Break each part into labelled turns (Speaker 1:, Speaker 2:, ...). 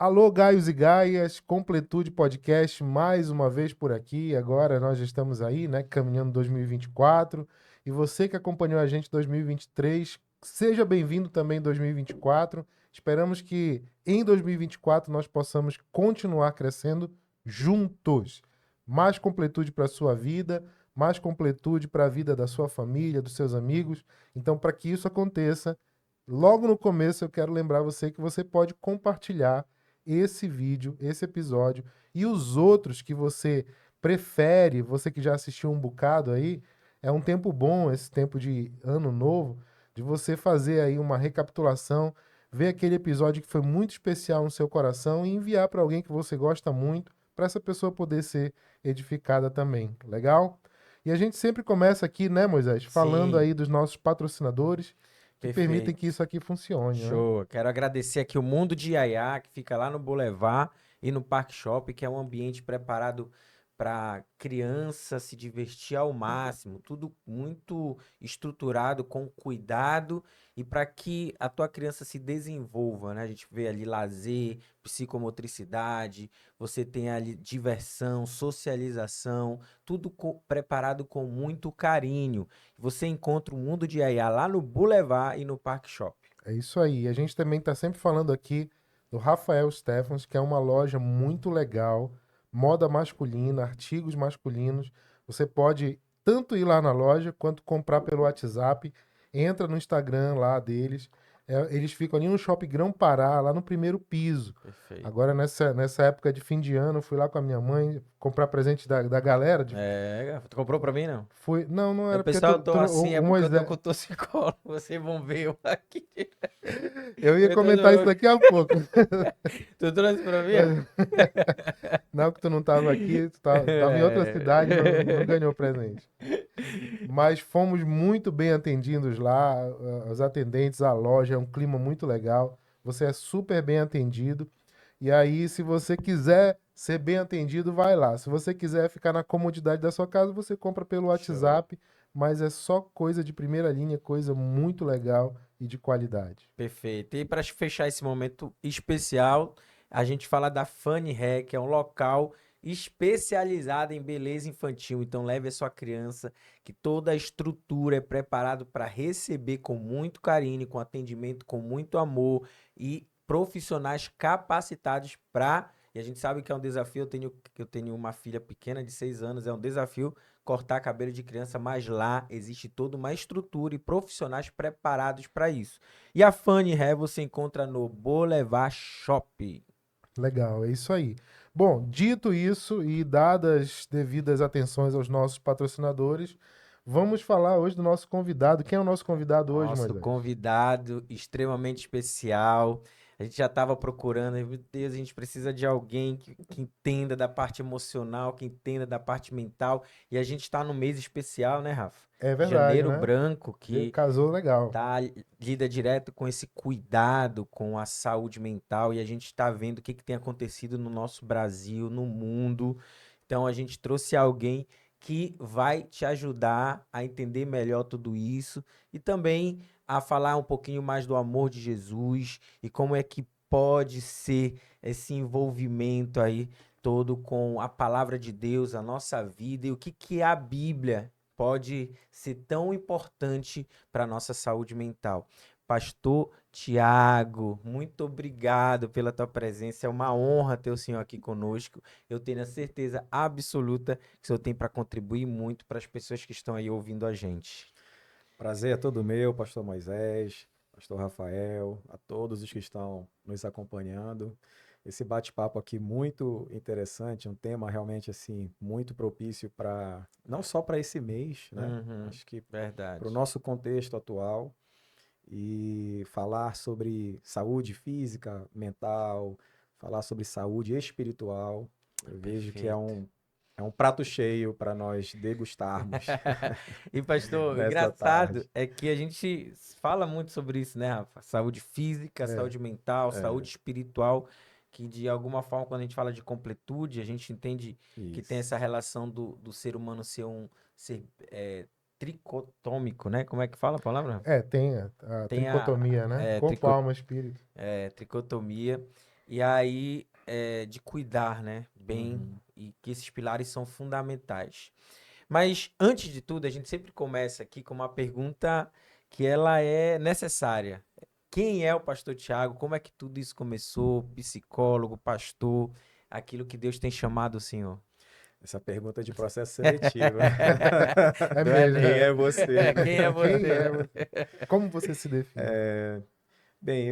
Speaker 1: Alô, Gaios e Gaias, Completude Podcast, mais uma vez por aqui. Agora nós já estamos aí, né, caminhando 2024. E você que acompanhou a gente em 2023, seja bem-vindo também em 2024. Esperamos que em 2024 nós possamos continuar crescendo juntos. Mais completude para a sua vida, mais completude para a vida da sua família, dos seus amigos. Então, para que isso aconteça, logo no começo eu quero lembrar você que você pode compartilhar esse vídeo, esse episódio e os outros que você prefere, você que já assistiu um bocado aí, é um tempo bom, esse tempo de ano novo, de você fazer aí uma recapitulação, ver aquele episódio que foi muito especial no seu coração e enviar para alguém que você gosta muito, para essa pessoa poder ser edificada também. Legal? E a gente sempre começa aqui, né, Moisés, falando
Speaker 2: Sim,
Speaker 1: aí dos nossos patrocinadores que permitem que
Speaker 2: perfeito.
Speaker 1: isso aqui funcione, né?
Speaker 2: Show. Quero agradecer aqui o Mundo de Iaiá, que fica lá no Boulevard e no Parque Shopping, que é um ambiente preparado para criança se divertir ao máximo, tudo muito estruturado com cuidado e para que a tua criança se desenvolva, né? A gente vê ali lazer, psicomotricidade, você tem ali diversão, socialização, tudo preparado com muito carinho. Você encontra o Mundo de Iaiá lá no Boulevard e no Parque Shopping.
Speaker 1: É isso aí. A gente também está sempre falando aqui do Rafael Stephens, que é uma loja muito legal, moda masculina, artigos masculinos. Você pode tanto ir lá na loja quanto comprar pelo WhatsApp. Entra no Instagram lá deles. Eles ficam ali no Shopping Grão-Pará, lá no primeiro piso.
Speaker 2: Perfeito.
Speaker 1: Agora, nessa época de fim de ano, eu fui lá com a minha mãe comprar presente da galera.
Speaker 2: É, tu comprou pra mim, não?
Speaker 1: Fui, não
Speaker 2: É,
Speaker 1: era porque
Speaker 2: pessoal, eu tô assim, é
Speaker 1: o
Speaker 2: porque eu tô
Speaker 1: Moisés.
Speaker 2: com torcicolo. Vocês vão ver eu aqui.
Speaker 1: Eu ia
Speaker 2: Eu tô...
Speaker 1: comentar isso daqui a pouco.
Speaker 2: Tu trouxe pra mim?
Speaker 1: Não, que tu não estava aqui, tu tava em outra cidade, não ganhou presente. Mas fomos muito bem atendidos lá, os atendentes, a loja, é um clima muito legal. Você é super bem atendido. E aí, se você quiser ser bem atendido, vai lá. Se você quiser ficar na comodidade da sua casa, você compra pelo
Speaker 2: Show.
Speaker 1: WhatsApp, mas é só coisa de primeira linha, coisa muito legal e de qualidade.
Speaker 2: Perfeito. E para fechar esse momento especial, a gente fala da Funny Hair, que é um local especializado em beleza infantil. Então leve a sua criança, que toda a estrutura é preparado para receber com muito carinho, com atendimento com muito amor e profissionais capacitados para. E a gente sabe que é um desafio. Eu tenho uma filha pequena de 6 anos, é um desafio cortar cabelo de criança, mas lá existe toda uma estrutura e profissionais preparados para isso. E a Funny Hair você encontra no Boulevard Shopping.
Speaker 1: Legal, é isso aí. Bom, dito isso e dadas devidas atenções aos nossos patrocinadores, vamos falar hoje do nosso convidado. Quem é o nosso convidado hoje,
Speaker 2: Nosso
Speaker 1: Moisés?
Speaker 2: convidado extremamente especial. A gente já estava procurando, meu Deus, a gente precisa de alguém que entenda da parte emocional, que entenda da parte mental. E a gente está no mês especial, né, Rafa?
Speaker 1: É verdade,
Speaker 2: Janeiro
Speaker 1: né?
Speaker 2: Branco, que
Speaker 1: Casou legal.
Speaker 2: lida direto com esse cuidado com a saúde mental e a gente está vendo o que tem acontecido no nosso Brasil, no mundo. Então a gente trouxe alguém que vai te ajudar a entender melhor tudo isso e também a falar um pouquinho mais do amor de Jesus e como é que pode ser esse envolvimento aí todo com a palavra de Deus, a nossa vida e o que a Bíblia pode ser tão importante para a nossa saúde mental. Pastor Tiago, muito obrigado pela tua presença. É uma honra ter o senhor aqui conosco. Eu tenho a certeza absoluta que o senhor tem para contribuir muito para as pessoas que estão aí ouvindo a gente.
Speaker 3: Prazer é todo meu, Pastor Moisés, Pastor Rafael, a todos os que estão nos acompanhando. Esse bate-papo aqui muito interessante, um tema realmente assim muito propício para não só para esse mês, né?
Speaker 2: Uhum,
Speaker 3: Acho que para o
Speaker 2: verdade.
Speaker 3: nosso contexto atual e falar sobre saúde física, mental, falar sobre saúde espiritual. Eu vejo que é
Speaker 2: Perfeito.
Speaker 3: um prato cheio para nós degustarmos
Speaker 2: E, pastor, o
Speaker 3: nessa
Speaker 2: engraçado
Speaker 3: tarde.
Speaker 2: é que a gente fala muito sobre isso, né, Rafa? Saúde física,
Speaker 1: É,
Speaker 2: saúde mental,
Speaker 3: É,
Speaker 2: saúde espiritual, que de alguma forma, quando a gente fala de completude, a gente entende que tem
Speaker 3: isso.
Speaker 2: essa relação do ser humano ser um ser tricotômico, né? Como é que fala a palavra?
Speaker 1: tem a
Speaker 2: Tem a
Speaker 1: tricotomia, né? Corpo,
Speaker 2: tricot
Speaker 1: alma, espírito.
Speaker 2: tricotomia. E aí, de cuidar, né? Bem,
Speaker 3: Uhum.
Speaker 2: e que esses pilares são fundamentais. Mas, antes de tudo, a gente sempre começa aqui com uma pergunta que ela é necessária. Quem é o pastor Tiago? Como é que tudo isso começou? Psicólogo, pastor, aquilo que Deus tem chamado o senhor.
Speaker 3: Essa pergunta de processo seletivo.
Speaker 1: É
Speaker 2: Não é,
Speaker 1: mesmo.
Speaker 3: Quem
Speaker 2: não?
Speaker 3: é você?
Speaker 2: Quem é
Speaker 1: Quem
Speaker 2: você?
Speaker 1: é você? Como você se define?
Speaker 3: Bem,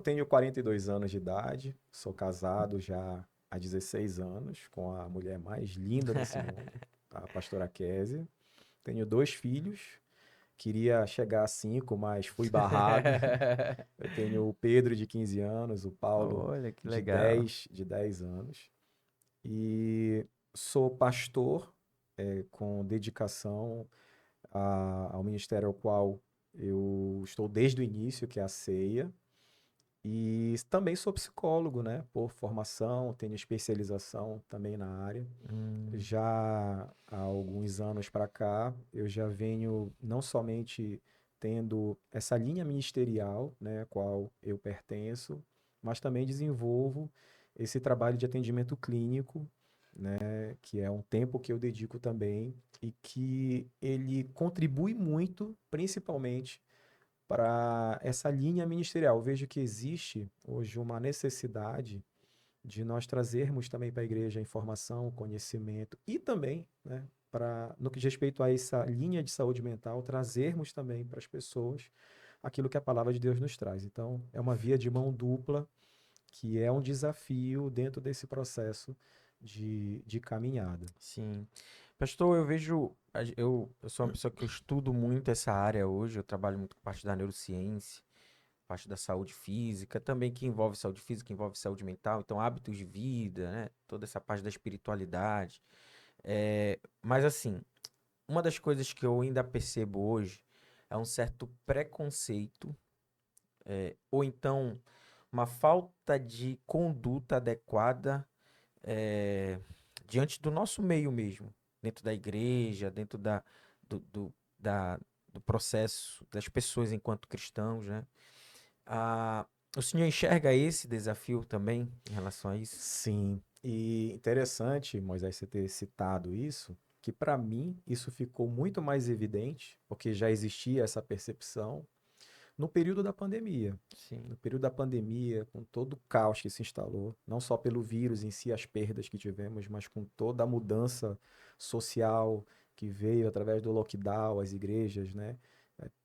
Speaker 3: tenho 42 anos de idade, sou casado já há 16 anos com a mulher mais linda desse mundo, a pastora Késia. Tenho 2 filhos, queria chegar a 5, mas fui barrado. Eu tenho o Pedro de 15 anos, o Paulo
Speaker 2: Olha que
Speaker 3: de
Speaker 2: legal.
Speaker 3: 10 anos. E sou pastor, com dedicação ao ministério ao qual eu estou desde o início, que é a ceia. E também sou psicólogo, né? Por formação, tenho especialização também na área.
Speaker 2: Hum,
Speaker 3: Já há alguns anos para cá, eu já venho não somente tendo essa linha ministerial, né, a qual eu pertenço, mas também desenvolvo esse trabalho de atendimento clínico, né, que é um tempo que eu dedico também e que ele contribui muito, principalmente para essa linha ministerial. Eu vejo que existe hoje uma necessidade de nós trazermos também para a igreja informação, conhecimento e também, né, no que diz respeito a essa linha de saúde mental, trazermos também para as pessoas aquilo que a palavra de Deus nos traz. Então, é uma via de mão dupla que é um desafio dentro desse processo de caminhada.
Speaker 2: sim. Pastor, eu vejo. Eu sou uma pessoa que eu estudo muito essa área hoje. Eu trabalho muito com parte da neurociência, parte da saúde física, também que envolve saúde física, envolve saúde mental, então hábitos de vida, né? Toda essa parte da espiritualidade. Mas assim, uma das coisas que eu ainda percebo hoje é um certo preconceito, ou então uma falta de conduta adequada, eh, diante do nosso meio mesmo, dentro da igreja, dentro do, do, da, do processo das pessoas enquanto cristãos, né? Ah, o senhor enxerga esse desafio também em relação a isso?
Speaker 3: Sim, e interessante, Moisés, você ter citado isso, que para mim isso ficou muito mais evidente, porque já existia essa percepção no período da pandemia.
Speaker 2: Sim,
Speaker 3: No período da pandemia, com todo o caos que se instalou, não só pelo vírus em si, as perdas que tivemos, mas com toda a mudança social que veio através do lockdown, as igrejas, né?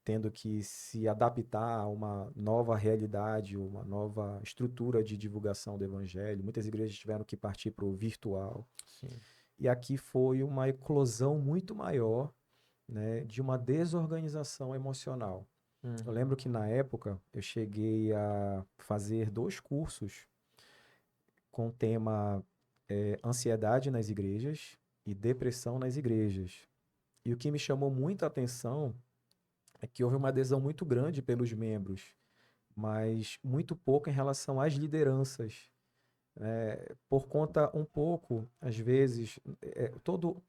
Speaker 3: Tendo que se adaptar a uma nova realidade, uma nova estrutura de divulgação do evangelho. Muitas igrejas tiveram que partir para o virtual.
Speaker 2: sim.
Speaker 3: E aqui foi uma eclosão muito maior, né, de uma desorganização emocional. Eu
Speaker 2: Uhum.
Speaker 3: lembro que na época eu cheguei a fazer 2 cursos com o tema ansiedade nas igrejas e depressão nas igrejas. E o que me chamou muita atenção é que houve uma adesão muito grande pelos membros, mas muito pouco em relação às lideranças. Por conta um pouco, às vezes, todo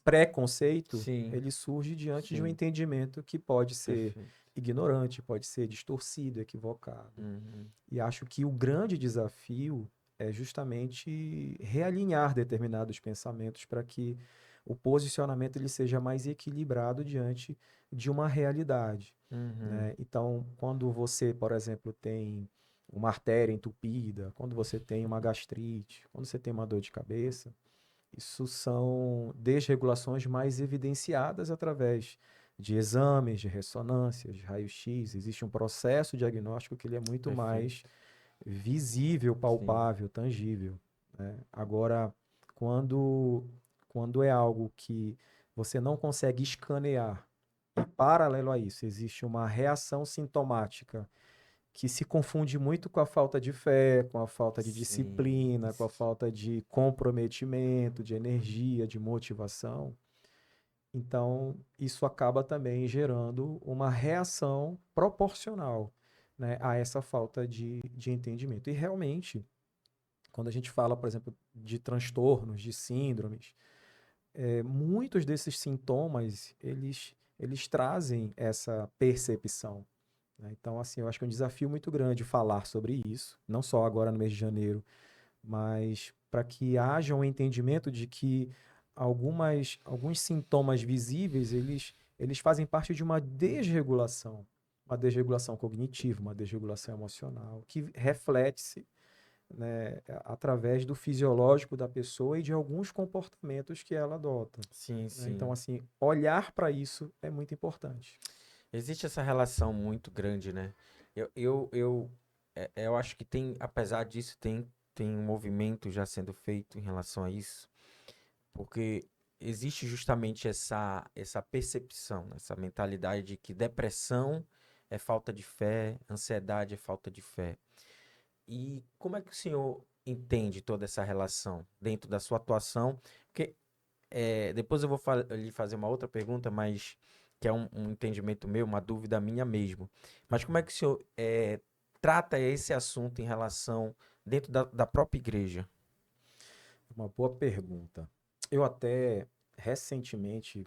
Speaker 3: preconceito,
Speaker 2: Sim,
Speaker 3: ele surge diante de um
Speaker 2: sim,
Speaker 3: entendimento que pode ser
Speaker 2: perfeito.
Speaker 3: ignorante, pode ser distorcido, equivocado.
Speaker 2: Uhum.
Speaker 3: E acho que o grande desafio é justamente realinhar determinados pensamentos para que o posicionamento ele seja mais equilibrado diante de uma realidade,
Speaker 2: Uhum.
Speaker 3: né? Então, quando você, por exemplo, tem uma artéria entupida, quando você tem uma gastrite, quando você tem uma dor de cabeça, isso são desregulações mais evidenciadas através de exames, de ressonâncias, de raio-x. Existe um processo diagnóstico que ele é muito mais
Speaker 2: Perfeito.
Speaker 3: visível,
Speaker 2: Sim,
Speaker 3: palpável, tangível, né? Agora, quando, quando é algo que você não consegue escanear, e paralelo a isso, existe uma reação sintomática que se confunde muito com a falta de fé, com a falta de
Speaker 2: sim,
Speaker 3: disciplina, com a falta de comprometimento, de energia, de motivação. Então, isso acaba também gerando uma reação proporcional, né, a essa falta de entendimento. E realmente, quando a gente fala, por exemplo, de transtornos, de síndromes, muitos desses sintomas, eles trazem essa percepção, né? Então, assim, eu acho que é um desafio muito grande falar sobre isso, não só agora no mês de janeiro, mas para que haja um entendimento de que alguns sintomas visíveis, eles fazem parte de uma desregulação cognitiva, uma desregulação emocional, que reflete-se, né, através do fisiológico da pessoa e de alguns comportamentos que ela adota,
Speaker 2: Sim,
Speaker 3: né? Então,
Speaker 2: sim.
Speaker 3: assim, olhar para isso é muito importante.
Speaker 2: Existe essa relação muito grande, né? Eu acho que tem, apesar disso, tem um movimento já sendo feito em relação a isso, porque existe justamente essa percepção, né, essa mentalidade de que depressão é falta de fé, ansiedade é falta de fé. E como é que o senhor entende toda essa relação dentro da sua atuação? Porque depois eu vou lhe fazer uma outra pergunta, mas que é um entendimento meu, uma dúvida minha mesmo. Mas como é que o senhor trata esse assunto em relação dentro da própria igreja?
Speaker 3: Uma boa pergunta. Eu até recentemente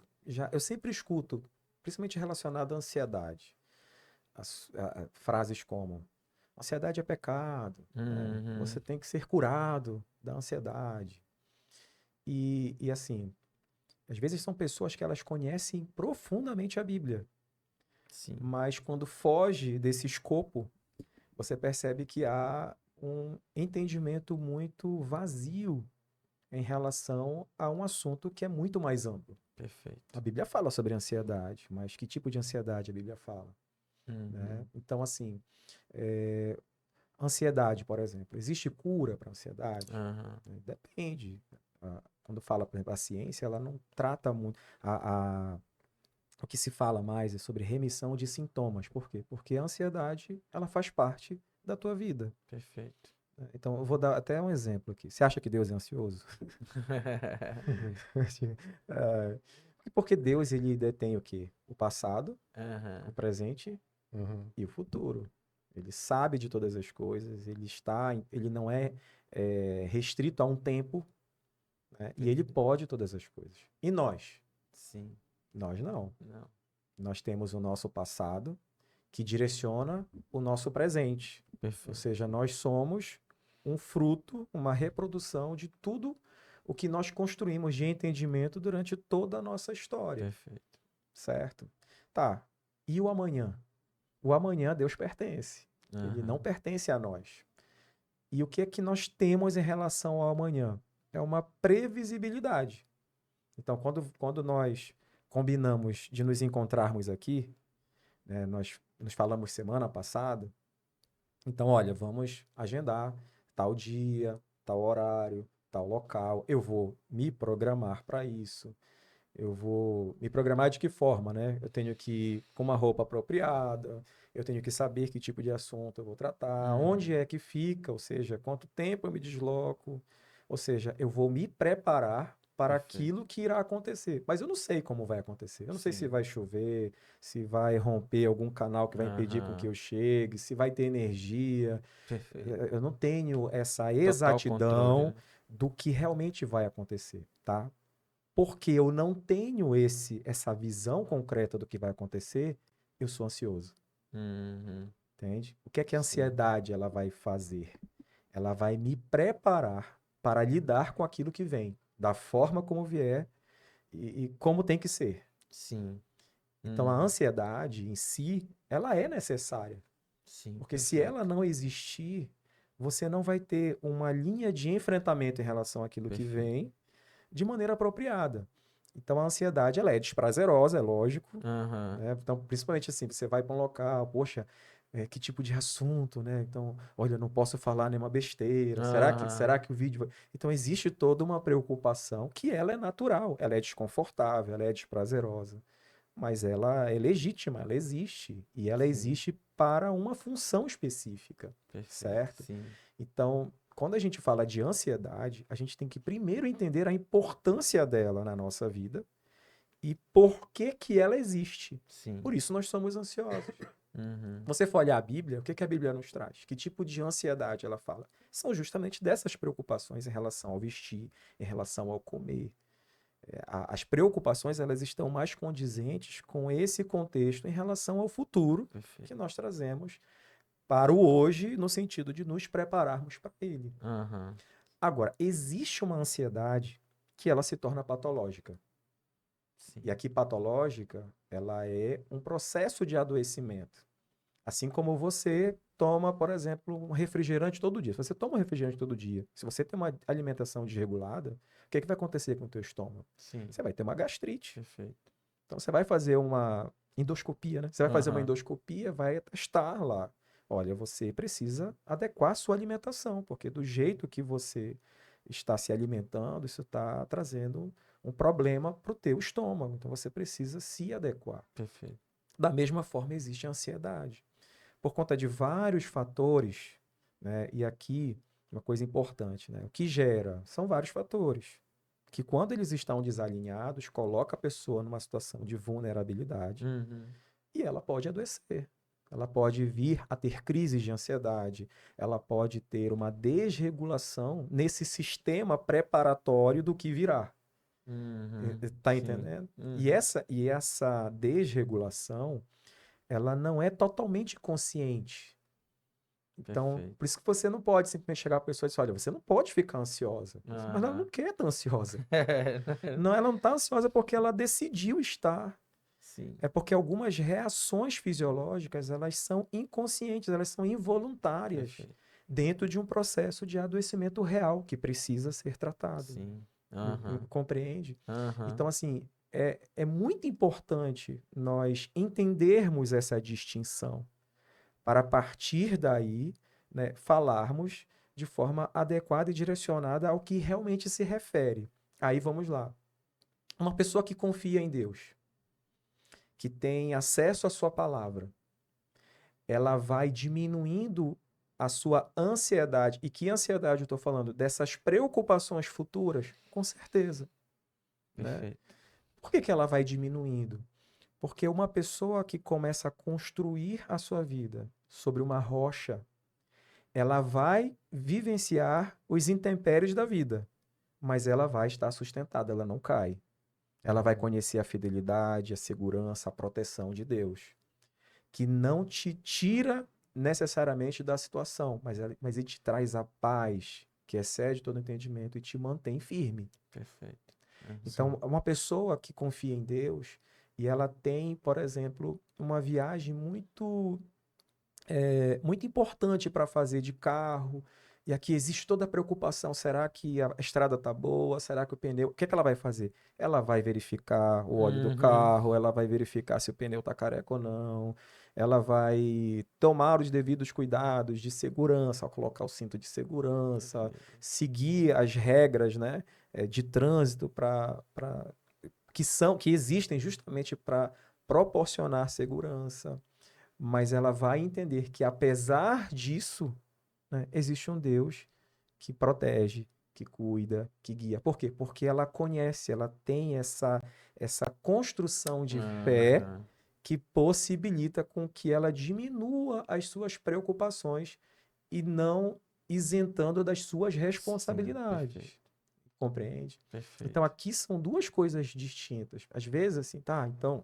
Speaker 3: eu sempre escuto, principalmente relacionado à ansiedade, frases como ansiedade é pecado, né? Você
Speaker 2: Uhum,
Speaker 3: tem que ser curado da ansiedade. E assim, às vezes são pessoas que elas conhecem profundamente a Bíblia,
Speaker 2: sim,
Speaker 3: mas quando foge desse escopo, você percebe que há um entendimento muito vazio em relação a um assunto que é muito mais amplo. A
Speaker 2: perfeito.
Speaker 3: Bíblia fala sobre ansiedade, mas que tipo de ansiedade a Bíblia fala, né?
Speaker 2: Uhum,
Speaker 3: Então, assim, é, ansiedade, por exemplo, existe cura para ansiedade?
Speaker 2: aham,
Speaker 3: Depende. Quando fala, por exemplo, a ciência, ela não trata muito. O que se fala mais é sobre remissão de sintomas. Por quê? Porque a ansiedade, ela faz parte da tua vida,
Speaker 2: perfeito.
Speaker 3: né? Então, eu vou dar até um exemplo aqui. Você acha que Deus é ansioso? Ah, porque Deus, ele detém o quê? O passado, o
Speaker 2: Aham,
Speaker 3: presente
Speaker 1: Uhum.
Speaker 3: e o futuro. Ele sabe de todas as coisas, ele não é, restrito a um tempo, né? E ele
Speaker 2: perfeito.
Speaker 3: pode todas as coisas. E nós?
Speaker 2: Sim,
Speaker 3: Nós não.
Speaker 2: não,
Speaker 3: Nós temos o nosso passado que direciona o nosso presente. Ou
Speaker 2: perfeito,
Speaker 3: seja, nós somos um fruto, uma reprodução de tudo o que nós construímos de entendimento durante toda a nossa história,
Speaker 2: perfeito.
Speaker 3: certo? Tá. E o amanhã? O amanhã a Deus pertence. Ele não
Speaker 2: Aham,
Speaker 3: pertence a nós. E o que é que nós temos em relação ao amanhã? É uma previsibilidade. Então, quando nós combinamos de nos encontrarmos aqui, né, nós nos falamos semana passada, então, olha, vamos agendar tal dia, tal horário, tal local. Eu vou me programar para isso. Eu vou me programar de que forma, né? Eu tenho que ir com uma roupa apropriada, eu tenho que saber que tipo de assunto eu vou tratar, onde
Speaker 2: uhum,
Speaker 3: é que fica, ou seja, quanto tempo eu me desloco. Ou seja, eu vou me preparar para
Speaker 2: perfeito.
Speaker 3: aquilo que irá acontecer. Mas eu não sei como vai acontecer. Eu não sei se
Speaker 2: Sim,
Speaker 3: vai chover, se vai romper algum canal que vai impedir com que
Speaker 2: aham,
Speaker 3: eu chegue, se vai ter energia.
Speaker 2: perfeito.
Speaker 3: Eu não tenho essa
Speaker 2: Total controle,
Speaker 3: exatidão
Speaker 2: né?
Speaker 3: do que realmente vai acontecer, tá? Porque eu não tenho essa visão concreta do que vai acontecer, eu sou ansioso,
Speaker 2: Uhum,
Speaker 3: entende? O que é que a
Speaker 2: sim,
Speaker 3: ansiedade ela vai fazer? Ela vai me preparar para lidar com aquilo que vem, da forma como vier e como tem que ser.
Speaker 2: sim,
Speaker 3: Então a
Speaker 2: uhum,
Speaker 3: ansiedade em si, ela é necessária,
Speaker 2: sim,
Speaker 3: porque se ela
Speaker 2: perfeito,
Speaker 3: não existir, você não vai ter uma linha de enfrentamento em relação àquilo que
Speaker 2: perfeito.
Speaker 3: vem de maneira apropriada. Então a ansiedade ela é desprazerosa, é lógico,
Speaker 2: Aham,
Speaker 3: né? Então, principalmente assim, você vai para um local, poxa, que tipo de assunto, né? Então, olha, eu não posso falar nenhuma besteira. Será
Speaker 2: aham,
Speaker 3: que o vídeo vai... Então existe toda uma preocupação que ela é natural, ela é desconfortável, ela é desprazerosa, mas ela é legítima, ela existe e ela
Speaker 2: sim,
Speaker 3: existe para uma função específica,
Speaker 2: perfeito,
Speaker 3: certo?
Speaker 2: sim,
Speaker 3: Então, quando a gente fala de ansiedade, a gente tem que primeiro entender a importância dela na nossa vida e por que que ela existe.
Speaker 2: sim,
Speaker 3: Por isso nós somos ansiosos.
Speaker 2: uhum,
Speaker 3: Você for olhar a Bíblia, o que que a Bíblia nos traz? Que tipo de ansiedade ela fala? São justamente dessas preocupações em relação ao vestir, em relação ao comer. As preocupações, elas estão mais condizentes com esse contexto em relação ao futuro que
Speaker 2: Perfeito.
Speaker 3: nós trazemos para o hoje, no sentido de nos prepararmos para ele.
Speaker 2: Aham.
Speaker 3: Agora, existe uma ansiedade que ela se torna patológica.
Speaker 2: Sim.
Speaker 3: E aqui, patológica, ela é um processo de adoecimento. Assim como você toma, por exemplo, um refrigerante todo dia. Se você toma um refrigerante todo dia, se você tem uma alimentação desregulada, o que vai acontecer com o teu estômago?
Speaker 2: Sim.
Speaker 3: Você vai ter uma gastrite.
Speaker 2: Perfeito.
Speaker 3: Então, você vai fazer uma endoscopia, né? Você vai fazer uma
Speaker 2: Aham.
Speaker 3: endoscopia, vai testar lá. Olha, você precisa adequar a sua alimentação, porque do jeito que você está se alimentando, isso está trazendo um problema para o teu estômago. Então, você precisa se adequar.
Speaker 2: Perfeito.
Speaker 3: Da mesma forma, existe a ansiedade. Por conta de vários fatores, né? E aqui, uma coisa importante, né? O que gera são vários fatores, que quando eles estão desalinhados, coloca a pessoa numa situação de vulnerabilidade
Speaker 2: Uhum.
Speaker 3: e ela pode adoecer. Ela pode vir a ter crises de ansiedade, ela pode ter uma desregulação nesse sistema preparatório do que virá.
Speaker 2: Uhum.
Speaker 3: Tá
Speaker 2: Sim.
Speaker 3: entendendo?
Speaker 2: Uhum.
Speaker 3: E essa desregulação, ela não é totalmente consciente. Então,
Speaker 2: Perfeito.
Speaker 3: por isso que você não pode simplesmente chegar à pessoa e dizer, olha, você não pode ficar ansiosa. Mas ela não
Speaker 2: Aham.
Speaker 3: quer estar ansiosa.
Speaker 2: É,
Speaker 3: Não, ela não está ansiosa porque ela decidiu estar.
Speaker 2: Sim.
Speaker 3: É porque algumas reações fisiológicas, elas são inconscientes, elas são involuntárias
Speaker 2: Perfeito.
Speaker 3: dentro de um processo de adoecimento real que precisa ser tratado.
Speaker 2: Sim. Aham.
Speaker 3: Compreende?
Speaker 2: Aham.
Speaker 3: Então, assim, é muito importante nós entendermos essa distinção para, a partir daí, né, falarmos de forma adequada e direcionada ao que realmente se refere. Aí vamos lá. Uma pessoa que confia em Deus, que tem acesso à sua palavra, ela vai diminuindo a sua ansiedade. E que ansiedade eu estou falando? Dessas preocupações futuras? Com certeza. Né?
Speaker 2: Perfeito.
Speaker 3: Por que ela vai diminuindo? Porque uma pessoa que começa a construir a sua vida sobre uma rocha, ela vai vivenciar os intempéries da vida, mas ela vai estar sustentada, ela não cai. Ela vai conhecer a fidelidade, a segurança, a proteção de Deus, que não te tira necessariamente da situação, mas ele te traz a paz, que excede todo entendimento e te mantém firme.
Speaker 2: Perfeito. Uhum.
Speaker 3: Então, uma pessoa que confia em Deus e ela tem, por exemplo, uma viagem muito importante para fazer de carro, e aqui existe toda a preocupação, será que a estrada está boa? Será que o pneu... O que é que ela vai fazer? Ela vai verificar o óleo do
Speaker 2: Uhum.
Speaker 3: carro, ela vai verificar se o pneu está careca ou não, ela vai tomar os devidos cuidados de segurança, colocar o cinto de segurança, seguir as regras, né, de trânsito que existem justamente para proporcionar segurança. Mas ela vai entender que, apesar disso, né, existe um Deus que protege, que cuida, que guia. Por quê? Porque ela conhece, ela tem essa construção de fé
Speaker 2: Aham.
Speaker 3: que possibilita com que ela diminua as suas preocupações e não isentando das suas responsabilidades.
Speaker 2: Perfeito.
Speaker 3: Compreende?
Speaker 2: Perfeito.
Speaker 3: Então, aqui são duas coisas distintas. Às vezes, assim, tá, então,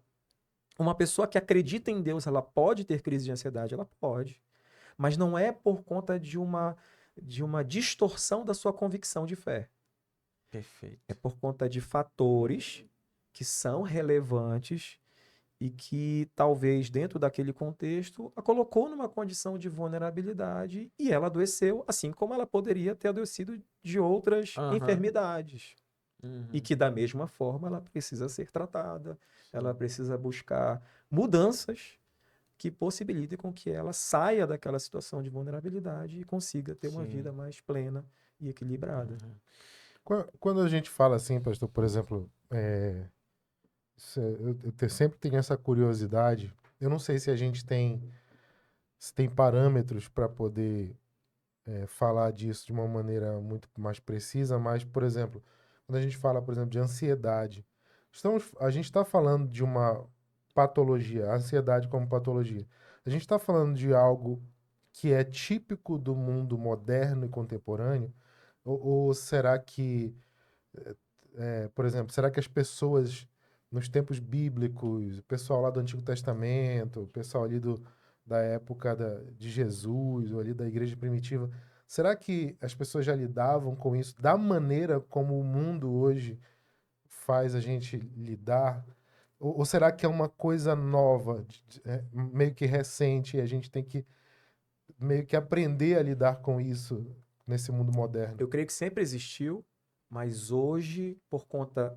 Speaker 3: uma pessoa que acredita em Deus, ela pode ter crise de ansiedade? Ela pode. Mas não é por conta de uma distorção da sua convicção de fé.
Speaker 2: Perfeito.
Speaker 3: É por conta de fatores que são relevantes e que talvez dentro daquele contexto a colocou numa condição de vulnerabilidade e ela adoeceu, assim como ela poderia ter adoecido de outras
Speaker 2: Aham.
Speaker 3: enfermidades.
Speaker 2: Uhum.
Speaker 3: E que da mesma forma ela precisa ser tratada, ela precisa buscar mudanças que possibilitem com que ela saia daquela situação de vulnerabilidade e consiga ter uma
Speaker 2: Sim.
Speaker 3: vida mais plena e equilibrada.
Speaker 2: Uhum.
Speaker 1: Quando a gente fala assim, pastor, por exemplo, sempre tenho essa curiosidade. Eu não sei se a gente se tem parâmetros para poder falar disso de uma maneira muito mais precisa, mas, por exemplo, quando a gente fala, por exemplo, de ansiedade, a gente está falando de uma patologia, a ansiedade como patologia. A gente está falando de algo que é típico do mundo moderno e contemporâneo, ou será que por exemplo, será que as pessoas nos tempos bíblicos, o pessoal lá do Antigo Testamento, o pessoal ali da época de Jesus, ou ali da igreja primitiva, será que as pessoas já lidavam com isso da maneira como o mundo hoje faz a gente lidar? Ou será que é uma coisa nova, meio que recente, e a gente tem que meio que aprender a lidar com isso nesse mundo moderno?
Speaker 3: Eu creio que sempre existiu, mas hoje, por conta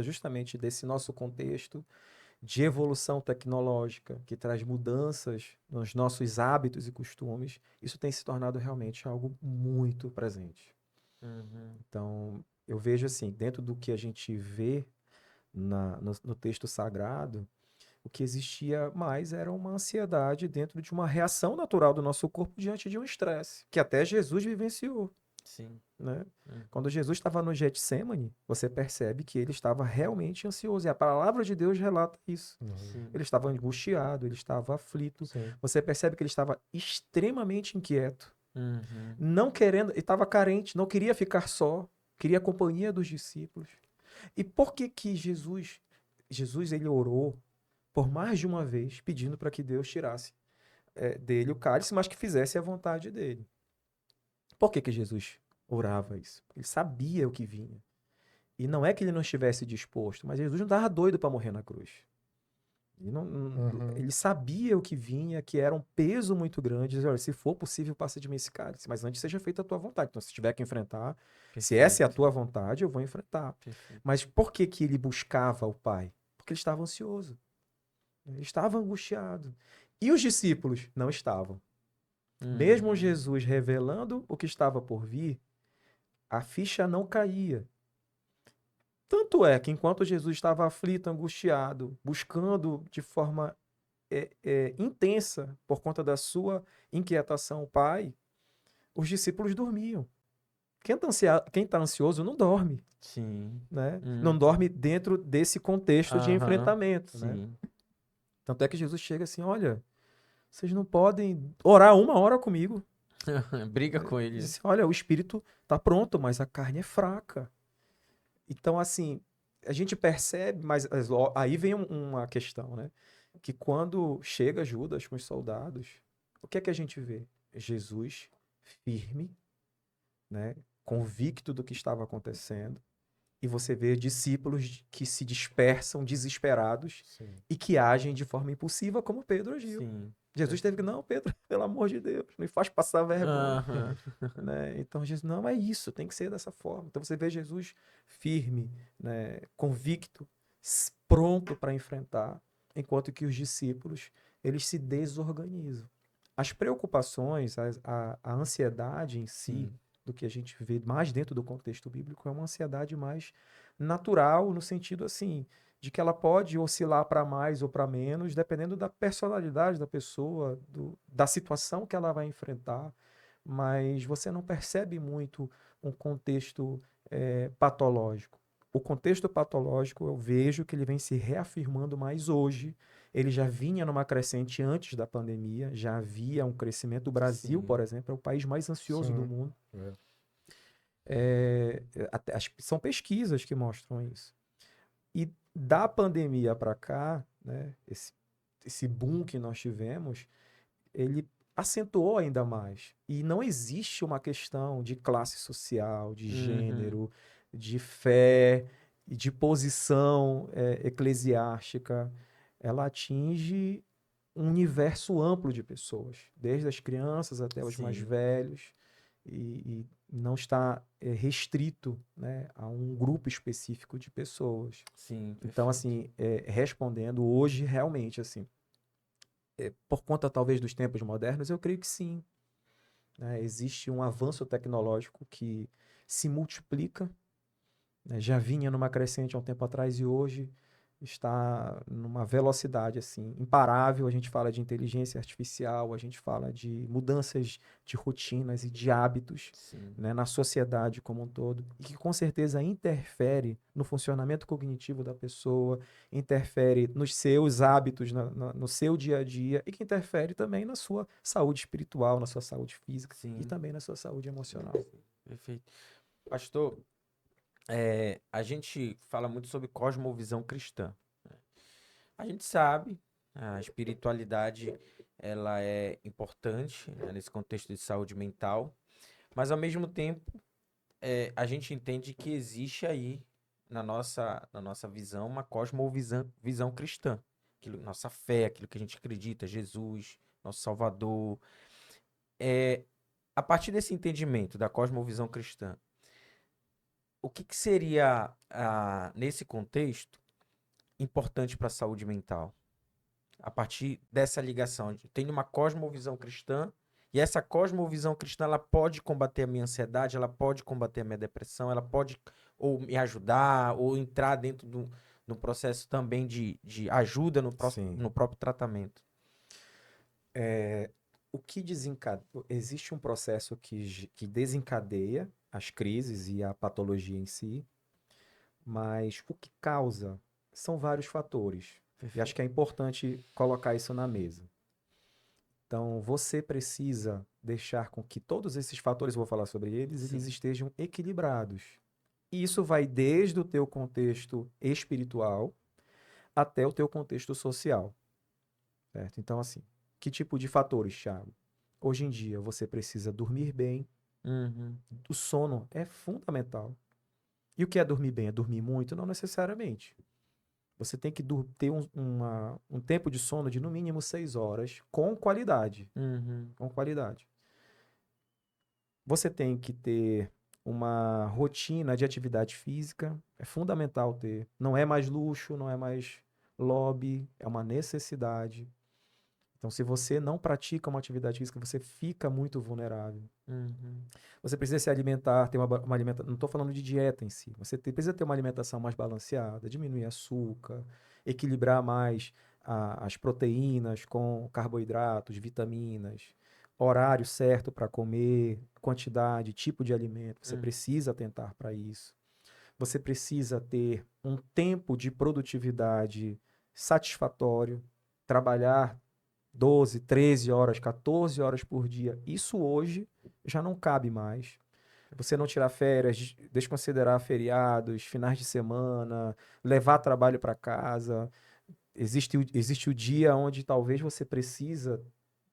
Speaker 3: justamente desse nosso contexto de evolução tecnológica, que traz mudanças nos nossos hábitos e costumes, isso tem se tornado realmente algo muito presente.
Speaker 2: Uhum.
Speaker 3: Então, eu vejo assim, dentro do que a gente vê no texto sagrado, o que existia mais era uma ansiedade dentro de uma reação natural do nosso corpo diante de um estresse, que até Jesus vivenciou,
Speaker 2: Sim.
Speaker 3: né?
Speaker 2: Uhum.
Speaker 3: Quando Jesus estava no Getsêmani, você percebe que ele estava realmente ansioso, e a palavra de Deus relata isso.
Speaker 2: Sim.
Speaker 3: Ele estava angustiado, ele estava aflito.
Speaker 1: Sim.
Speaker 3: Você percebe que ele estava extremamente inquieto,
Speaker 2: Uhum.
Speaker 3: não querendo, ele estava carente, não queria ficar só, queria a companhia dos discípulos. E por que que Jesus ele orou por mais de uma vez, pedindo para que Deus tirasse dele o cálice, mas que fizesse a vontade dele? Por que que Jesus orava isso? Ele sabia o que vinha. E não é que ele não estivesse disposto, mas Jesus não estava doido para morrer na cruz.
Speaker 1: Uhum.
Speaker 3: Ele sabia o que vinha, que era um peso muito grande. Diz, olha, se for possível, passa de mim esse cálice, mas antes seja feita a tua vontade. Então, se tiver que enfrentar, se essa é a tua vontade, eu vou enfrentar.
Speaker 2: Perfeito.
Speaker 3: Mas por que que ele buscava o Pai? Porque ele estava ansioso. Ele estava angustiado. E os discípulos não estavam. Mesmo
Speaker 2: Uhum.
Speaker 3: Jesus revelando o que estava por vir, a ficha não caía. Tanto é que enquanto Jesus estava aflito, angustiado, buscando de forma intensa, por conta da sua inquietação, o Pai, os discípulos dormiam. Quem está ansioso não dorme,
Speaker 2: Sim.
Speaker 3: né? Não
Speaker 2: Uhum.
Speaker 3: dorme dentro desse contexto de
Speaker 2: Aham.
Speaker 3: enfrentamento, né?
Speaker 2: Sim.
Speaker 3: Tanto é que Jesus chega assim, olha, vocês não podem orar 1 hora comigo.
Speaker 2: Briga com
Speaker 3: Diz
Speaker 2: eles.
Speaker 3: assim, olha, o espírito está pronto, mas a carne é fraca. Então, assim, a gente percebe, mas aí vem uma questão, né? Que quando chega Judas com os soldados, o que é que a gente vê? Jesus firme, né? Convicto do que estava acontecendo, e você vê discípulos que se dispersam desesperados
Speaker 1: Sim.
Speaker 3: e que agem de forma impulsiva, como Pedro agiu.
Speaker 2: Sim.
Speaker 3: Jesus teve que, não, Pedro, pelo amor de Deus, me faz passar vergonha.
Speaker 2: Aham.
Speaker 3: Né? Então, Jesus, não, é isso, tem que ser dessa forma. Então, você vê Jesus firme, né? Convicto, pronto para enfrentar, enquanto que os discípulos, eles se desorganizam. As preocupações, a ansiedade em si, do que a gente vê mais dentro do contexto bíblico, é uma ansiedade mais natural, no sentido assim, de que ela pode oscilar para mais ou para menos, dependendo da personalidade da pessoa, da situação que ela vai enfrentar, mas você não percebe muito um contexto patológico. O contexto patológico, eu vejo que ele vem se reafirmando mais hoje. Ele já vinha numa crescente antes da pandemia, já havia um crescimento. O Brasil,
Speaker 2: Sim.
Speaker 3: por exemplo, é o país mais ansioso do
Speaker 1: Sim.
Speaker 3: mundo.
Speaker 1: É.
Speaker 3: São pesquisas que mostram isso. E da pandemia para cá, né, esse boom que nós tivemos, ele acentuou ainda mais. E não existe uma questão de classe social, de gênero, de fé, de posição eclesiástica. Ela atinge um universo amplo de pessoas, desde as crianças até os mais
Speaker 2: Sim.
Speaker 3: velhos, e não está restrito, né, a um grupo específico de pessoas.
Speaker 2: Sim.
Speaker 3: Então,
Speaker 2: Perfeito.
Speaker 3: assim, respondendo hoje, realmente, assim, por conta talvez dos tempos modernos, eu creio que sim. Né? Existe um avanço tecnológico que se multiplica, né? Já vinha numa crescente há um tempo atrás e hoje está numa velocidade assim imparável. A gente fala de inteligência artificial, a gente fala de mudanças de rotinas e de hábitos,
Speaker 2: Sim.
Speaker 3: né, na sociedade como um todo, e que com certeza interfere no funcionamento cognitivo da pessoa, interfere nos seus hábitos, no seu dia a dia, e que interfere também na sua saúde espiritual, na sua saúde física
Speaker 2: Sim.
Speaker 3: e também na sua saúde emocional.
Speaker 2: Perfeito. Pastor, a gente fala muito sobre cosmovisão cristã. A gente sabe, a espiritualidade ela é importante, né, nesse contexto de saúde mental, mas ao mesmo tempo a gente entende que existe aí na nossa visão uma cosmovisão cristã, nossa fé, aquilo que a gente acredita, Jesus, nosso Salvador. A partir desse entendimento da cosmovisão cristã, o que que seria, nesse contexto, importante para a saúde mental? A partir dessa ligação, tem uma cosmovisão cristã, e essa cosmovisão cristã ela pode combater a minha ansiedade, ela pode combater a minha depressão, ela pode ou me ajudar, ou entrar dentro do processo também de ajuda
Speaker 3: Sim.
Speaker 2: no próprio tratamento.
Speaker 3: O que desencadeia? Existe um processo que desencadeia as crises e a patologia em si, mas o que causa são vários fatores. E acho que é importante colocar isso na mesa. Então, você precisa deixar com que todos esses fatores, eu vou falar sobre eles,
Speaker 2: Sim.
Speaker 3: eles estejam equilibrados. E isso vai desde o teu contexto espiritual até o teu contexto social, certo? Então, assim, que tipo de fatores, Thiago? Hoje em dia, você precisa dormir bem.
Speaker 2: Uhum.
Speaker 3: O sono é fundamental. E o que é dormir bem? É dormir muito? Não necessariamente. Você tem que ter um tempo de sono de no mínimo 6 horas com qualidade.
Speaker 2: Uhum.
Speaker 3: Com qualidade. Você tem que ter uma rotina de atividade física. É fundamental ter. Não é mais luxo, não é mais lobby, é uma necessidade. Então, se você não pratica uma atividade física, você fica muito vulnerável.
Speaker 2: Uhum.
Speaker 3: Você precisa se alimentar, ter uma alimentação. Não estou falando de dieta em si. Você precisa ter uma alimentação mais balanceada, diminuir açúcar, equilibrar mais as proteínas com carboidratos, vitaminas, horário certo para comer, quantidade, tipo de alimento. Você
Speaker 2: Uhum.
Speaker 3: precisa atentar para isso. Você precisa ter um tempo de produtividade satisfatório, trabalhar 12, 13 horas, 14 horas por dia. Isso hoje já não cabe mais. Você não tirar férias, desconsiderar feriados, finais de semana, levar trabalho para casa. Existe o dia onde talvez você precisa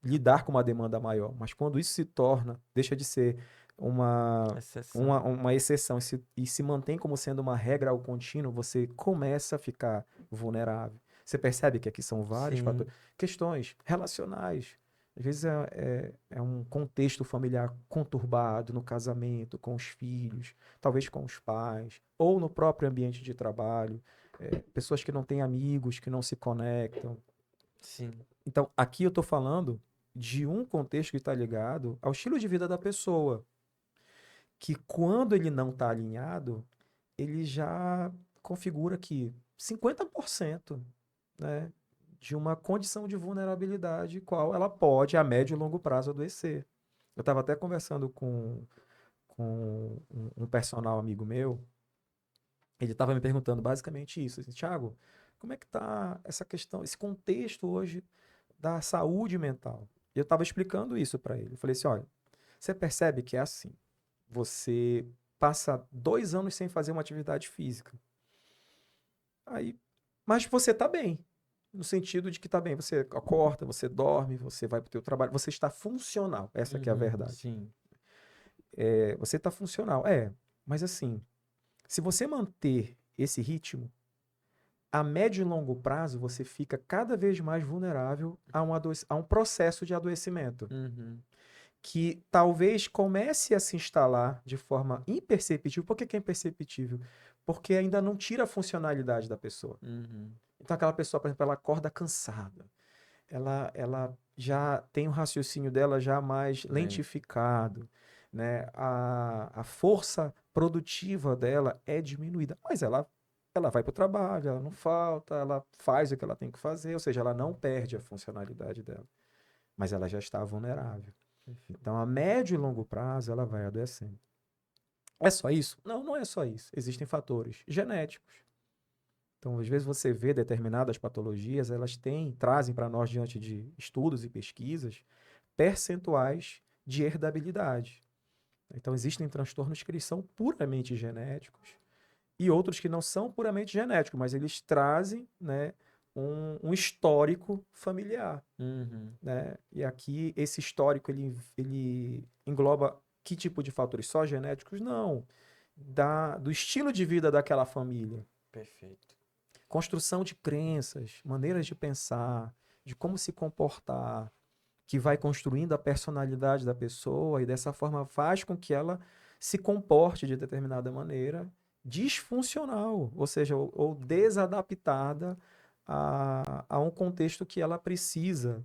Speaker 3: lidar com uma demanda maior, mas quando isso se torna, deixa de ser uma,
Speaker 2: Exceção.
Speaker 3: uma exceção e se mantém como sendo uma regra ao contínuo, você começa a ficar vulnerável. Você percebe que aqui são vários
Speaker 2: Sim.
Speaker 3: fatores, questões relacionais. Às vezes é um contexto familiar conturbado no casamento, com os filhos, talvez com os pais, ou no próprio ambiente de trabalho. Pessoas que não têm amigos, que não se conectam.
Speaker 2: Sim.
Speaker 3: Então, aqui eu estou falando de um contexto que está ligado ao estilo de vida da pessoa, que quando ele não está alinhado, ele já configura aqui 50%, né, de uma condição de vulnerabilidade qual ela pode, a médio e longo prazo, adoecer. Eu estava até conversando com um personal amigo meu, ele estava me perguntando basicamente isso, assim, Thiago, como é que está essa questão, esse contexto hoje da saúde mental? E eu estava explicando isso para ele. Eu falei assim, olha, você percebe que é assim, você passa 2 anos sem fazer uma atividade física, aí, mas você está bem, no sentido de que está bem, você acorda, você dorme, você vai para o teu trabalho, você está funcional, essa que é a
Speaker 2: Uhum.
Speaker 3: verdade.
Speaker 2: Sim.
Speaker 3: Você está funcional, mas assim, se você manter esse ritmo, a médio e longo prazo, você fica cada vez mais vulnerável a um processo de adoecimento,
Speaker 2: Uhum.
Speaker 3: que talvez comece a se instalar de forma imperceptível. Por que que é imperceptível? Porque ainda não tira a funcionalidade da pessoa.
Speaker 2: Uhum.
Speaker 3: Então, aquela pessoa, por exemplo, ela acorda cansada. Ela já tem o raciocínio dela já mais
Speaker 2: Lento.
Speaker 3: lentificado, né? A força produtiva dela é diminuída, mas ela vai para o trabalho, ela não falta, ela faz o que ela tem que fazer, ou seja, ela não perde a funcionalidade dela, mas ela já está vulnerável. Então, a médio e longo prazo, ela vai adoecendo. É só isso? Não, não é só isso. Existem fatores genéticos. Então, às vezes você vê determinadas patologias, elas trazem para nós, diante de estudos e pesquisas, percentuais de herdabilidade. Então, existem transtornos que eles são puramente genéticos, e outros que não são puramente genéticos, mas eles trazem, né, um histórico familiar,
Speaker 2: Uhum.
Speaker 3: né? E aqui esse histórico ele engloba que tipo de fatores? Só genéticos? Não. Do estilo de vida daquela família.
Speaker 2: Perfeito.
Speaker 3: Construção de crenças, maneiras de pensar, de como se comportar, que vai construindo a personalidade da pessoa e dessa forma faz com que ela se comporte de determinada maneira disfuncional, ou seja, ou desadaptada a um contexto que ela precisa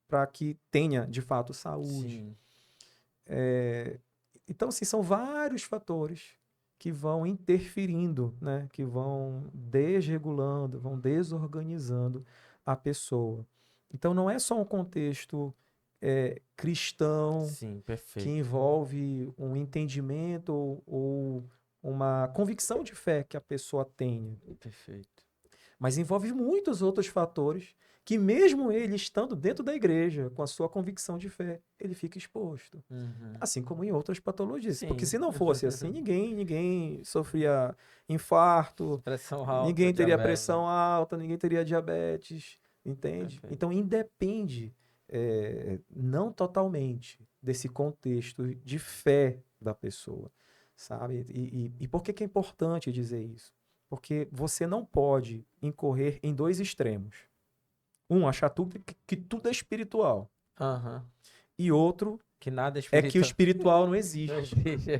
Speaker 3: para que tenha de fato saúde.
Speaker 2: Sim.
Speaker 3: Então, assim, são vários fatores que vão interferindo, né? Que vão desregulando, vão desorganizando a pessoa. Então, não é só um contexto cristão
Speaker 2: Sim,
Speaker 3: que
Speaker 2: perfeito.
Speaker 3: envolve um entendimento ou uma convicção de fé que a pessoa tenha,
Speaker 2: Perfeito.
Speaker 3: mas envolve muitos outros fatores que, mesmo ele estando dentro da igreja, com a sua convicção de fé, ele fica exposto.
Speaker 2: Uhum.
Speaker 3: Assim como em outras patologias. Porque
Speaker 2: Sim.
Speaker 3: se não fosse assim, ninguém sofria infarto,
Speaker 2: Pressão alta,
Speaker 3: ninguém teria
Speaker 2: diabetes.
Speaker 3: pressão alta, ninguém teria diabetes, entende?
Speaker 2: Perfeito.
Speaker 3: Então independe, não totalmente, desse contexto de fé da pessoa, sabe? E por que que é importante dizer isso? Porque você não pode incorrer em dois extremos. Um, achar que tudo é espiritual.
Speaker 2: Aham.
Speaker 3: E outro
Speaker 2: Que nada é
Speaker 3: é que o
Speaker 2: espiritual.
Speaker 3: espiritual não
Speaker 2: Não
Speaker 3: existe.
Speaker 2: existe.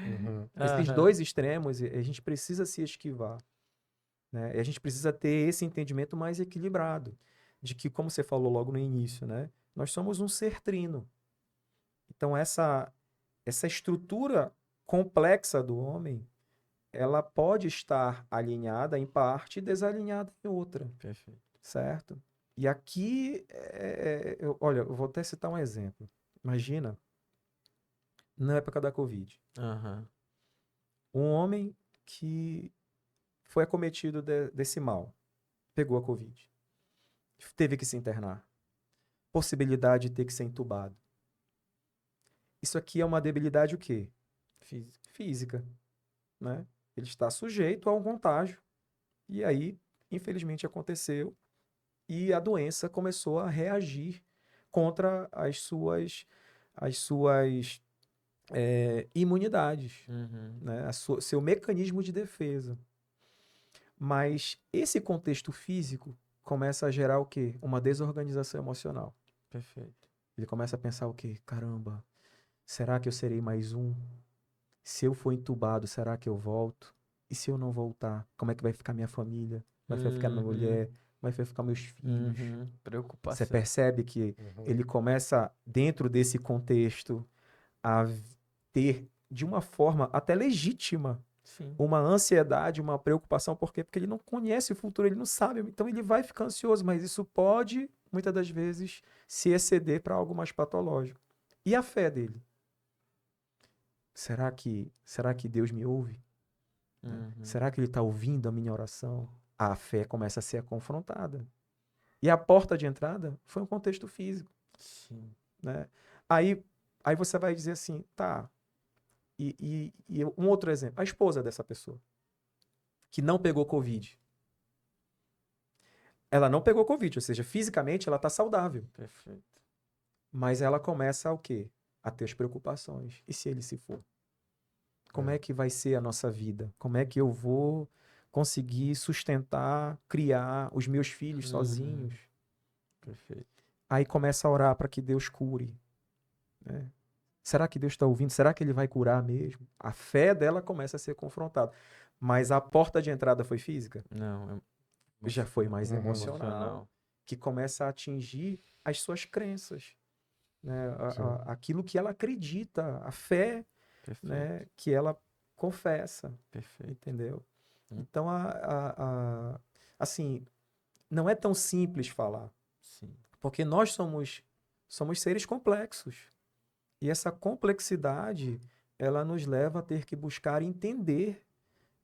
Speaker 1: Uhum.
Speaker 3: Esses
Speaker 2: Aham.
Speaker 3: dois extremos, a gente precisa se esquivar, né? E a gente precisa ter esse entendimento mais equilibrado, de que, como você falou logo no início, né? Nós somos um ser trino. Então, essa estrutura complexa do homem, ela pode estar alinhada em parte e desalinhada em outra,
Speaker 2: Perfeito.
Speaker 3: certo? E aqui, olha, eu vou até citar um exemplo. Imagina, na época da Covid,
Speaker 2: Aham.
Speaker 3: um homem que foi acometido desse mal, pegou a Covid, teve que se internar, possibilidade de ter que ser entubado. Isso aqui é uma debilidade o quê? Física, né? Ele está sujeito a um contágio. E aí, infelizmente, aconteceu e a doença começou a reagir contra as suas imunidades,
Speaker 2: Uhum.
Speaker 3: né? Seu mecanismo de defesa. Mas esse contexto físico começa a gerar o quê? Uma desorganização emocional.
Speaker 2: Perfeito.
Speaker 3: Ele começa a pensar o quê? Caramba, será que eu serei mais um? Se eu for entubado, será que eu volto? E se eu não voltar, como é que vai ficar minha família? Como é que vai ficar minha
Speaker 2: Uhum.
Speaker 3: mulher? Como é que vai ficar meus filhos?
Speaker 2: Uhum.
Speaker 3: Você
Speaker 2: Preocupação.
Speaker 3: percebe que
Speaker 1: Uhum.
Speaker 3: ele começa, dentro desse contexto, a ter, de uma forma até legítima,
Speaker 2: Sim.
Speaker 3: uma ansiedade, uma preocupação. Por quê? Porque ele não conhece o futuro, ele não sabe. Então ele vai ficar ansioso, mas isso pode, muitas das vezes, se exceder para algo mais patológico. E a fé dele? Será que Deus me ouve?
Speaker 2: Uhum.
Speaker 3: Será que ele está ouvindo a minha oração? A fé começa a ser confrontada. E a porta de entrada foi um contexto físico,
Speaker 2: Sim.
Speaker 3: né? Aí você vai dizer assim, tá. E um outro exemplo, a esposa dessa pessoa, que não pegou Covid. Ela não pegou Covid, ou seja, fisicamente ela está saudável.
Speaker 2: Perfeito.
Speaker 3: Mas ela começa o quê? A ter as preocupações. E se ele se for? Como é que vai ser a nossa vida? Como é que eu vou conseguir sustentar, criar os meus filhos
Speaker 2: Uhum.
Speaker 3: sozinhos?
Speaker 2: Perfeito.
Speaker 3: Aí começa a orar para que Deus cure, né? Será que Deus está ouvindo? Será que ele vai curar mesmo? A fé dela começa a ser confrontada. Mas a porta de entrada foi física?
Speaker 2: Não,
Speaker 3: Já foi mais
Speaker 1: Uhum.
Speaker 3: emocional, que começa a atingir as suas crenças, né?
Speaker 1: Sim.
Speaker 3: Aquilo que ela acredita, a fé,
Speaker 2: Perfeito.
Speaker 3: né? Que ela confessa,
Speaker 2: Perfeito.
Speaker 3: entendeu?
Speaker 2: Hum.
Speaker 3: Então, assim, não é tão simples falar,
Speaker 2: Sim.
Speaker 3: porque nós somos seres complexos. E essa complexidade, ela nos leva a ter que buscar entender.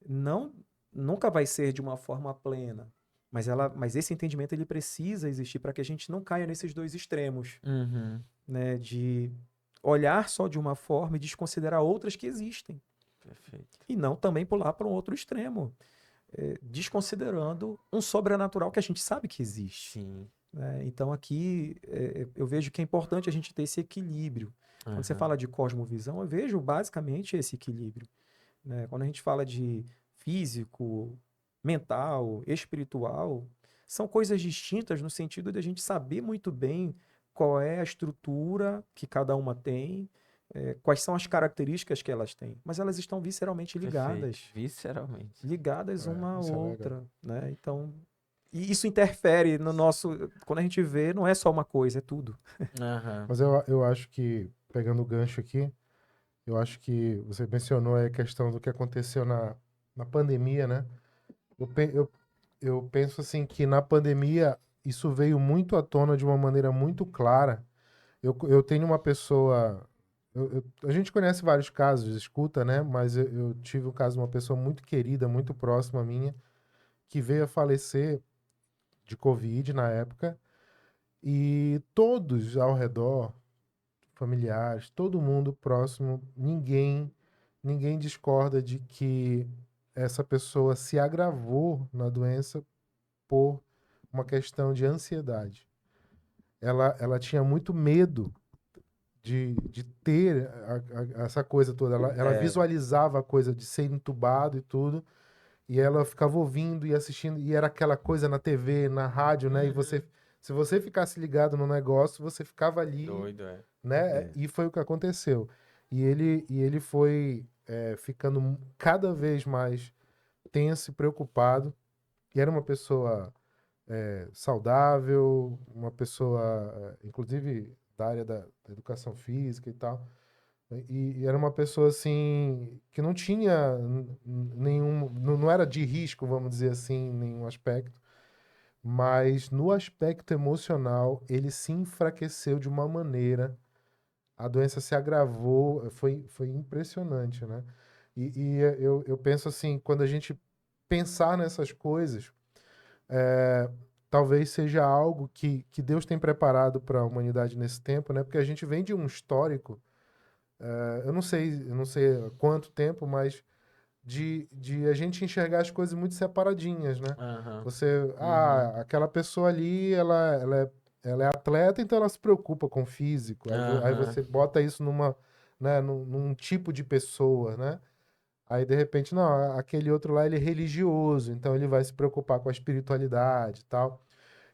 Speaker 3: Não, nunca vai ser de uma forma plena, mas esse entendimento ele precisa existir para que a gente não caia nesses dois extremos,
Speaker 2: Uhum.
Speaker 3: né? De olhar só de uma forma e desconsiderar outras que existem.
Speaker 2: Perfeito.
Speaker 3: E não também pular para um outro extremo, desconsiderando um sobrenatural que a gente sabe que existe.
Speaker 2: Sim.
Speaker 3: Né? Então aqui eu vejo que é importante a gente ter esse equilíbrio. Quando você
Speaker 2: Aham.
Speaker 3: fala de cosmovisão, eu vejo basicamente esse equilíbrio. Né? Quando a gente fala de físico, mental, espiritual, são coisas distintas no sentido de a gente saber muito bem qual é a estrutura que cada uma tem, quais são as características que elas têm, mas elas estão visceralmente
Speaker 2: Perfeito.
Speaker 3: ligadas,
Speaker 2: Visceralmente.
Speaker 3: ligadas uma à
Speaker 1: Isso é legal.
Speaker 3: outra, né? Então, e isso interfere no nosso, quando a gente vê, não é só uma coisa, é tudo.
Speaker 2: Aham.
Speaker 1: Mas eu acho que, pegando o gancho aqui, eu acho que você mencionou aí a questão do que aconteceu na pandemia, né? Eu penso assim que na pandemia isso veio muito à tona de uma maneira muito clara. Eu tenho uma pessoa. A gente conhece vários casos, escuta, né? Mas eu tive o caso de uma pessoa muito querida, muito próxima a minha, que veio a falecer de Covid na época. E todos ao redor, familiares, todo mundo próximo, ninguém discorda de que essa pessoa se agravou na doença por uma questão de ansiedade. Ela tinha muito medo de ter essa coisa toda. Ela
Speaker 2: É,
Speaker 1: visualizava a coisa de ser entubado e tudo, e ela ficava ouvindo e assistindo, e era aquela coisa na TV, na rádio, né? E você, se você ficasse ligado no negócio, você ficava ali,
Speaker 2: doido, é.
Speaker 1: né?
Speaker 3: É.
Speaker 1: E foi o que aconteceu. E ele foi ficando cada vez mais tenso e preocupado. E era uma pessoa saudável, uma pessoa, inclusive da área da educação física e tal. E era uma pessoa assim que não tinha nenhum, não era de risco, vamos dizer assim, em nenhum aspecto, mas no aspecto emocional ele se enfraqueceu de uma maneira, a doença se agravou, foi impressionante, né? E eu penso assim, quando a gente pensar nessas coisas, é, talvez seja algo que Deus tem preparado para a humanidade nesse tempo, né? Porque a gente vem de um histórico, eu não sei há quanto tempo, mas de a gente enxergar as coisas muito separadinhas, né?
Speaker 2: Aham.
Speaker 1: Você,
Speaker 2: Uhum.
Speaker 1: aquela pessoa ali, ela é atleta, então ela se preocupa com o físico. Aí
Speaker 2: Aham.
Speaker 1: você bota isso num tipo de pessoa, né? Aí, de repente, não, aquele outro lá, ele é religioso, então ele vai se preocupar com a espiritualidade e tal.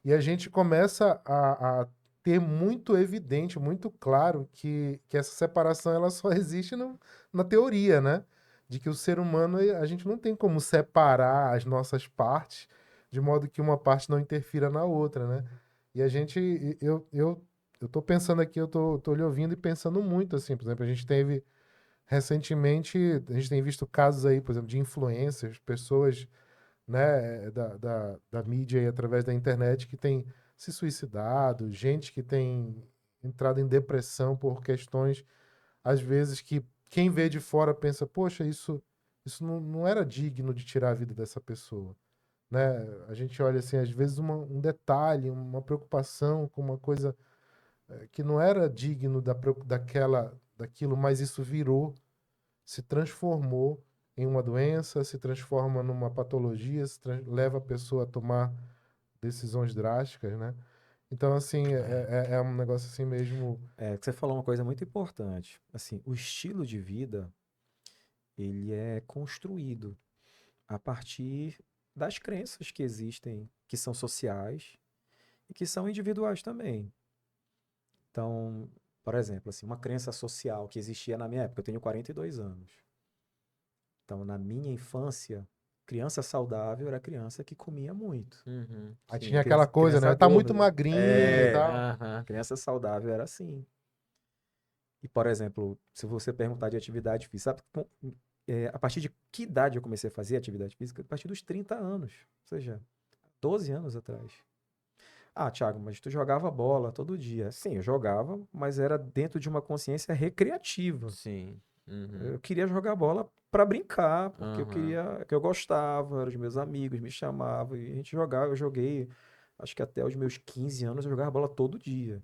Speaker 1: E a gente começa a ter muito evidente, muito claro que essa separação ela só existe na teoria, né? De que o ser humano, a gente não tem como separar as nossas partes de modo que uma parte não interfira na outra, né? E a gente, eu tô pensando aqui, eu tô lhe ouvindo e pensando muito, assim, por exemplo, a gente teve recentemente, a gente tem visto casos aí, por exemplo, de influencers, pessoas, né, da mídia e através da internet que tem se suicidado, gente que tem entrado em depressão por questões, às vezes, que quem vê de fora pensa, poxa, isso não era digno de tirar a vida dessa pessoa, né? A gente olha assim, às vezes um detalhe, uma preocupação com uma coisa que não era digno daquilo, mas isso se transformou em uma doença, se transforma numa patologia, leva a pessoa a tomar decisões drásticas, né? Então, assim,
Speaker 3: É.
Speaker 1: é um negócio assim mesmo.
Speaker 3: Que você falou uma coisa muito importante. Assim, o estilo de vida, ele é construído a partir das crenças que existem, que são sociais e que são individuais também. Então, por exemplo, assim, uma crença social que existia na minha época, eu tenho 42 anos. Então, na minha infância, criança saudável era criança que comia muito.
Speaker 2: Uhum.
Speaker 1: Aí
Speaker 2: Sim.
Speaker 1: tinha aquela coisa,
Speaker 3: Criança
Speaker 1: né? Tá muito
Speaker 3: gorda.
Speaker 1: magrinho e
Speaker 3: É,
Speaker 1: tal.
Speaker 2: Aham.
Speaker 3: criança saudável era assim. E, por exemplo, se você perguntar de atividade física, sabe a partir de que idade eu comecei a fazer atividade física? A partir dos 30 anos, ou seja, 12 anos atrás. Ah, Thiago, mas tu jogava bola todo dia. Sim, eu jogava, mas era dentro de uma consciência recreativa.
Speaker 2: Sim. Uhum.
Speaker 3: Eu queria jogar bola para brincar, porque eu
Speaker 2: Aham.
Speaker 3: queria, que eu gostava, eram os meus amigos me chamavam e a gente jogava. Eu joguei, acho que até os meus 15 anos eu jogava bola todo dia.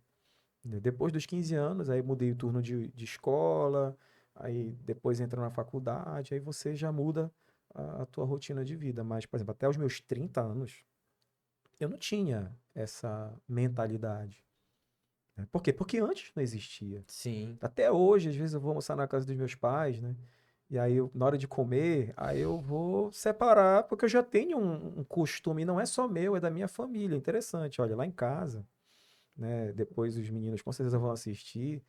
Speaker 3: Depois dos 15 anos, aí mudei o turno de escola, aí depois entra na faculdade, aí você já muda a tua rotina de vida. Mas, por exemplo, até os meus 30 anos, eu não tinha essa mentalidade, né? Por quê? Porque antes não existia.
Speaker 2: Sim.
Speaker 3: Até hoje, às vezes eu vou almoçar na casa dos meus pais, né? E aí, na hora de comer, aí eu vou separar, porque eu já tenho um costume, não é só meu, é da minha família. Interessante, olha, lá em casa, né? Depois os meninos com certeza vão assistir,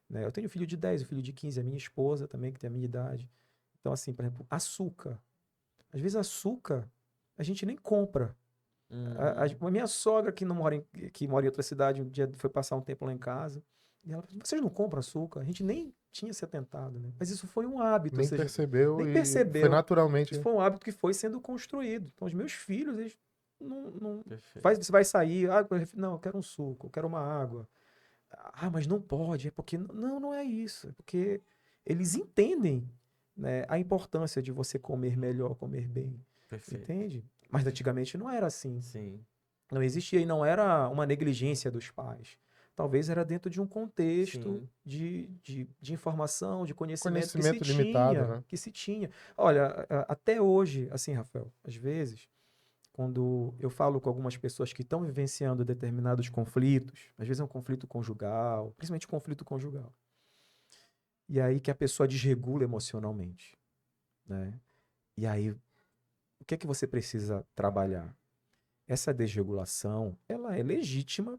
Speaker 3: né? Eu tenho um filho de 10, um filho de 15, a minha esposa também, que tem a minha idade. Então, assim, por exemplo, açúcar. Às vezes açúcar a gente nem compra. A minha sogra, que não mora que mora em outra cidade, um dia foi passar um tempo lá em casa, e ela falou: vocês não compram açúcar? A gente nem tinha se atentado, né? Mas isso foi um hábito, ou
Speaker 1: Nem
Speaker 3: seja,
Speaker 1: percebeu
Speaker 3: nem
Speaker 1: e foi
Speaker 3: percebeu.
Speaker 1: naturalmente.
Speaker 3: Isso foi um hábito que foi sendo construído. Então, os meus filhos, eles não
Speaker 2: Perfeito.
Speaker 3: você vai sair, não, eu quero um suco, eu quero uma água. Ah, mas não pode, é porque. Não, não é isso. É porque eles entendem, né, a importância de você comer melhor, comer bem.
Speaker 2: Perfeito.
Speaker 3: Entende? Mas antigamente não era assim.
Speaker 2: Sim.
Speaker 3: Não existia e não era uma negligência dos pais. Talvez era dentro de um contexto
Speaker 2: Sim.
Speaker 3: de informação, de conhecimento
Speaker 1: Conhecimento limitado, né?
Speaker 3: que se tinha. Olha, até hoje, assim, Rafael, às vezes, quando eu falo com algumas pessoas que estão vivenciando determinados conflitos, às vezes é um conflito conjugal, principalmente conflito conjugal, e aí que a pessoa desregula emocionalmente, né? E aí, o que é que você precisa trabalhar? Essa desregulação, ela é legítima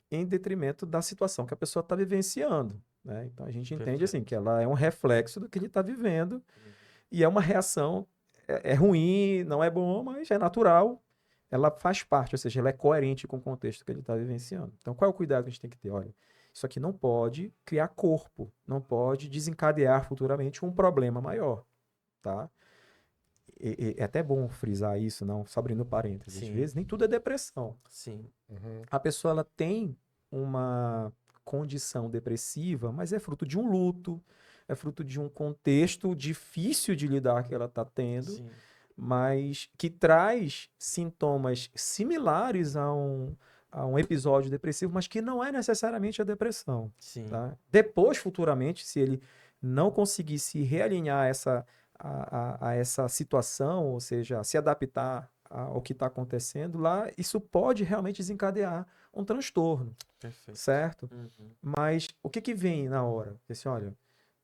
Speaker 3: em detrimento da situação que a pessoa está vivenciando, né? Então a gente entende assim
Speaker 2: Perfeito.
Speaker 3: que ela é um reflexo do que ele está vivendo e é uma reação, é ruim, não é bom, mas é natural. Ela faz parte, ou seja, ela é coerente com o contexto que ele está vivenciando. Então, qual é o cuidado que a gente tem que ter? Olha, isso aqui não pode criar corpo, não pode desencadear futuramente um problema maior, tá? É até bom frisar isso, não, só abrindo parênteses. Às
Speaker 2: Sim.
Speaker 3: vezes, nem tudo é depressão.
Speaker 2: Sim.
Speaker 1: Uhum.
Speaker 3: A pessoa ela tem uma condição depressiva, mas é fruto de um luto, é fruto de um contexto difícil de lidar que ela está tendo,
Speaker 2: Sim.
Speaker 3: mas que traz sintomas similares a um episódio depressivo, mas que não é necessariamente a depressão,
Speaker 2: Sim.
Speaker 3: tá? Depois, futuramente, se ele não conseguir se realinhar a essa situação, ou seja, se adaptar ao que está acontecendo lá, isso pode realmente desencadear um transtorno,
Speaker 2: Perfeito.
Speaker 3: certo?
Speaker 2: Uhum.
Speaker 3: Mas o que que vem na hora? Assim, olha,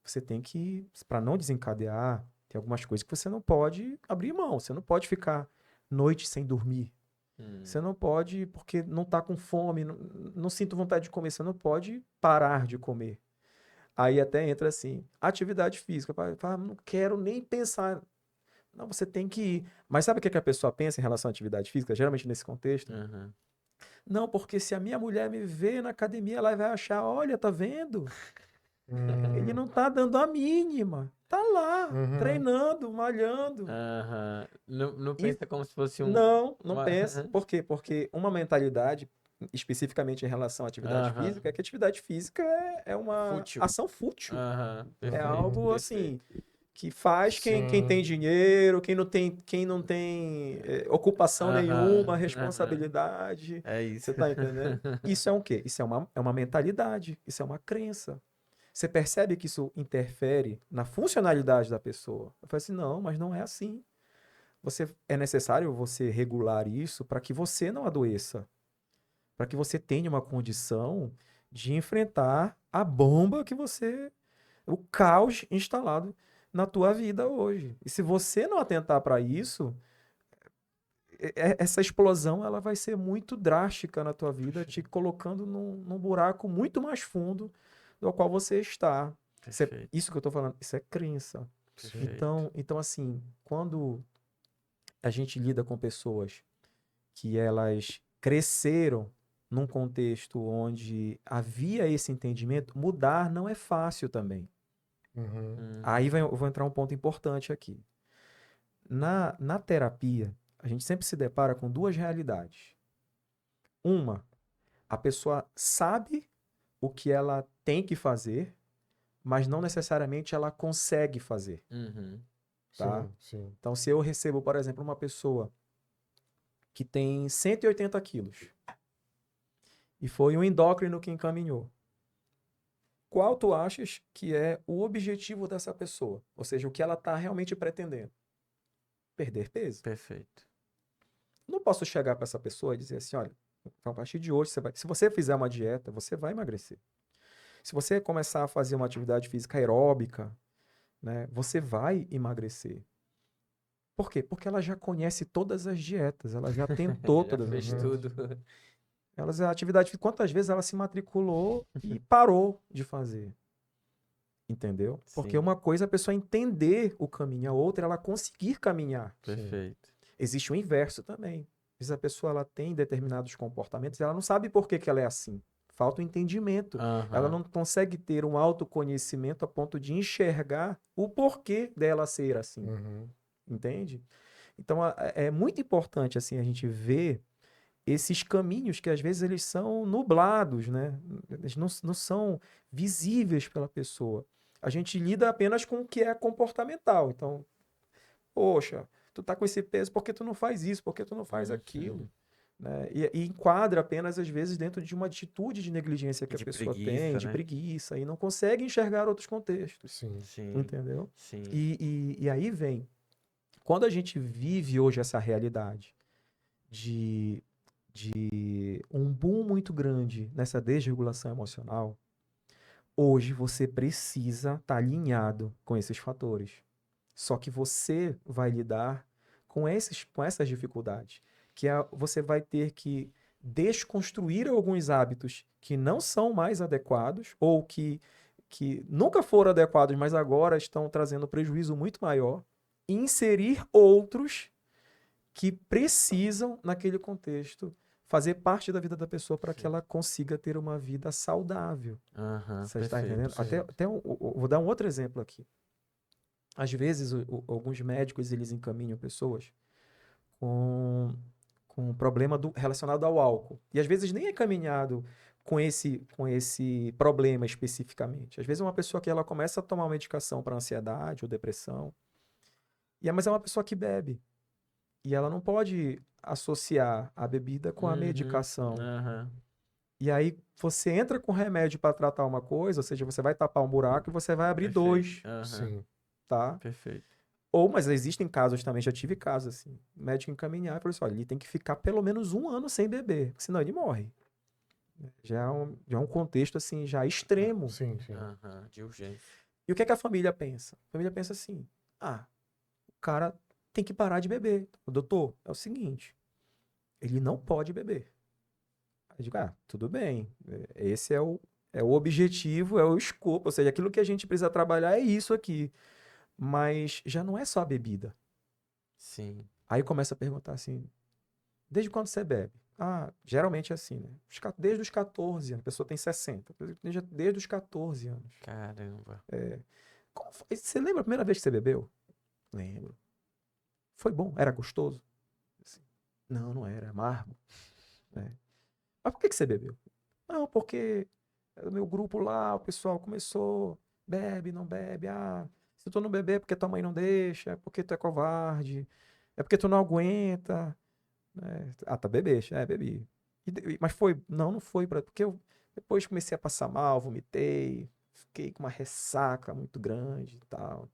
Speaker 3: você tem que, para não desencadear, tem algumas coisas que você não pode abrir mão. Você não pode ficar noite sem dormir. Você não pode, porque não está com fome, não sinto vontade de comer, você não pode parar de comer. Aí até entra assim, atividade física. Fala, não quero nem pensar. Não, você tem que ir. Mas sabe o que que a pessoa pensa em relação à atividade física, geralmente nesse contexto?
Speaker 2: Uhum.
Speaker 3: Não, porque se a minha mulher me vê na academia, ela vai achar, olha, tá vendo? Ele não tá dando a mínima. Tá lá,
Speaker 1: Uhum.
Speaker 3: treinando, malhando.
Speaker 2: Aham. Não
Speaker 3: E
Speaker 2: pensa como se fosse
Speaker 3: não
Speaker 2: uma...
Speaker 3: pensa. Por quê? Porque uma mentalidade, especificamente em relação à atividade
Speaker 2: Aham.
Speaker 3: física, é que atividade física é uma
Speaker 2: Fútil.
Speaker 3: ação fútil.
Speaker 2: Aham.
Speaker 3: É
Speaker 2: Perfeito.
Speaker 3: algo assim
Speaker 2: Perfeito.
Speaker 3: que faz quem tem
Speaker 1: Sim.
Speaker 3: dinheiro, quem não tem ocupação nenhuma,
Speaker 2: Aham. Aham.
Speaker 3: responsabilidade.
Speaker 2: É isso.
Speaker 3: Você tá entendendo? Isso é um quê? Isso é uma mentalidade, isso é uma crença. Você percebe que isso interfere na funcionalidade da pessoa. Eu falo assim, não, mas não é assim. É necessário você regular isso para que você não adoeça, para que você tenha uma condição de enfrentar a bomba o caos instalado na tua vida hoje. E se você não atentar para isso, essa explosão ela vai ser muito drástica na tua vida, te colocando num buraco muito mais fundo do qual você está.
Speaker 2: Perfeito.
Speaker 3: Isso que eu estou falando, isso é crença.
Speaker 2: Perfeito.
Speaker 3: Então, assim, quando a gente lida com pessoas que elas cresceram num contexto onde havia esse entendimento, mudar não é fácil também.
Speaker 1: Uhum.
Speaker 3: Aí eu vou entrar um ponto importante aqui. Na terapia, a gente sempre se depara com duas realidades. Uma, a pessoa sabe o que ela tem que fazer, mas não necessariamente ela consegue fazer,
Speaker 2: Uhum.
Speaker 3: tá?
Speaker 1: Sim, sim.
Speaker 3: Então, se eu recebo, por exemplo, uma pessoa que tem 180 quilos e foi um endócrino que encaminhou, qual tu achas que é o objetivo dessa pessoa? Ou seja, o que ela está realmente pretendendo? Perder peso.
Speaker 2: Perfeito.
Speaker 3: Não posso chegar para essa pessoa e dizer assim, olha, a partir de hoje, se você fizer uma dieta, você vai emagrecer. Se você começar a fazer uma atividade física aeróbica, né, você vai emagrecer. Por quê? Porque ela já conhece todas as dietas, ela já tentou
Speaker 2: Já
Speaker 3: todas as
Speaker 2: fez
Speaker 3: dietas.
Speaker 2: tudo.
Speaker 3: A atividade física, quantas vezes ela se matriculou e parou de fazer? Entendeu? Porque
Speaker 2: Sim.
Speaker 3: uma coisa é a pessoa entender o caminho, a outra é ela conseguir caminhar.
Speaker 2: Perfeito.
Speaker 3: Existe o inverso também. Às vezes a pessoa ela tem determinados comportamentos e ela não sabe por que ela é assim. Falta o entendimento. Ela não consegue ter um autoconhecimento a ponto de enxergar o porquê dela ser assim. Entende? Então é muito importante assim a gente ver esses caminhos que às vezes eles são nublados, né? Eles não são visíveis pela pessoa. A gente lida apenas com o que é comportamental. Então, poxa, tu tá com esse peso, por que tu não faz isso? Por que tu não faz aquilo? Né? E enquadra apenas, às vezes, dentro de uma atitude de negligência que a
Speaker 2: De
Speaker 3: pessoa
Speaker 2: preguiça,
Speaker 3: tem, de
Speaker 2: né?
Speaker 3: preguiça, e não consegue enxergar outros contextos.
Speaker 1: Sim.
Speaker 2: Sim.
Speaker 3: Entendeu?
Speaker 2: Sim.
Speaker 3: E aí vem, quando a gente vive hoje essa realidade de um boom muito grande nessa desregulação emocional, hoje você precisa estar alinhado com esses fatores. Só que você vai lidar com essas dificuldades, você vai ter que desconstruir alguns hábitos que não são mais adequados ou que nunca foram adequados, mas agora estão trazendo prejuízo muito maior, e inserir outros que precisam, naquele contexto, fazer parte da vida da pessoa para que ela consiga ter uma vida saudável. Você está entendendo?
Speaker 1: perfeito.
Speaker 3: Até vou dar um outro exemplo aqui. Às vezes, alguns médicos eles encaminham pessoas com um problema relacionado ao álcool. E às vezes nem é encaminhado com esse problema especificamente. Às vezes é uma pessoa que ela começa a tomar uma medicação para ansiedade ou depressão, mas é uma pessoa que bebe. E ela não pode associar a bebida com a medicação. E aí você entra com remédio para tratar uma coisa, ou seja, você vai tapar um buraco e você vai abrir dois,
Speaker 1: Sim.
Speaker 3: tá?
Speaker 2: Perfeito.
Speaker 3: Mas existem casos também, já tive casos assim, o médico encaminhar e falou assim, olha, ele tem que ficar pelo menos 1 ano sem beber, senão ele morre. Já é um contexto assim, já extremo.
Speaker 1: Sim.
Speaker 2: De urgência.
Speaker 3: E o que é que a família pensa? A família pensa assim, o cara tem que parar de beber. Doutor, é o seguinte, ele não pode beber. Eu digo, tudo bem, esse é o objetivo, é o escopo, ou seja, aquilo que a gente precisa trabalhar é isso aqui. Mas já não é só a bebida.
Speaker 2: Sim.
Speaker 3: Aí começa a perguntar assim, desde quando você bebe? Geralmente é assim, né? Desde os 14 anos, a pessoa tem 60, desde os 14 anos.
Speaker 2: Caramba.
Speaker 3: Você lembra a primeira vez que você bebeu? Lembro. Foi bom? Era gostoso? Assim, não era amargo. Mas por que você bebeu? Não, porque o meu grupo lá, o pessoal começou, bebe, não bebe, se tu não beber é porque tua mãe não deixa, é porque tu é covarde, é porque tu não aguenta, né? Tá, bebeste, bebi. Mas não foi, porque eu depois comecei a passar mal, vomitei, fiquei com uma ressaca muito grande e tal,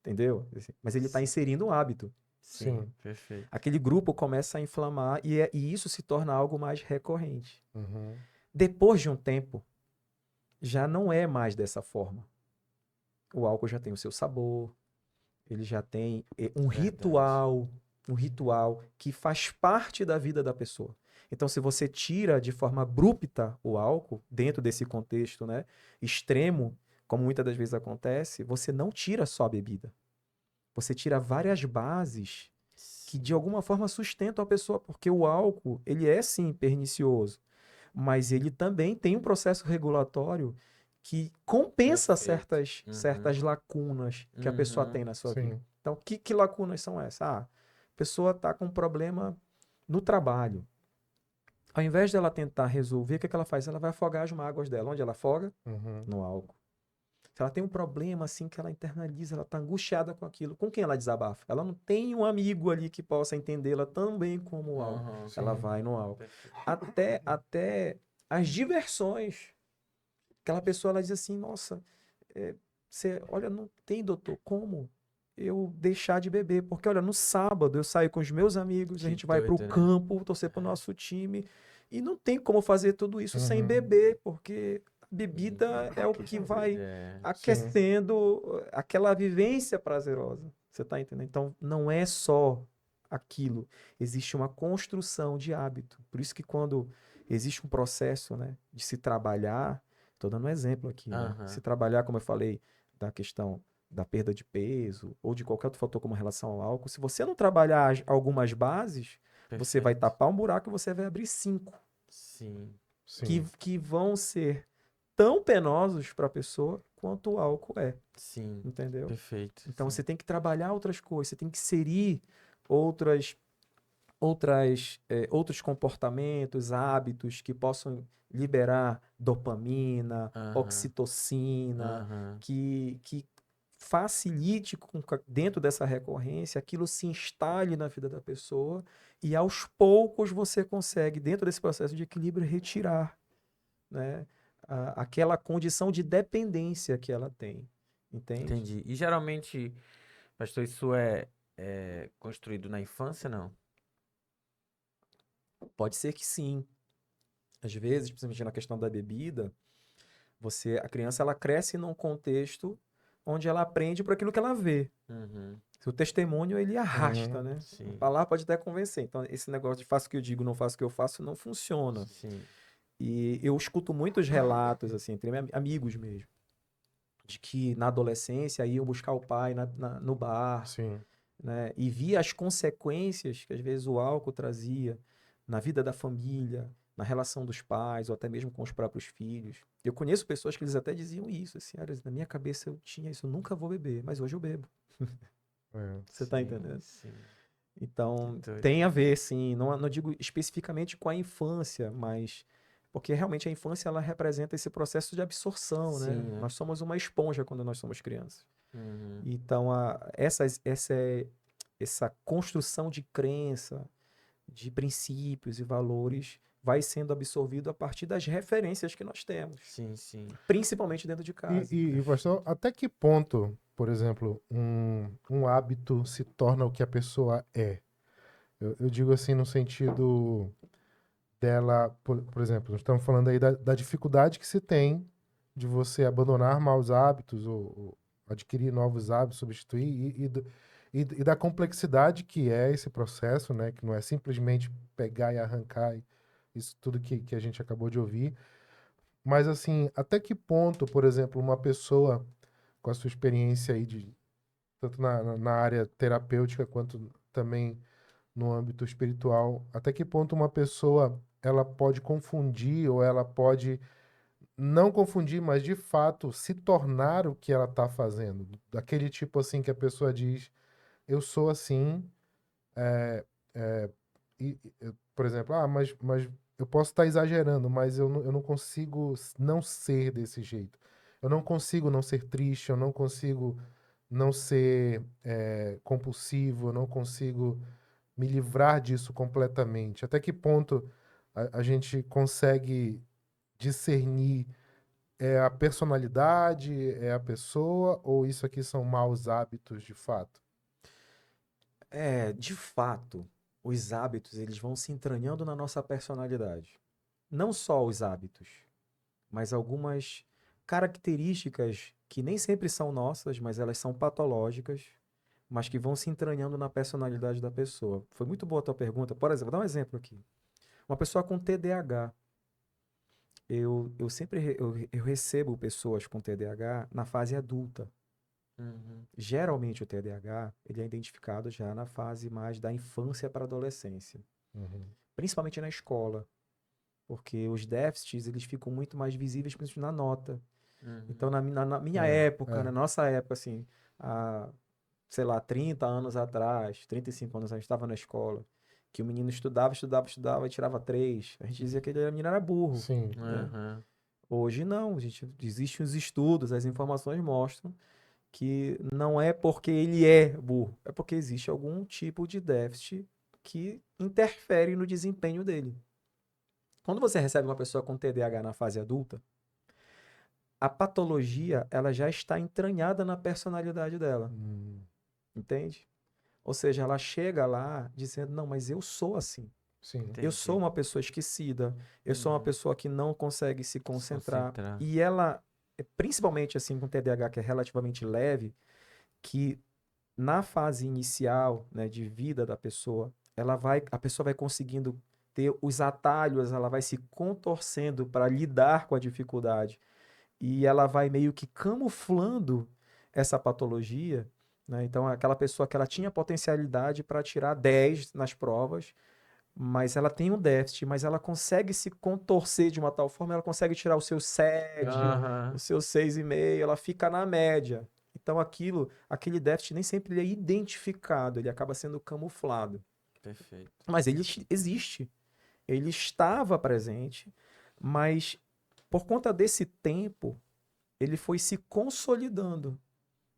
Speaker 3: entendeu? Assim, mas ele tá inserindo um hábito.
Speaker 2: Sim, perfeito.
Speaker 3: Aquele grupo começa a inflamar e isso se torna algo mais recorrente. Depois de um tempo, já não é mais dessa forma. O álcool já tem o seu sabor, ele já tem um ritual que faz parte da vida da pessoa. Então, se você tira de forma abrupta o álcool, dentro desse contexto, né, extremo, como muitas das vezes acontece, você não tira só a bebida. Você tira várias bases que, de alguma forma, sustentam a pessoa, porque o álcool, ele é, sim, pernicioso, mas ele também tem um processo regulatório que compensa certas lacunas que a pessoa tem na sua vida. Então, que lacunas são essas? A pessoa está com um problema no trabalho. Ao invés dela tentar resolver, o que ela faz? Ela vai afogar as mágoas dela. Onde ela afoga? No álcool. Se ela tem um problema assim que ela internaliza, ela está angustiada com aquilo, com quem ela desabafa? Ela não tem um amigo ali que possa entendê-la tão bem como o álcool. Ela vai no álcool. Até as diversões. Aquela pessoa, ela diz assim, nossa, olha, não tem, doutor, como eu deixar de beber? Porque, olha, no sábado eu saio com os meus amigos, a
Speaker 2: Que
Speaker 3: gente vai pro
Speaker 2: doido, né?
Speaker 3: campo, torcer pro nosso time, e não tem como fazer tudo isso sem
Speaker 1: Uhum.
Speaker 3: beber, porque a bebida é o que vai
Speaker 2: É,
Speaker 3: aquecendo aquela vivência prazerosa. Você tá entendendo? Então, não é só aquilo. Existe uma construção de hábito. Por isso que quando existe um processo, né, de se trabalhar, estou dando um exemplo aqui, né?
Speaker 2: aham,
Speaker 3: Se trabalhar, como eu falei, da questão da perda de peso ou de qualquer outro fator como relação ao álcool, se você não trabalhar algumas bases, você vai
Speaker 2: perfeito.
Speaker 3: tapar um buraco e você vai abrir 5
Speaker 2: Sim,
Speaker 1: Sim.
Speaker 3: que vão ser tão penosos para a pessoa quanto o álcool é,
Speaker 2: sim,
Speaker 3: entendeu?
Speaker 2: perfeito.
Speaker 3: Então
Speaker 2: Sim.
Speaker 3: você tem que trabalhar outras coisas, você tem que inserir outras, outros comportamentos, hábitos que possam liberar dopamina,
Speaker 2: Aham,
Speaker 3: oxitocina,
Speaker 2: aham.
Speaker 3: que facilite dentro dessa recorrência aquilo se instale na vida da pessoa e aos poucos você consegue, dentro desse processo de equilíbrio, retirar, né, aquela condição de dependência que ela tem, entende?
Speaker 2: Entendi. E geralmente, pastor, isso é construído na infância, não?
Speaker 3: Pode ser que sim. Às vezes, principalmente na questão da bebida, a criança ela cresce num contexto onde ela aprende por aquilo que ela vê.
Speaker 2: Uhum,
Speaker 3: O testemunho ele arrasta,
Speaker 1: Uhum.
Speaker 3: né? A
Speaker 2: sim,
Speaker 3: palavra pode até convencer. Então, esse negócio de faço o que eu digo, não faço o que eu faço, não funciona.
Speaker 2: sim.
Speaker 3: E eu escuto muitos relatos, assim, entre amigos mesmo, de que na adolescência iam buscar o pai no bar,
Speaker 1: Sim.
Speaker 3: né? E via as consequências que às vezes o álcool trazia na vida da família, na relação dos pais, ou até mesmo com os próprios filhos. Eu conheço pessoas que eles até diziam isso, assim, olha, na minha cabeça eu tinha isso, eu nunca vou beber, mas hoje eu bebo.
Speaker 1: É.
Speaker 3: Você tá
Speaker 2: Sim,
Speaker 3: entendendo?
Speaker 2: sim. Que
Speaker 3: Então,
Speaker 2: doido.
Speaker 3: tem a ver, sim. Não digo especificamente com a infância, mas porque realmente a infância ela representa esse processo de absorção,
Speaker 2: Sim,
Speaker 3: né?
Speaker 2: né?
Speaker 3: Nós somos uma esponja quando nós somos crianças.
Speaker 2: Uhum.
Speaker 3: Então, essa construção de crença, de princípios e valores vai sendo absorvido a partir das referências que nós temos,
Speaker 2: Sim, sim.
Speaker 3: principalmente dentro de casa.
Speaker 1: Pastor, até que ponto, por exemplo, um hábito se torna o que a pessoa é? Eu digo assim no sentido dela, por exemplo, nós estamos falando aí da dificuldade que se tem de você abandonar maus hábitos ou adquirir novos hábitos, substituir, e da complexidade que é esse processo, né? Que não é simplesmente pegar e arrancar isso tudo que a gente acabou de ouvir. Mas assim, até que ponto, por exemplo, uma pessoa com a sua experiência aí tanto na área terapêutica quanto também no âmbito espiritual, até que ponto uma pessoa ela pode confundir ou ela pode não confundir, mas de fato se tornar o que ela está fazendo. Daquele tipo assim que a pessoa diz, eu sou assim, é, por exemplo, mas eu posso estar exagerando, mas eu não consigo não ser desse jeito. Eu não consigo não ser triste, eu não consigo não ser compulsivo, eu não consigo me livrar disso completamente. Até que ponto a gente consegue discernir a personalidade, é a pessoa, ou isso aqui são maus hábitos de fato?
Speaker 3: De fato, os hábitos eles vão se entranhando na nossa personalidade. Não só os hábitos, mas algumas características que nem sempre são nossas, mas elas são patológicas, mas que vão se entranhando na personalidade da pessoa. Foi muito boa a tua pergunta. Por exemplo, vou dar um exemplo aqui. Uma pessoa com TDAH. Eu sempre eu recebo pessoas com TDAH na fase adulta.
Speaker 2: Uhum.
Speaker 3: Geralmente o TDAH ele é identificado já na fase mais da infância para a adolescência,
Speaker 1: Uhum.
Speaker 3: principalmente na escola, porque os déficits eles ficam muito mais visíveis, principalmente na nota. Então,
Speaker 2: Uhum.
Speaker 3: na minha
Speaker 1: É,
Speaker 3: época,
Speaker 1: é.
Speaker 3: na nossa época, assim, há, sei lá, 30 anos atrás, 35 anos, a gente estava na escola, que o menino estudava e tirava 3. A gente dizia que ele, menino era burro,
Speaker 1: Sim.
Speaker 3: né?
Speaker 2: Uhum.
Speaker 3: Hoje não, existem os estudos, as informações mostram que não é porque ele é burro, é porque existe algum tipo de déficit que interfere no desempenho dele. Quando você recebe uma pessoa com TDAH na fase adulta, a patologia, ela já está entranhada na personalidade dela,
Speaker 1: Hum,
Speaker 3: entende? Ou seja, ela chega lá dizendo, não, mas eu sou assim.
Speaker 1: sim.
Speaker 3: Eu sou
Speaker 2: Entendi.
Speaker 3: uma pessoa esquecida, eu sou uma
Speaker 2: Uhum.
Speaker 3: pessoa que não consegue se concentrar.
Speaker 2: concentrar.
Speaker 3: E ela, principalmente assim com TDAH, que é relativamente leve, que na fase inicial, né, de vida da pessoa, a pessoa vai conseguindo ter os atalhos, ela vai se contorcendo para lidar com a dificuldade e ela vai meio que camuflando essa patologia, né? Então, aquela pessoa que ela tinha potencialidade para tirar 10 nas provas, mas ela tem um déficit, mas ela consegue se contorcer de uma tal forma, ela consegue tirar o seu 7,
Speaker 2: Aham.
Speaker 3: o seu 6,5, ela fica na média. Então aquele déficit nem sempre ele é identificado, ele acaba sendo camuflado.
Speaker 2: Perfeito.
Speaker 3: Mas ele existe, ele estava presente, mas por conta desse tempo, ele foi se consolidando,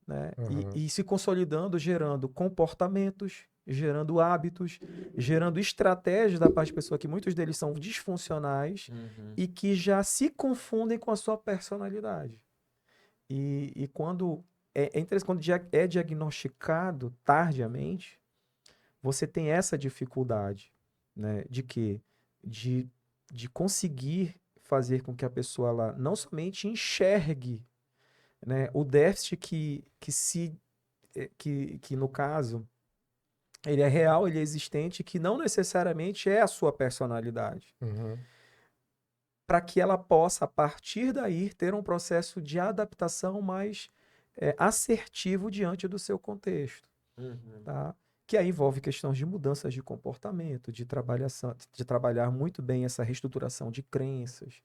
Speaker 3: né?
Speaker 1: Aham.
Speaker 3: E se consolidando, gerando comportamentos, gerando hábitos, gerando estratégias da parte da pessoa, que muitos deles são disfuncionais
Speaker 2: Uhum.
Speaker 3: e que já se confundem com a sua personalidade. E quando é interessante, quando é diagnosticado tardiamente, você tem essa dificuldade, né? De quê? De, de conseguir fazer com que a pessoa ela não somente enxergue, né, o déficit que no caso ele é real, ele é existente, que não necessariamente é a sua personalidade,
Speaker 1: Uhum.
Speaker 3: para que ela possa a partir daí ter um processo de adaptação mais assertivo diante do seu contexto,
Speaker 2: Uhum.
Speaker 3: tá? Que aí envolve questões de mudanças de comportamento, de trabalhar muito bem essa reestruturação de crenças,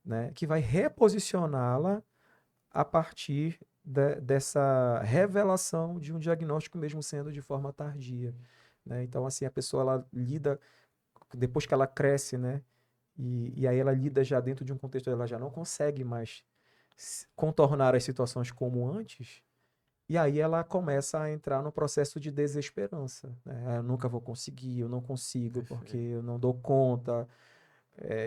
Speaker 3: né? Que vai reposicioná-la a partir dessa revelação de um diagnóstico mesmo sendo de forma tardia, né? Então, assim, a pessoa ela lida, depois que ela cresce, né? E aí ela lida já dentro de um contexto, ela já não consegue mais contornar as situações como antes, e aí ela começa a entrar no processo de desesperança, né? Ah, eu nunca vou conseguir, eu não consigo porque
Speaker 2: Perfeito.
Speaker 3: eu não dou conta,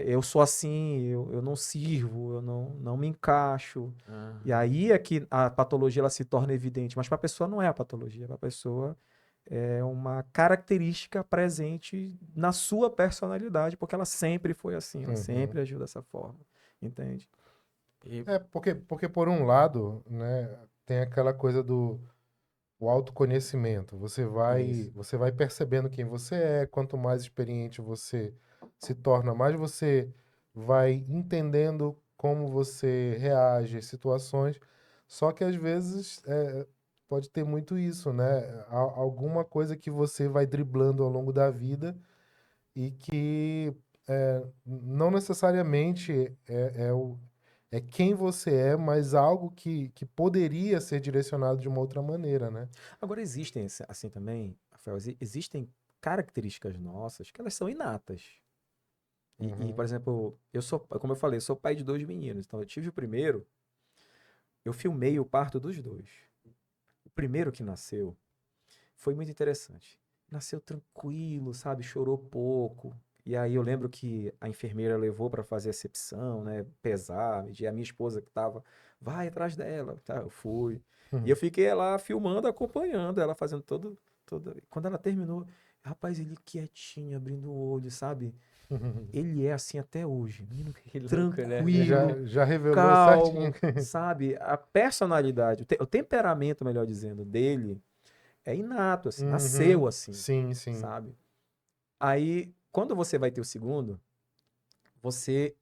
Speaker 3: eu sou assim, eu não sirvo, eu não me encaixo. E
Speaker 2: Aham.
Speaker 3: aí é que a patologia ela se torna evidente, mas para a pessoa não é a patologia, para a pessoa é uma característica presente na sua personalidade, porque ela sempre foi assim, ela
Speaker 1: Uhum.
Speaker 3: sempre agiu dessa forma, entende?
Speaker 2: E
Speaker 1: Porque por um lado, né, tem aquela coisa do o autoconhecimento.
Speaker 3: Isso.
Speaker 1: Você vai percebendo quem você é, quanto mais experiente você se torna, mais você vai entendendo como você reage às situações. Só que às vezes pode ter muito isso, né? Alguma coisa que você vai driblando ao longo da vida e que não necessariamente é quem você é, mas algo que poderia ser direcionado de uma outra maneira, né?
Speaker 3: Agora existem assim também, Rafael, existem características nossas que elas são inatas. Por
Speaker 1: Uhum,
Speaker 3: exemplo, eu sou, como eu falei, eu sou pai de 2 meninos. Então, eu tive o primeiro, eu filmei o parto dos dois. O primeiro que nasceu foi muito interessante. Nasceu tranquilo, sabe? Chorou pouco. E aí eu lembro que a enfermeira levou para fazer a recepção, né? Pesar, medir. A minha esposa que tava, vai atrás dela. Tá, eu fui. E eu
Speaker 1: uhum,
Speaker 3: fiquei lá filmando, acompanhando ela fazendo todo. Quando ela terminou, rapaz, ele quietinho, abrindo o olho, sabe?
Speaker 1: uhum.
Speaker 3: Ele é assim até hoje. Menino
Speaker 2: que louco, né?
Speaker 3: tranquilo,
Speaker 1: Já revelou certinho.
Speaker 3: calmo, sabe? A personalidade, o temperamento, melhor dizendo, dele é inato, assim,
Speaker 1: Uhum,
Speaker 3: nasceu assim,
Speaker 1: sim, sim.
Speaker 3: sabe? Aí, quando você vai ter o segundo, você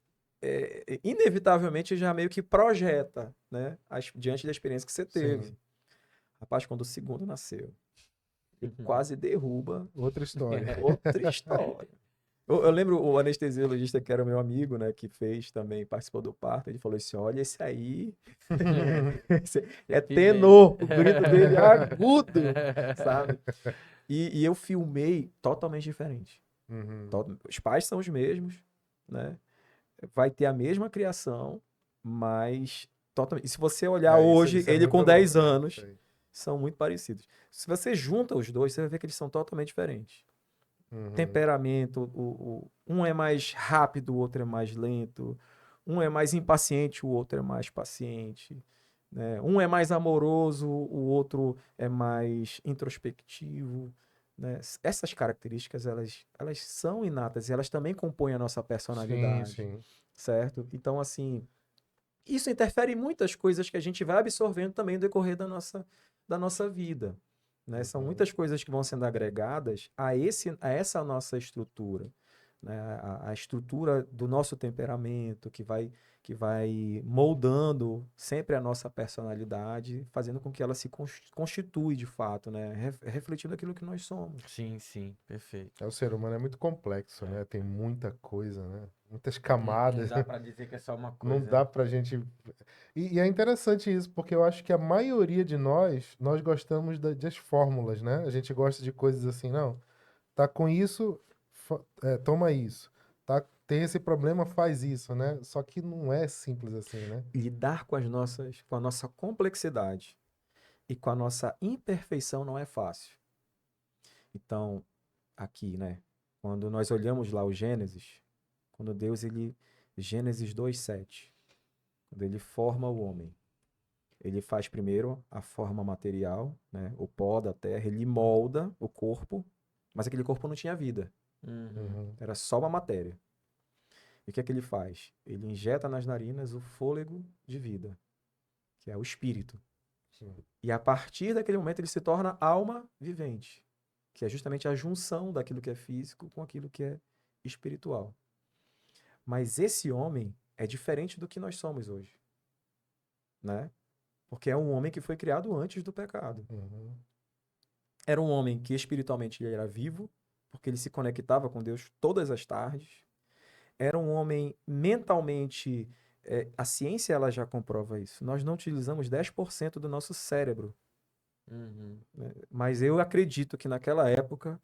Speaker 3: inevitavelmente já meio que projeta, né? Diante da experiência que você teve.
Speaker 1: Sim.
Speaker 3: Rapaz, quando o segundo nasceu, ele quase derruba
Speaker 1: Outra história.
Speaker 3: outra história. Eu lembro o anestesiologista que era meu amigo, né, que fez também, participou do parto, ele falou assim, olha, esse aí esse é
Speaker 2: Pimenta.
Speaker 3: tenor, o grito dele é agudo, sabe? E eu filmei totalmente diferente.
Speaker 1: Uhum.
Speaker 3: Os pais são os mesmos, né? Vai ter a mesma criação, mas totalmente. E se você olhar hoje,
Speaker 1: Isso é
Speaker 3: ele
Speaker 1: muito
Speaker 3: com 10
Speaker 1: louco, né? Isso
Speaker 3: anos,
Speaker 1: aí.
Speaker 3: são muito parecidos. Se você junta os dois, você vai ver que eles são totalmente diferentes.
Speaker 1: Uhum.
Speaker 3: Temperamento, um é mais rápido, o outro é mais lento. Um é mais impaciente, o outro é mais paciente, né? Um é mais amoroso, o outro é mais introspectivo, né? Essas características, elas são inatas e elas também compõem a nossa
Speaker 1: Sim,
Speaker 3: personalidade,
Speaker 1: sim.
Speaker 3: certo? Então, assim, isso interfere em muitas coisas que a gente vai absorvendo também no decorrer da nossa vida, né? São
Speaker 1: Uhum.
Speaker 3: muitas coisas que vão sendo agregadas a essa nossa estrutura, né? A estrutura do nosso temperamento que vai moldando sempre a nossa personalidade, fazendo com que ela se constitui de fato, né? Refletindo aquilo que nós somos.
Speaker 2: Sim, sim, perfeito.
Speaker 1: O ser humano é muito complexo, né? Tem muita coisa, né? Muitas
Speaker 2: Não
Speaker 1: camadas.
Speaker 2: dá pra dizer que é só uma
Speaker 1: Não
Speaker 2: coisa,
Speaker 1: dá
Speaker 2: né?
Speaker 1: pra gente. E é interessante isso, porque eu acho que a maioria de nós gostamos das fórmulas, né? A gente gosta de coisas assim, não. Tá com isso, toma isso. Tá, tem esse problema, faz isso, né? Só que não é simples assim, né?
Speaker 3: Lidar com a nossa complexidade e com a nossa imperfeição não é fácil. Então, aqui, né? Quando nós olhamos lá o Gênesis, quando Deus, Gênesis 2:7, quando ele forma o homem, ele faz primeiro a forma material, né? O pó da terra, ele molda o corpo, mas aquele corpo não tinha vida,
Speaker 2: Uhum.
Speaker 1: Uhum.
Speaker 3: era só uma matéria. E o que é que ele faz? Ele injeta nas narinas o fôlego de vida, que é o espírito.
Speaker 1: Sim.
Speaker 3: E a partir daquele momento ele se torna alma vivente, que é justamente a junção daquilo que é físico com aquilo que é espiritual. Mas esse homem é diferente do que nós somos hoje, né? Porque é um homem que foi criado antes do pecado.
Speaker 1: Uhum.
Speaker 3: Era um homem que espiritualmente ele era vivo, porque ele se conectava com Deus todas as tardes. Era um homem mentalmente, a ciência ela já comprova isso. Nós não utilizamos 10% do nosso cérebro,
Speaker 2: Uhum.
Speaker 3: né? Mas eu acredito que naquela época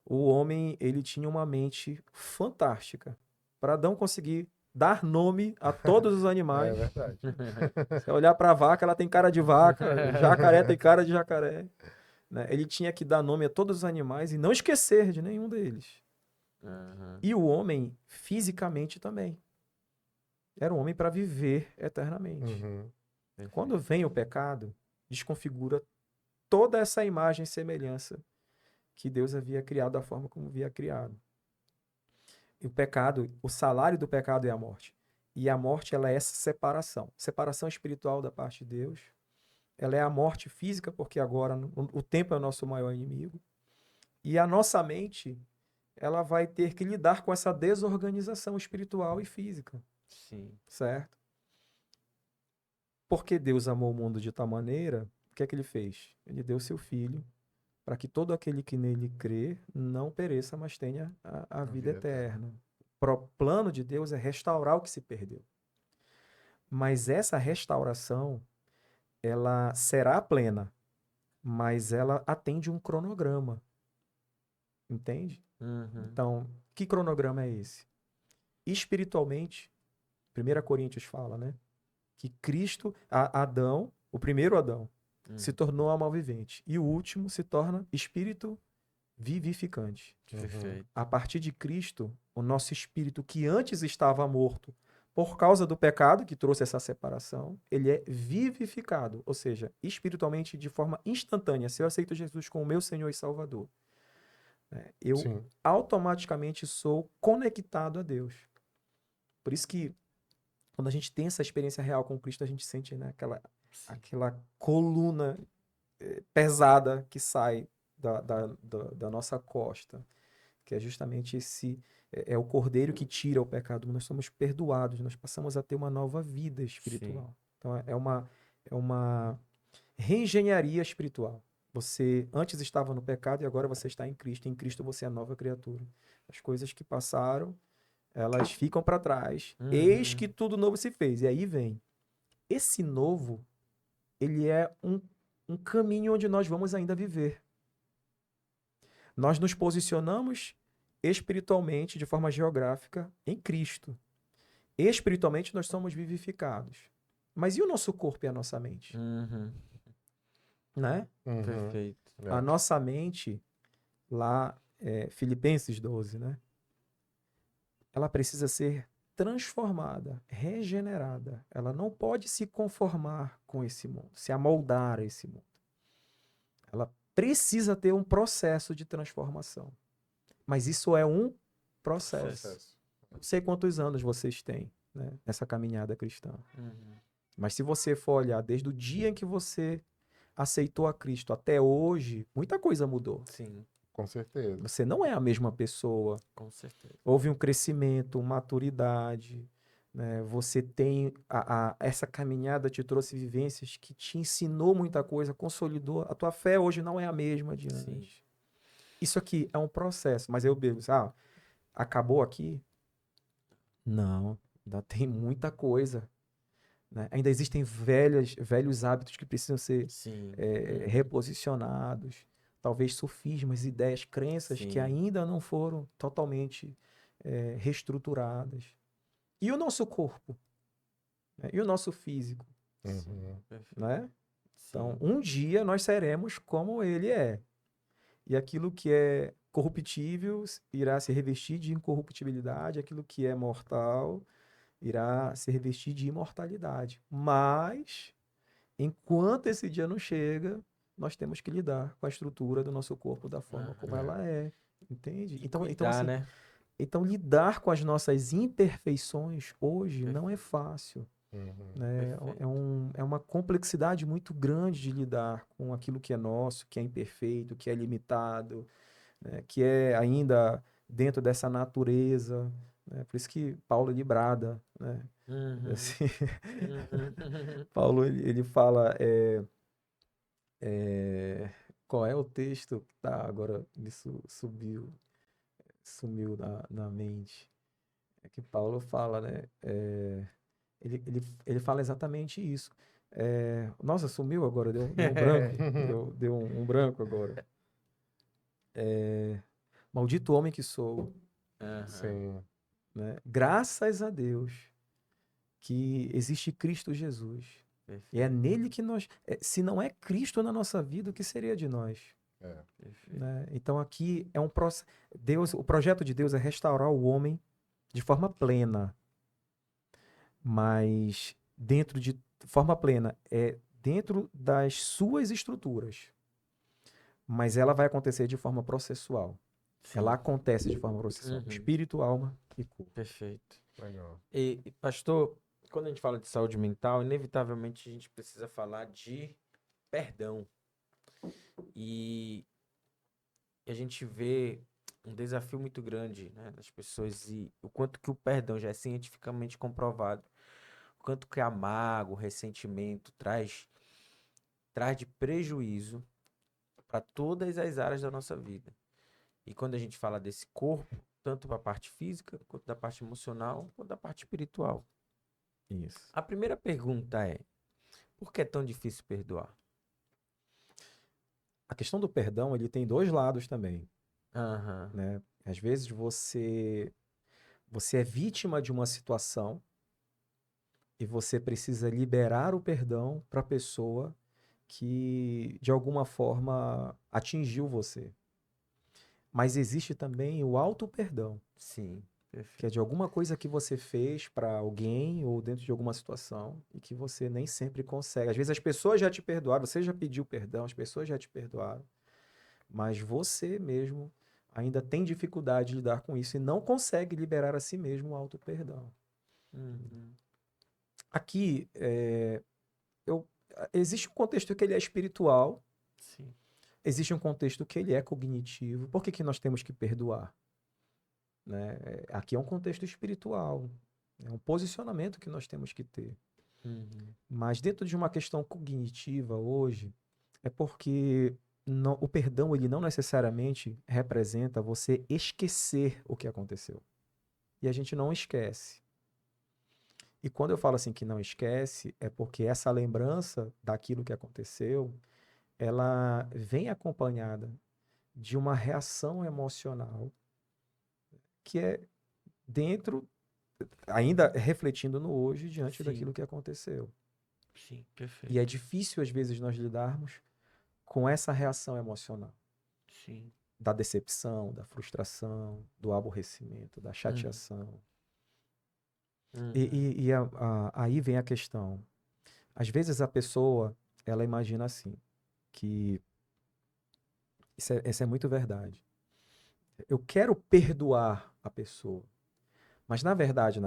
Speaker 3: o homem ele tinha uma mente fantástica para Adão conseguir dar nome a todos os
Speaker 1: É
Speaker 3: animais.
Speaker 1: verdade.
Speaker 3: Você olhar para a vaca, ela tem cara de vaca, jacaré tem cara de jacaré, né? Ele tinha que dar nome a todos os animais e não esquecer de nenhum deles.
Speaker 2: Uhum.
Speaker 3: E o homem, fisicamente também. Era um homem para viver eternamente.
Speaker 1: Uhum.
Speaker 3: Quando vem o pecado, desconfigura toda essa imagem e semelhança que Deus havia criado da forma como havia criado. E o pecado, o salário do pecado é a morte. E a morte, ela é essa separação. Separação espiritual da parte de Deus. Ela é a morte física, porque agora o tempo é o nosso maior inimigo. E a nossa mente, ela vai ter que lidar com essa desorganização espiritual e física,
Speaker 2: Sim.
Speaker 3: certo? Porque Deus amou o mundo de tal maneira, o que é que ele fez? Ele deu seu filho para que todo aquele que nele crê não pereça, mas tenha a vida
Speaker 1: Vida eterna.
Speaker 3: eterna. O plano de Deus é restaurar o que se perdeu. Mas essa restauração, ela será plena, mas ela atende um cronograma, entende?
Speaker 2: Uhum.
Speaker 3: Então, que cronograma é esse? Espiritualmente, 1 Coríntios fala, né? Que Cristo, Adão, o primeiro Adão, se tornou alma vivente. E o último se torna espírito vivificante.
Speaker 2: Perfeito.
Speaker 3: A partir de Cristo, o nosso espírito que antes estava morto por causa do pecado que trouxe essa separação, ele é vivificado, ou seja, espiritualmente de forma instantânea. Se eu aceito Jesus como meu Senhor e Salvador, né, eu
Speaker 1: Sim.
Speaker 3: automaticamente sou conectado a Deus. Por isso que quando a gente tem essa experiência real com Cristo, a gente sente, né, aquela coluna pesada que sai da nossa costa, que é justamente é o cordeiro que tira o pecado. Nós somos perdoados, nós passamos a ter uma nova vida espiritual. Então é uma reengenharia espiritual. Você antes estava no pecado e agora você está em Cristo. Em Cristo você é nova criatura. As coisas que passaram, elas ficam para trás. Eis
Speaker 2: Uhum.
Speaker 3: que tudo novo se fez. E aí vem. Esse novo, ele é um caminho onde nós vamos ainda viver. Nós nos posicionamos espiritualmente, de forma geográfica, em Cristo. Espiritualmente, nós somos vivificados. Mas e o nosso corpo e a nossa mente?
Speaker 2: Uhum.
Speaker 3: Né?
Speaker 1: Uhum.
Speaker 2: Perfeito.
Speaker 3: A nossa mente, lá, Filipenses 12, né? Ela precisa ser transformada, regenerada. Ela não pode se conformar com esse mundo, se amoldar a esse mundo. Ela precisa ter um processo de transformação. Mas isso é um processo. Não sei quantos anos vocês têm, né, nessa caminhada cristã. Mas se você for olhar desde o dia em que você aceitou a Cristo até hoje, muita coisa mudou.
Speaker 2: Sim,
Speaker 1: Com certeza.
Speaker 3: Você não é a mesma pessoa.
Speaker 2: com certeza.
Speaker 3: Houve um crescimento, maturidade, né? Você tem essa caminhada te trouxe vivências que te ensinou muita coisa, consolidou. A tua fé hoje não é a mesma de
Speaker 2: Sim.
Speaker 3: antes. Isso aqui é um processo, mas eu bebo, acabou aqui? Não, ainda tem muita coisa, né? Ainda existem velhos hábitos que precisam ser
Speaker 2: Sim.
Speaker 3: reposicionados, talvez sofismas, ideias, crenças que
Speaker 2: Sim.
Speaker 3: ainda não foram totalmente reestruturadas. E o nosso corpo, né? E o nosso físico,
Speaker 1: Uhum.
Speaker 2: Perfeito.
Speaker 3: né?
Speaker 2: Sim.
Speaker 3: Então, um dia nós seremos como ele é. E aquilo que é corruptível irá se revestir de incorruptibilidade, aquilo que é mortal irá se revestir de imortalidade. Mas, enquanto esse dia não chega, nós temos que lidar com a estrutura do nosso corpo da forma como ela é. Entende?
Speaker 2: E
Speaker 3: Então,
Speaker 2: cuidar,
Speaker 3: assim,
Speaker 2: né?
Speaker 3: então, lidar com as nossas imperfeições hoje não é
Speaker 2: Perfeito.
Speaker 3: fácil.
Speaker 1: Uhum.
Speaker 3: Né?
Speaker 2: Perfeito.
Speaker 3: É uma complexidade muito grande de lidar com aquilo que é nosso, que é imperfeito, que é limitado, né? Que é ainda dentro dessa natureza. Né? Por isso que Paulo ele brada, né?
Speaker 2: Uhum.
Speaker 3: Assim,
Speaker 2: Uhum.
Speaker 3: Paulo ele fala qual é o texto? Tá, agora isso sumiu na mente. É que Paulo fala, né? Ele fala exatamente isso. Nossa, sumiu agora, deu um branco. Deu um branco agora. Maldito homem que sou,
Speaker 2: Aham.
Speaker 1: Sim.
Speaker 3: né? Graças a Deus que existe Cristo Jesus. E é
Speaker 2: Perfeito.
Speaker 3: nele que nós. Se não é Cristo na nossa vida, o que seria de nós?
Speaker 1: É.
Speaker 2: Perfeito.
Speaker 3: Né? Então aqui é um processo. O projeto de Deus é restaurar o homem de forma plena. Mas dentro de forma plena, dentro das suas estruturas. Mas ela vai acontecer de forma processual.
Speaker 2: Sim.
Speaker 3: Ela acontece de forma processual.
Speaker 2: Uhum.
Speaker 3: Espírito, alma e corpo.
Speaker 2: Perfeito.
Speaker 1: Legal.
Speaker 2: E, pastor, quando a gente fala de saúde mental, inevitavelmente a gente precisa falar de perdão. E a gente vê um desafio muito grande, né, das pessoas e o quanto que o perdão já é cientificamente comprovado, o quanto que a mágoa, o ressentimento traz de prejuízo para todas as áreas da nossa vida. E quando a gente fala desse corpo, tanto para a parte física, quanto da parte emocional, quanto da parte espiritual.
Speaker 3: Isso.
Speaker 2: A primeira pergunta é: por que é tão difícil perdoar?
Speaker 3: A questão do perdão, ele tem dois lados também,
Speaker 2: Aham.
Speaker 3: né? Às vezes você é vítima de uma situação e você precisa liberar o perdão para a pessoa que de alguma forma atingiu você. Mas existe também o auto-perdão,
Speaker 2: Sim,
Speaker 3: que é
Speaker 2: perfeito.
Speaker 3: de alguma coisa que você fez para alguém ou dentro de alguma situação e que você nem sempre consegue. Às vezes as pessoas já te perdoaram, você já pediu perdão, as pessoas já te perdoaram, mas você mesmo ainda tem dificuldade de lidar com isso e não consegue liberar a si mesmo o auto-perdão.
Speaker 2: Uhum.
Speaker 3: Aqui, existe um contexto que ele é espiritual,
Speaker 2: Sim.
Speaker 3: existe um contexto que ele é cognitivo. Por que que nós temos que perdoar? Né? Aqui é um contexto espiritual, é um posicionamento que nós temos que ter.
Speaker 2: Uhum.
Speaker 3: Mas dentro de uma questão cognitiva hoje, é porque o perdão ele não necessariamente representa você esquecer o que aconteceu. E a gente não esquece. E quando eu falo assim que não esquece, é porque essa lembrança daquilo que aconteceu, ela vem acompanhada de uma reação emocional que é dentro, ainda refletindo no hoje, diante
Speaker 2: Sim,
Speaker 3: daquilo que aconteceu.
Speaker 2: sim,
Speaker 3: E é
Speaker 2: perfeito.
Speaker 3: difícil, às vezes, nós lidarmos com essa reação emocional,
Speaker 2: Sim.
Speaker 3: da decepção, da frustração, do aborrecimento, da
Speaker 2: Uhum.
Speaker 3: chateação.
Speaker 2: Uhum.
Speaker 3: Aí vem a questão. Às vezes a pessoa, ela imagina assim, que isso é muito verdade. Eu quero perdoar a pessoa, mas na verdade,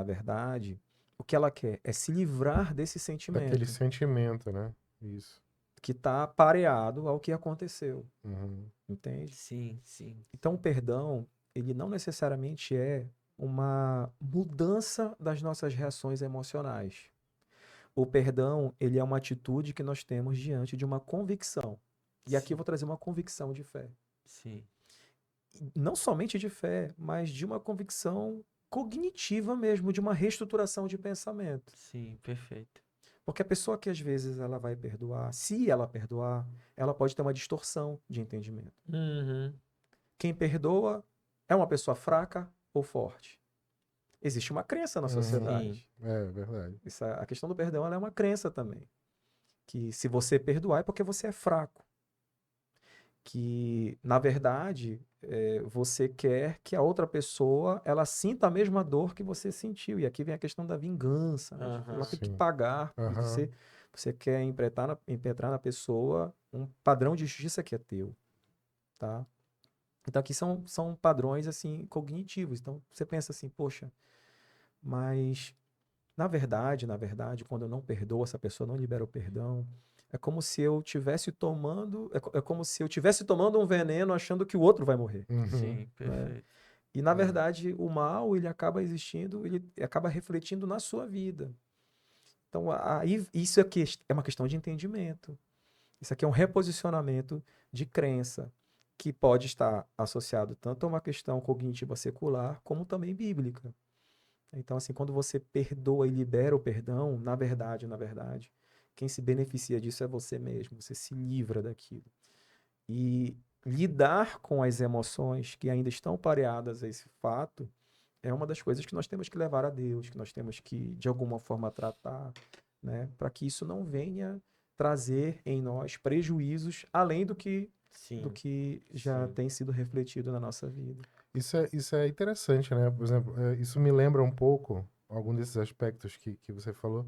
Speaker 3: o que ela quer é se livrar desse
Speaker 1: Daquele
Speaker 3: sentimento
Speaker 1: sentimento, né? Isso.
Speaker 3: que está pareado ao que aconteceu,
Speaker 1: Uhum.
Speaker 3: entende?
Speaker 2: Sim, sim.
Speaker 3: Então, o perdão, ele não necessariamente é uma mudança das nossas reações emocionais. O perdão, ele é uma atitude que nós temos diante de uma convicção. E aqui eu
Speaker 2: Sim,
Speaker 3: vou trazer uma convicção de fé.
Speaker 2: sim.
Speaker 3: E não somente de fé, mas de uma convicção cognitiva mesmo, de uma reestruturação de pensamento.
Speaker 2: Sim, perfeito.
Speaker 3: Porque a pessoa que às vezes ela vai perdoar, se ela perdoar, ela pode ter uma distorção de entendimento.
Speaker 2: Uhum.
Speaker 3: Quem perdoa é uma pessoa fraca ou forte? Existe uma crença na
Speaker 1: Uhum.
Speaker 2: Sim.
Speaker 3: sociedade.
Speaker 1: É verdade.
Speaker 3: A questão do perdão ela é uma crença também. Que se você perdoar é porque você é fraco. Que, na verdade, você quer que a outra pessoa ela sinta a mesma dor que você sentiu. E aqui vem a questão da vingança, né? Ela tem que
Speaker 1: Sim.
Speaker 3: pagar. E
Speaker 1: Aham.
Speaker 3: você quer impetrar na pessoa um padrão de justiça que é teu, tá? Então aqui são padrões assim cognitivos. Então você pensa assim, poxa, mas na verdade, quando eu não perdoo essa pessoa, não libero o perdão, é como se eu tivesse tomando, é como se eu tivesse tomando um veneno achando que o outro vai morrer,
Speaker 1: Uhum.
Speaker 2: Sim,
Speaker 3: né?
Speaker 2: perfeito.
Speaker 3: E na
Speaker 1: É.
Speaker 3: verdade, o mal, ele acaba existindo, ele acaba refletindo na sua vida. Então, aí isso aqui é uma questão de entendimento. Isso aqui é um reposicionamento de crença que pode estar associado tanto a uma questão cognitiva secular como também bíblica. Então, assim, quando você perdoa e libera o perdão, na verdade, quem se beneficia disso é você mesmo, você se livra daquilo. E lidar com as emoções que ainda estão pareadas a esse fato é uma das coisas que nós temos que levar a Deus, que nós temos que, de alguma forma, tratar, né, para que isso não venha trazer em nós prejuízos além do
Speaker 2: Sim,
Speaker 3: que já
Speaker 2: sim.
Speaker 3: tem sido refletido na nossa vida.
Speaker 1: Isso é interessante, né? Por exemplo, isso me lembra um pouco, algum desses aspectos que você falou,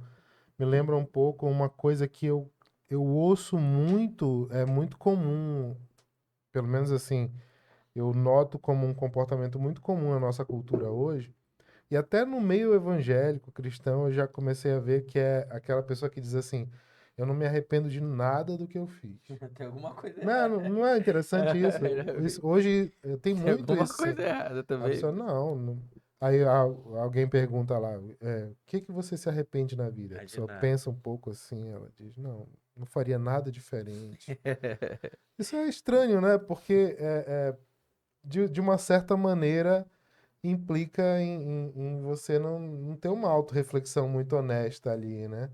Speaker 1: me lembra um pouco uma coisa que eu ouço muito, é muito comum, pelo menos assim, eu noto como um comportamento muito comum na nossa cultura hoje, e até no meio evangélico cristão eu já comecei a ver que é aquela pessoa que diz assim: eu não me arrependo de nada do que eu fiz.
Speaker 2: Tem alguma coisa
Speaker 1: Não,
Speaker 2: errada.
Speaker 1: não é interessante isso?
Speaker 2: Já vi.
Speaker 1: Hoje tem
Speaker 2: Tem
Speaker 1: muito
Speaker 2: alguma
Speaker 1: isso.
Speaker 2: coisa errada
Speaker 1: A
Speaker 2: também.
Speaker 1: pessoa, não. Aí alguém pergunta lá, o que que você se arrepende na vida? A
Speaker 2: Ah, de
Speaker 1: pessoa
Speaker 2: nada.
Speaker 1: pensa um pouco assim, ela diz, não faria nada diferente. Isso é estranho, né? Porque de uma certa maneira implica em você não ter uma autorreflexão muito honesta ali, né?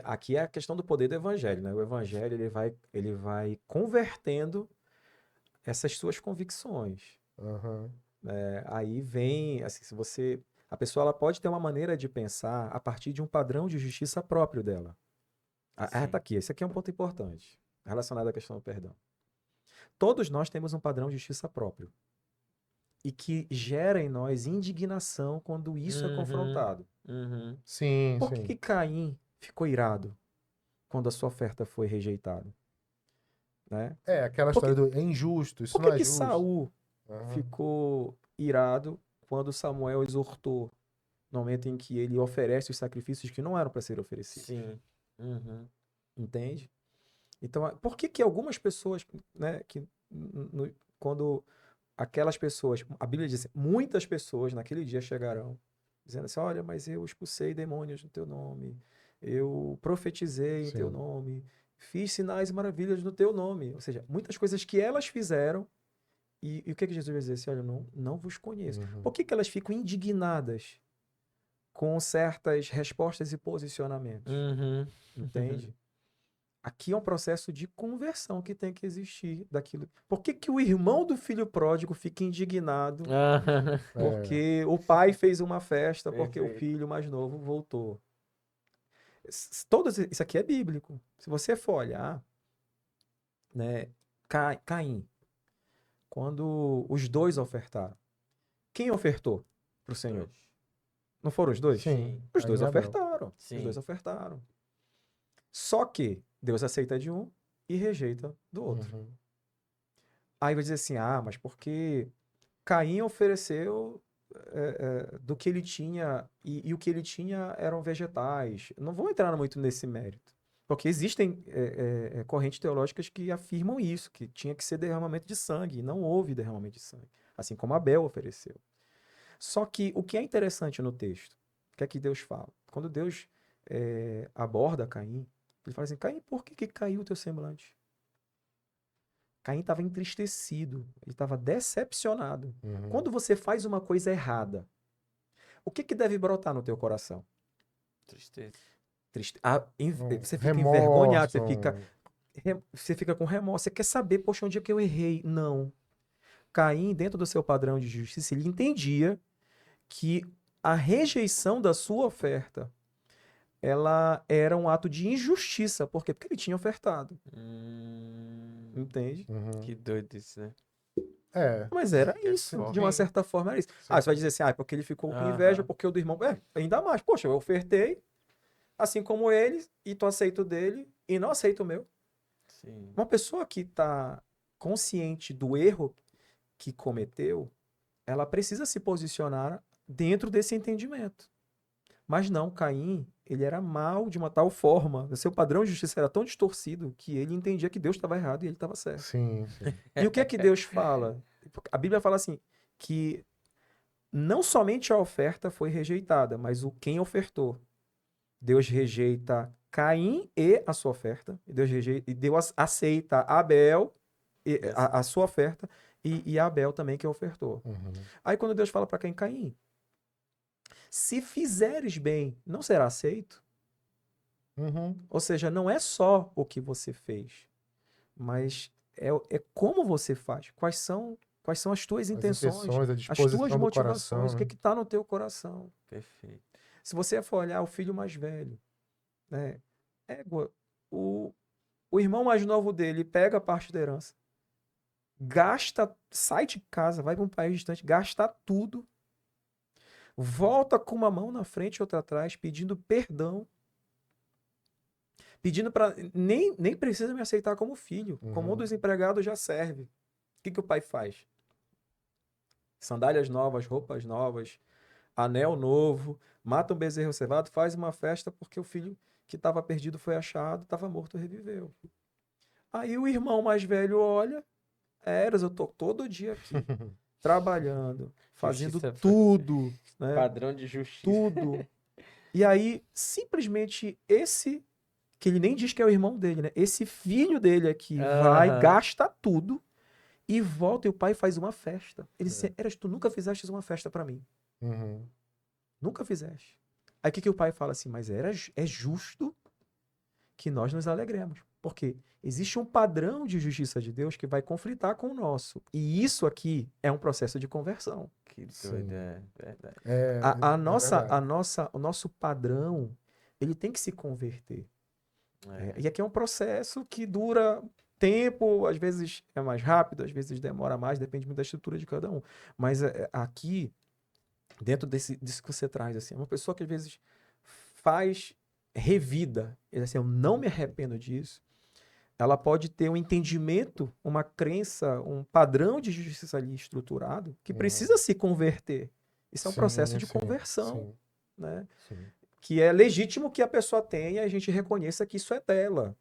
Speaker 3: Aqui é a questão do poder do evangelho, né? O evangelho ele vai convertendo essas suas convicções.
Speaker 1: Aham,
Speaker 3: Aí vem, assim, se você, a pessoa ela pode ter uma maneira de pensar a partir de um padrão de justiça próprio dela. Tá
Speaker 2: Sim.
Speaker 3: aqui, esse aqui é um ponto importante relacionado à questão do perdão. Todos nós temos um padrão de justiça próprio e que gera em nós indignação quando isso é
Speaker 2: Uhum,
Speaker 3: confrontado.
Speaker 2: uhum.
Speaker 1: sim,
Speaker 3: Por que
Speaker 1: sim.
Speaker 3: que Caim ficou irado quando a sua oferta foi rejeitada, né?
Speaker 1: É, aquela
Speaker 3: Por
Speaker 1: história
Speaker 3: que,
Speaker 1: do é injusto,
Speaker 3: por
Speaker 1: isso não
Speaker 3: que
Speaker 1: é
Speaker 3: que
Speaker 1: justo.
Speaker 3: Saul
Speaker 1: Aham,
Speaker 3: ficou irado quando Samuel exortou, no momento em que ele oferece os sacrifícios que não eram para ser oferecidos?
Speaker 2: Sim. Uhum.
Speaker 3: Entende? Então, por que que algumas pessoas, né, quando aquelas pessoas, a Bíblia diz, muitas pessoas naquele dia chegarão dizendo assim, olha, mas eu expulsei demônios no teu nome, eu profetizei em teu
Speaker 1: sim.
Speaker 3: nome, fiz sinais e maravilhas no teu nome. Ou seja, muitas coisas que elas fizeram. E o que que Jesus vai dizer? Assim, olha, não vos conheço. Por
Speaker 1: Uhum.
Speaker 3: que que elas ficam indignadas com certas respostas e posicionamentos?
Speaker 2: Uhum.
Speaker 3: Entende? Aqui é um processo de conversão que tem que existir daquilo. Por que que o irmão do filho pródigo fica indignado
Speaker 2: Aham.
Speaker 1: É,
Speaker 3: porque o pai fez uma festa porque o
Speaker 2: Perfeito.
Speaker 3: filho mais novo voltou? Todos, isso aqui é bíblico. Se você for olhar, né, Caim, quando os dois ofertaram, quem ofertou para o Senhor?
Speaker 2: Dois.
Speaker 3: Não foram os dois?
Speaker 1: Sim.
Speaker 3: Os
Speaker 1: Caim
Speaker 3: dois
Speaker 1: e Abel.
Speaker 3: ofertaram.
Speaker 2: Sim.
Speaker 3: Os dois ofertaram. Só que Deus aceita de um e rejeita do outro.
Speaker 1: Uhum.
Speaker 3: Aí vai dizer assim, mas porque Caim ofereceu do que ele tinha, e o que ele tinha eram vegetais. Não vou entrar muito nesse mérito, porque existem correntes teológicas que afirmam isso, que tinha que ser derramamento de sangue, e não houve derramamento de sangue, assim como Abel ofereceu. Só que o que é interessante no texto, o que é que Deus fala? Quando Deus aborda Caim, ele fala assim, Caim, por que caiu o teu semblante? Caim estava entristecido, ele estava decepcionado.
Speaker 1: Uhum.
Speaker 3: Quando você faz uma coisa errada, o que deve brotar no teu coração?
Speaker 2: Tristeza.
Speaker 3: Você fica
Speaker 1: Remorso,
Speaker 3: envergonhado, você fica com remorso, você quer saber, poxa, onde é que eu errei? Não. Caim, dentro do seu padrão de justiça, ele entendia que a rejeição da sua oferta, ela era um ato de injustiça. Por quê? Porque ele tinha ofertado. Entende?
Speaker 1: Uhum.
Speaker 2: Que doido isso, né?
Speaker 1: É.
Speaker 3: Mas era
Speaker 2: Que
Speaker 3: isso,
Speaker 2: forte.
Speaker 3: de uma certa forma era isso.
Speaker 1: Sim.
Speaker 3: Você vai dizer assim, porque ele ficou com inveja,
Speaker 2: Aham.
Speaker 3: porque o do irmão... ainda mais. Poxa, eu ofertei, assim como ele, e tu aceita o dele, e não aceita o meu.
Speaker 2: Sim.
Speaker 3: Uma pessoa que está consciente do erro que cometeu, ela precisa se posicionar dentro desse entendimento. Mas não, Caim, ele era mau de uma tal forma, o seu padrão de justiça era tão distorcido que ele entendia que Deus estava errado e ele estava certo.
Speaker 1: Sim, sim.
Speaker 3: E o que é que Deus fala? A Bíblia fala assim, que não somente a oferta foi rejeitada, mas o quem ofertou. Deus rejeita Caim e a sua oferta. E Deus aceita Abel, a sua oferta, e Abel também que ofertou.
Speaker 1: Uhum.
Speaker 3: Aí quando Deus fala para Caim, se fizeres bem, não será aceito?
Speaker 1: Uhum.
Speaker 3: Ou seja, não é só o que você fez, mas é como você faz. Quais são as tuas intenções,
Speaker 1: a
Speaker 3: as
Speaker 1: disposição
Speaker 3: tuas
Speaker 1: do
Speaker 3: motivações,
Speaker 1: coração,
Speaker 3: o
Speaker 1: né?
Speaker 3: que está no teu coração.
Speaker 2: Perfeito.
Speaker 3: Se você for olhar o filho mais velho, né, o irmão mais novo dele pega a parte da herança, sai de casa, vai para um país distante, gasta tudo, volta com uma mão na frente e outra atrás, pedindo perdão, pedindo para nem precisa me aceitar como filho, como um dos empregados já serve. O que o pai faz? Sandálias novas, roupas novas, anel novo, mata um bezerro cevado, faz uma festa porque o filho que estava perdido foi achado, estava morto, reviveu. Aí o irmão mais velho olha, eu tô todo dia aqui, trabalhando, fazendo
Speaker 2: Justiça-
Speaker 3: tudo, né?
Speaker 2: Padrão de justiça.
Speaker 3: Tudo. E aí, simplesmente esse, que ele nem diz que é o irmão dele, né? Esse filho dele aqui vai,
Speaker 2: Aham.
Speaker 3: gasta tudo e volta e o pai faz uma festa. Ele disse, tu nunca fizeste uma festa para mim.
Speaker 1: Uhum.
Speaker 3: Nunca fizeste. Aí o que o pai fala assim, mas é justo que nós nos alegremos. Porque existe um padrão de justiça de Deus que vai conflitar com o nosso. E isso aqui é um processo de conversão.
Speaker 2: Que
Speaker 1: Sim.
Speaker 2: doido, é verdade.
Speaker 3: O nosso padrão, ele tem que se converter. E aqui é um processo que dura tempo, às vezes é mais rápido, às vezes demora mais, depende muito da estrutura de cada um. Mas aqui, dentro disso que você traz, assim, uma pessoa que às vezes faz revida, assim, eu não me arrependo disso, ela pode ter um entendimento, uma crença, um padrão de justiça ali estruturado que precisa se converter. Isso é um processo de conversão, né?
Speaker 1: Sim.
Speaker 3: Que é legítimo que a pessoa tenha e a gente reconheça que isso é dela,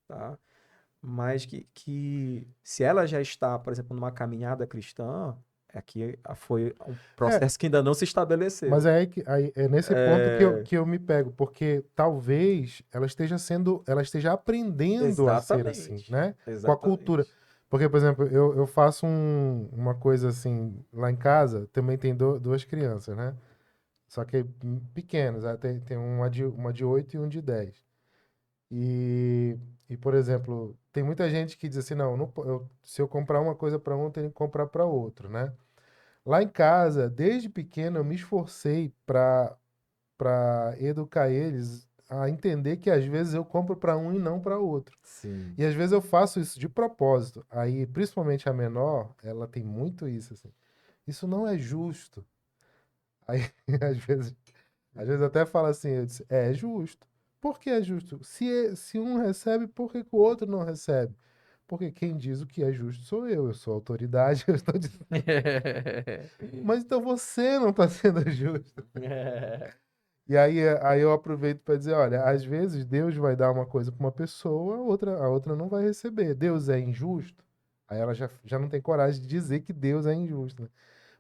Speaker 3: tá? Mas que se ela já está, por exemplo, numa caminhada cristã, aqui foi um processo que ainda não se estabeleceu.
Speaker 1: Mas é nesse ponto que eu me pego, porque talvez ela esteja aprendendo a ser assim, né?
Speaker 3: Exatamente.
Speaker 1: Com a cultura. Porque, por exemplo, eu faço uma coisa assim, lá em casa, também tem duas crianças, né? Só que pequenas, tem uma de 8 e um de 10. E, por exemplo, tem muita gente que diz assim, se eu comprar uma coisa para um, eu tenho que comprar para outro, né? Lá em casa, desde pequeno, eu me esforcei para educar eles a entender que às vezes eu compro para um e não para outro.
Speaker 3: Sim.
Speaker 1: E às vezes eu faço isso de propósito. Aí, principalmente a menor, ela tem muito isso assim. Isso não é justo. Aí, às vezes, Às vezes até fala assim, eu disse, é justo. Por que é justo? Se um recebe, por que que o outro não recebe? Porque quem diz o que é justo sou eu sou a autoridade, eu estou dizendo. Mas então você não está sendo justo. E aí eu aproveito para dizer, olha, às vezes Deus vai dar uma coisa para uma pessoa, a outra não vai receber. Deus é injusto? Aí ela já não tem coragem de dizer que Deus é injusto, né?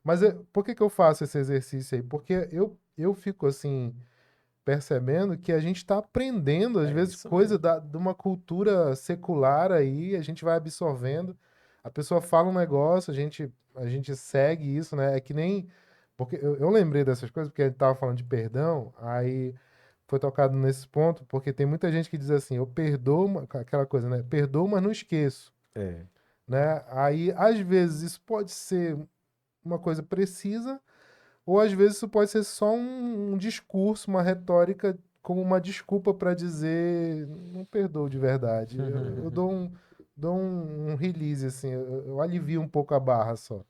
Speaker 1: Mas por que que eu faço esse exercício aí? Porque eu fico assim, percebendo que a gente está aprendendo, às
Speaker 3: É
Speaker 1: vezes,
Speaker 3: isso
Speaker 1: coisa
Speaker 3: mesmo.
Speaker 1: de uma cultura secular aí, a gente vai absorvendo. A pessoa fala um negócio, a gente segue isso, né? É que nem. Porque eu lembrei dessas coisas, porque a gente tava falando de perdão, aí foi tocado nesse ponto, porque tem muita gente que diz assim, eu perdoo, aquela coisa, né? Perdoo, mas não esqueço,
Speaker 3: É.
Speaker 1: né? Aí, às vezes, isso pode ser uma coisa precisa, ou às vezes isso pode ser só um discurso, uma retórica, como uma desculpa para dizer não perdoo de verdade. Eu dou um release, assim, eu alivio um pouco a barra só.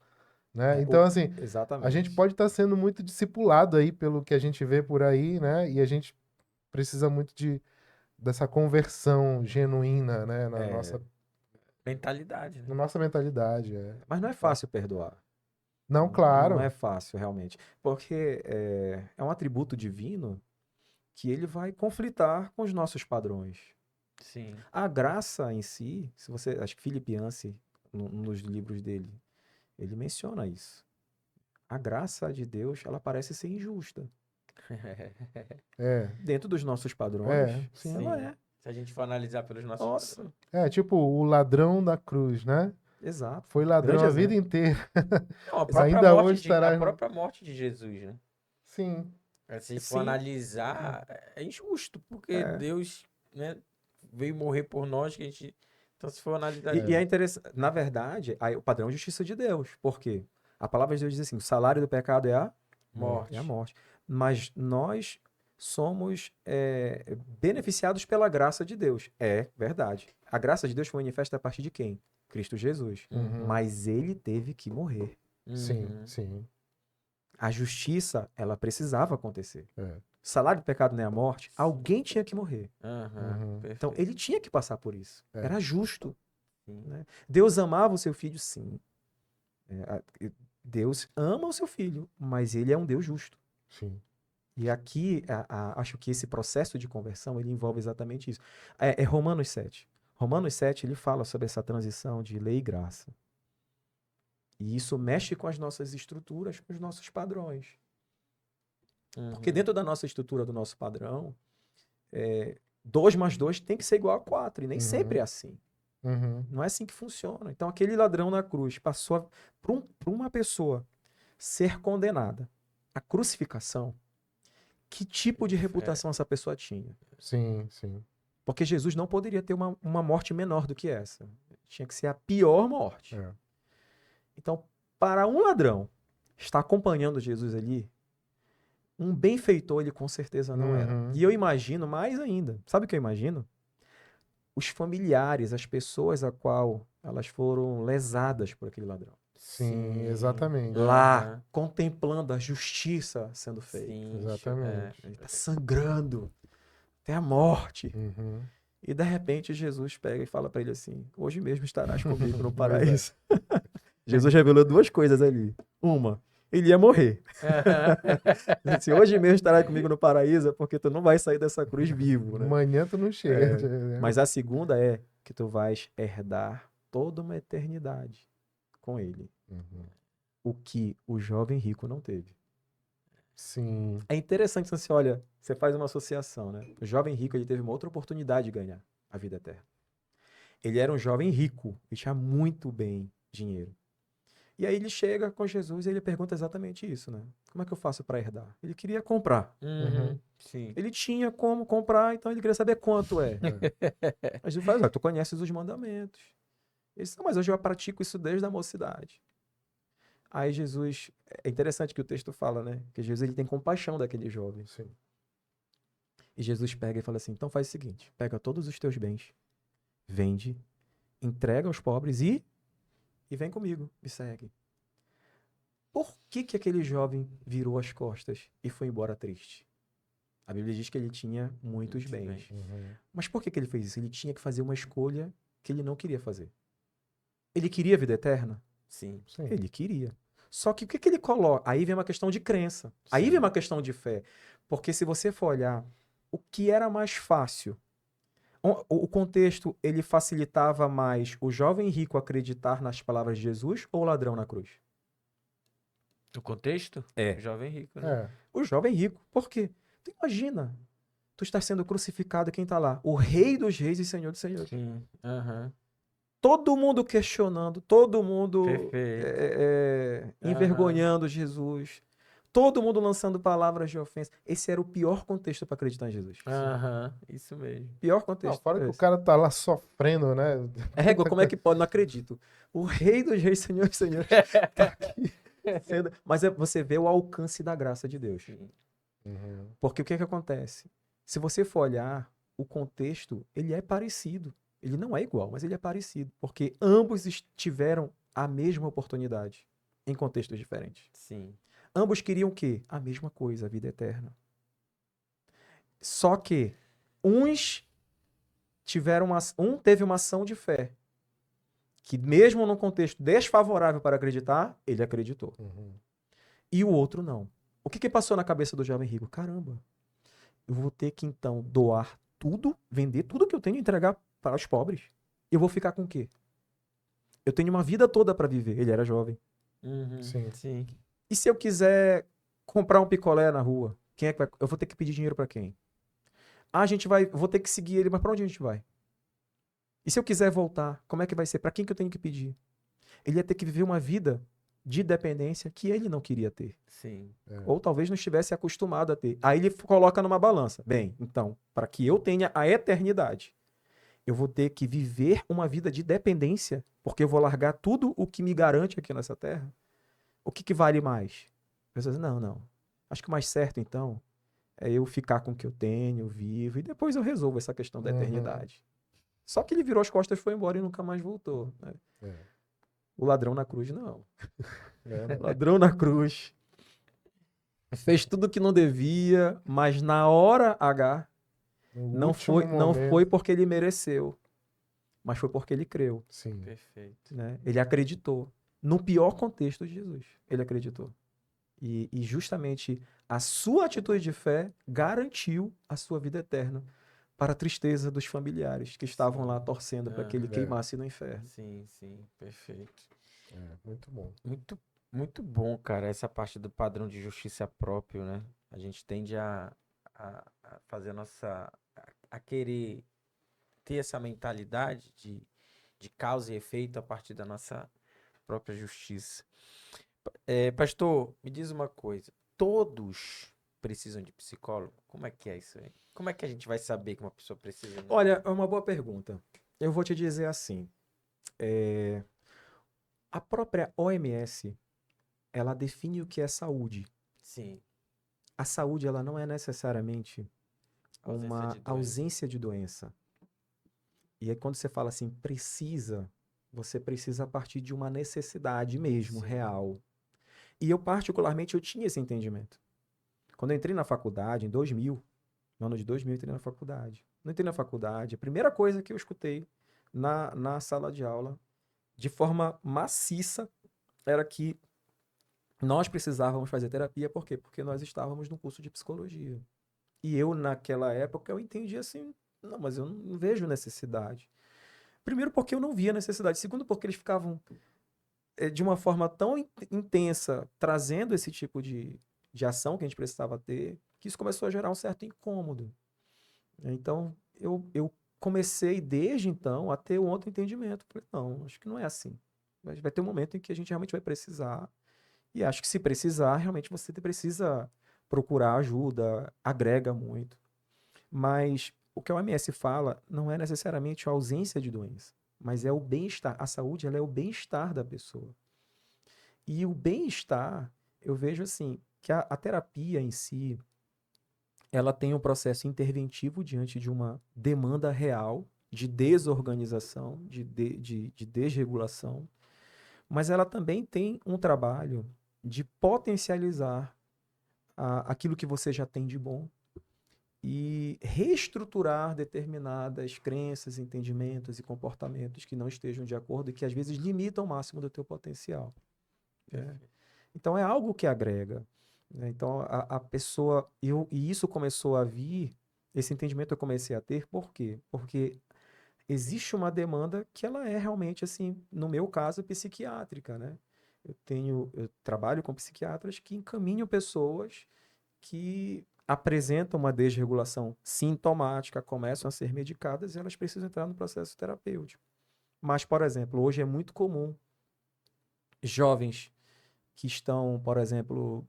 Speaker 1: Né?
Speaker 3: É,
Speaker 1: Então, assim, a gente
Speaker 3: exatamente.
Speaker 1: pode estar sendo muito discipulado aí pelo que a gente vê por aí, né? E a gente precisa muito dessa conversão genuína, né? Na
Speaker 3: É,
Speaker 1: nossa,
Speaker 2: Mentalidade, né?
Speaker 1: na nossa mentalidade. É.
Speaker 3: mas não é fácil perdoar.
Speaker 1: Não,
Speaker 3: Não é
Speaker 1: claro.
Speaker 3: fácil, realmente. Porque é um atributo divino que ele vai conflitar com os nossos padrões.
Speaker 2: Sim.
Speaker 3: A graça em si, se você, acho que Philip Yancey, nos livros dele, ele menciona isso. A graça de Deus, ela parece ser injusta.
Speaker 1: É,
Speaker 3: Dentro dos nossos padrões,
Speaker 1: sim.
Speaker 3: ela
Speaker 2: Sim.
Speaker 3: é.
Speaker 2: Se a gente for analisar pelos nossos
Speaker 3: Nossa,
Speaker 2: padrões.
Speaker 1: É, tipo o ladrão da cruz, né?
Speaker 3: exato.
Speaker 1: Foi ladrão
Speaker 3: Grande
Speaker 1: a vida
Speaker 3: exemplo.
Speaker 1: inteira.
Speaker 2: Não,
Speaker 1: Ainda hoje
Speaker 2: a
Speaker 1: estará.
Speaker 2: própria morte de Jesus, né?
Speaker 1: Sim,
Speaker 2: Se for
Speaker 3: Sim,
Speaker 2: analisar, é injusto, porque
Speaker 3: é.
Speaker 2: Deus, né, veio morrer por nós, que a gente. Então, se for analisar
Speaker 3: E é
Speaker 1: é.
Speaker 3: interessante, na verdade, aí, o padrão é a justiça de Deus. Por quê? A palavra de Deus diz assim: o salário do pecado é a
Speaker 2: morte.
Speaker 3: morte. Mas nós somos beneficiados pela graça de Deus. É verdade. A graça de Deus foi manifesta a partir de quem? Cristo Jesus.
Speaker 1: Uhum.
Speaker 3: Mas ele teve que morrer.
Speaker 1: Sim,
Speaker 2: Uhum.
Speaker 1: sim.
Speaker 3: A justiça, ela precisava acontecer.
Speaker 1: É.
Speaker 3: O salário do pecado não é a morte. Alguém tinha que morrer.
Speaker 2: Aham,
Speaker 1: Uhum.
Speaker 3: Então,
Speaker 2: perfeito.
Speaker 3: ele tinha que passar por isso.
Speaker 1: É.
Speaker 3: Era justo.
Speaker 2: Sim.
Speaker 3: Né? Deus amava o seu filho, sim. Deus ama o seu filho, mas ele é um Deus justo.
Speaker 1: Sim.
Speaker 3: E aqui, acho que esse processo de conversão, ele envolve exatamente isso. É Romanos 7. Romanos 7, ele fala sobre essa transição de lei e graça. E isso mexe com as nossas estruturas, com os nossos padrões. Porque
Speaker 2: Uhum.
Speaker 3: dentro da nossa estrutura, do nosso padrão, 2 mais 2 tem que ser igual a 4. E nem sempre é assim.
Speaker 1: Uhum.
Speaker 3: Não é assim que funciona. Então, aquele ladrão na cruz passou para uma pessoa ser condenada. A crucificação, que tipo de reputação essa pessoa tinha?
Speaker 1: Sim, sim.
Speaker 3: Porque Jesus não poderia ter uma morte menor do que essa. Tinha que ser a pior morte.
Speaker 1: É.
Speaker 3: Então, para um ladrão estar acompanhando Jesus ali, um benfeitor ele com certeza não era.
Speaker 1: Uhum.
Speaker 3: E eu imagino mais ainda. Sabe o que eu imagino? Os familiares, as pessoas a qual elas foram lesadas por aquele ladrão.
Speaker 1: Sim, exatamente.
Speaker 3: Lá,
Speaker 2: Aham.
Speaker 3: contemplando a justiça sendo feita.
Speaker 2: Sim,
Speaker 1: Exatamente.
Speaker 3: Ele está sangrando até a morte.
Speaker 1: Uhum.
Speaker 3: E de repente Jesus pega e fala para ele assim: hoje mesmo estarás comigo no
Speaker 1: Verdade.
Speaker 3: paraíso. Jesus revelou duas coisas ali. Uma, ele ia morrer. Ele disse, hoje mesmo estarás comigo no paraíso, é porque tu não vai sair dessa cruz vivo, né?
Speaker 1: Amanhã tu não chega.
Speaker 3: Mas a segunda é que tu vais herdar toda uma eternidade com ele.
Speaker 1: Uhum.
Speaker 3: O que o jovem rico não teve.
Speaker 1: Sim.
Speaker 3: É interessante quando você olha, você faz uma associação, né? O jovem rico ele teve uma outra oportunidade de ganhar a vida eterna. Ele era um jovem rico e tinha muito bem dinheiro. E aí ele chega com Jesus e ele pergunta exatamente isso, né? Como é que eu faço para herdar? Ele queria comprar.
Speaker 2: Uhum. Sim.
Speaker 3: Ele tinha como comprar, então ele queria saber quanto é.
Speaker 1: É.
Speaker 3: Mas ele fala, tu conheces os mandamentos. Ele disse, não, mas eu já pratico isso desde a mocidade. Aí Jesus, é interessante que o texto fala, né? Que Jesus ele tem compaixão daquele jovem.
Speaker 1: Sim.
Speaker 3: E Jesus pega e fala assim, então faz o seguinte, pega todos os teus bens, vende, entrega aos pobres e vem comigo, me segue. Por que aquele jovem virou as costas e foi embora triste? A Bíblia diz que ele tinha muitos
Speaker 2: Muitos
Speaker 3: bens.
Speaker 2: bens.
Speaker 1: Uhum.
Speaker 3: Mas por que que ele fez isso? Ele tinha que fazer uma escolha que ele não queria fazer. Ele queria a vida eterna?
Speaker 2: Sim.
Speaker 1: Sim.
Speaker 3: Ele queria. Só que o que que ele coloca? Aí vem uma questão de crença. Aí
Speaker 1: Sim.
Speaker 3: vem uma questão de fé. Porque se você for olhar, o que era mais fácil? O contexto, ele facilitava mais o jovem rico acreditar nas palavras de Jesus ou o ladrão na cruz?
Speaker 2: O contexto?
Speaker 3: É.
Speaker 2: Jovem rico, né?
Speaker 1: É.
Speaker 3: O jovem rico. Por quê? Tu imagina, tu estás sendo crucificado, quem tá lá? O Rei dos Reis e Senhor dos Senhores.
Speaker 2: Sim. Aham.
Speaker 3: Todo mundo questionando, todo mundo
Speaker 2: Perfeito.
Speaker 3: envergonhando Jesus, todo mundo lançando palavras de ofensa. Esse era o pior contexto para acreditar em Jesus.
Speaker 2: Aham. Isso mesmo.
Speaker 3: Pior
Speaker 1: Não,
Speaker 3: contexto.
Speaker 1: fora que o
Speaker 3: esse.
Speaker 1: cara tá lá sofrendo, né?
Speaker 3: Égua, como é que pode? Não acredito. O Rei dos Reis, Senhor dos Senhores, tá aqui. Mas você vê o alcance da graça de Deus.
Speaker 1: Uhum.
Speaker 3: Porque o que que acontece? Se você for olhar, o contexto, ele é parecido. Ele não é igual, mas ele é parecido. Porque ambos tiveram a mesma oportunidade, em contextos diferentes.
Speaker 2: Sim.
Speaker 3: Ambos queriam o quê? A mesma coisa, a vida eterna. Só que uns um teve uma ação de fé, que mesmo num contexto desfavorável para acreditar, ele acreditou.
Speaker 1: Uhum.
Speaker 3: E o outro não. O que que passou na cabeça do jovem rico? Caramba, eu vou ter que então doar tudo, vender tudo que eu tenho e entregar para os pobres. Eu vou ficar com o quê? Eu tenho uma vida toda para viver. Ele era jovem.
Speaker 2: Uhum.
Speaker 1: Sim.
Speaker 2: Sim.
Speaker 3: E se eu quiser comprar um picolé na rua, quem é que vai? Eu vou ter que pedir dinheiro para quem? Ah, vou ter que seguir ele, mas para onde a gente vai? E se eu quiser voltar, como é que vai ser? Para quem que eu tenho que pedir? Ele ia ter que viver uma vida de dependência que ele não queria ter.
Speaker 2: Sim.
Speaker 1: É.
Speaker 3: Ou talvez não estivesse acostumado a ter. Aí ele coloca numa balança. Bem, então, para que eu tenha a eternidade, eu vou ter que viver uma vida de dependência, porque eu vou largar tudo o que me garante aqui nessa terra. O que que vale mais? A pessoa diz, não. Acho que o mais certo, então, é eu ficar com o que eu tenho, vivo, e depois eu resolvo essa questão da
Speaker 1: Uhum.
Speaker 3: eternidade. Só que ele virou as costas, foi embora e nunca mais voltou. Né?
Speaker 1: É.
Speaker 3: O ladrão na cruz, não.
Speaker 1: É.
Speaker 3: O ladrão na cruz fez tudo o que não devia, mas na hora H,
Speaker 1: No
Speaker 3: não
Speaker 1: último
Speaker 3: não
Speaker 1: momento.
Speaker 3: foi porque ele mereceu, mas foi porque ele creu.
Speaker 1: Sim.
Speaker 2: Perfeito.
Speaker 3: Né? Ele acreditou. No pior contexto de Jesus, ele acreditou. E justamente a sua atitude de fé garantiu a sua vida eterna para a tristeza dos familiares que estavam lá torcendo para que ele
Speaker 2: Aham.
Speaker 3: queimasse no inferno.
Speaker 2: Sim, sim. Perfeito.
Speaker 1: É, muito bom.
Speaker 2: Muito, muito bom, cara, essa parte do padrão de justiça próprio, né? A gente tende a fazer a nossa. A querer ter essa mentalidade de causa e efeito a partir da nossa própria justiça. Pastor, me diz uma coisa. Todos precisam de psicólogo? Como é que é isso aí? Como é que a gente vai saber que uma pessoa precisa? Né?
Speaker 3: Olha, é uma boa pergunta. Eu vou te dizer assim. A própria OMS, ela define o que é saúde.
Speaker 2: Sim.
Speaker 3: A saúde, ela não é necessariamente
Speaker 2: Ausência
Speaker 3: uma
Speaker 2: de doença.
Speaker 3: ausência de doença. E aí quando você fala assim, você precisa a partir de uma necessidade mesmo,
Speaker 2: Sim.
Speaker 3: real. E eu particularmente, eu tinha esse entendimento. Quando eu entrei na faculdade, em 2000, no ano de 2000, eu entrei na faculdade. Não entrei na faculdade, a primeira coisa que eu escutei na sala de aula, de forma maciça, era que nós precisávamos fazer terapia. Por quê? Porque nós estávamos no curso de psicologia. E eu, naquela época, eu entendi assim, não, mas eu não vejo necessidade. Primeiro porque eu não via necessidade. Segundo porque eles ficavam de uma forma tão intensa, trazendo esse tipo de ação que a gente precisava ter, que isso começou a gerar um certo incômodo. Então, eu comecei desde então a ter um outro entendimento. Falei, não, acho que não é assim. Vai ter um momento em que a gente realmente vai precisar. E acho que se precisar, realmente você precisa procurar ajuda, agrega muito. Mas o que a OMS fala não é necessariamente a ausência de doença, mas é o bem-estar. A saúde, ela é o bem-estar da pessoa. E o bem-estar, eu vejo assim, que a terapia em si, ela tem um processo interventivo diante de uma demanda real de desorganização, de desregulação, mas ela também tem um trabalho de potencializar aquilo que você já tem de bom e reestruturar determinadas crenças, entendimentos e comportamentos que não estejam de acordo e que às vezes limitam o máximo do teu potencial. Né? Então é algo que agrega. Né? Então a pessoa, e isso começou a vir, esse entendimento eu comecei a ter, por quê? Porque existe uma demanda que ela é realmente, assim, no meu caso, psiquiátrica, né? Eu trabalho com psiquiatras que encaminham pessoas que apresentam uma desregulação sintomática, começam a ser medicadas e elas precisam entrar no processo terapêutico. Mas, por exemplo, hoje é muito comum jovens que estão, por exemplo,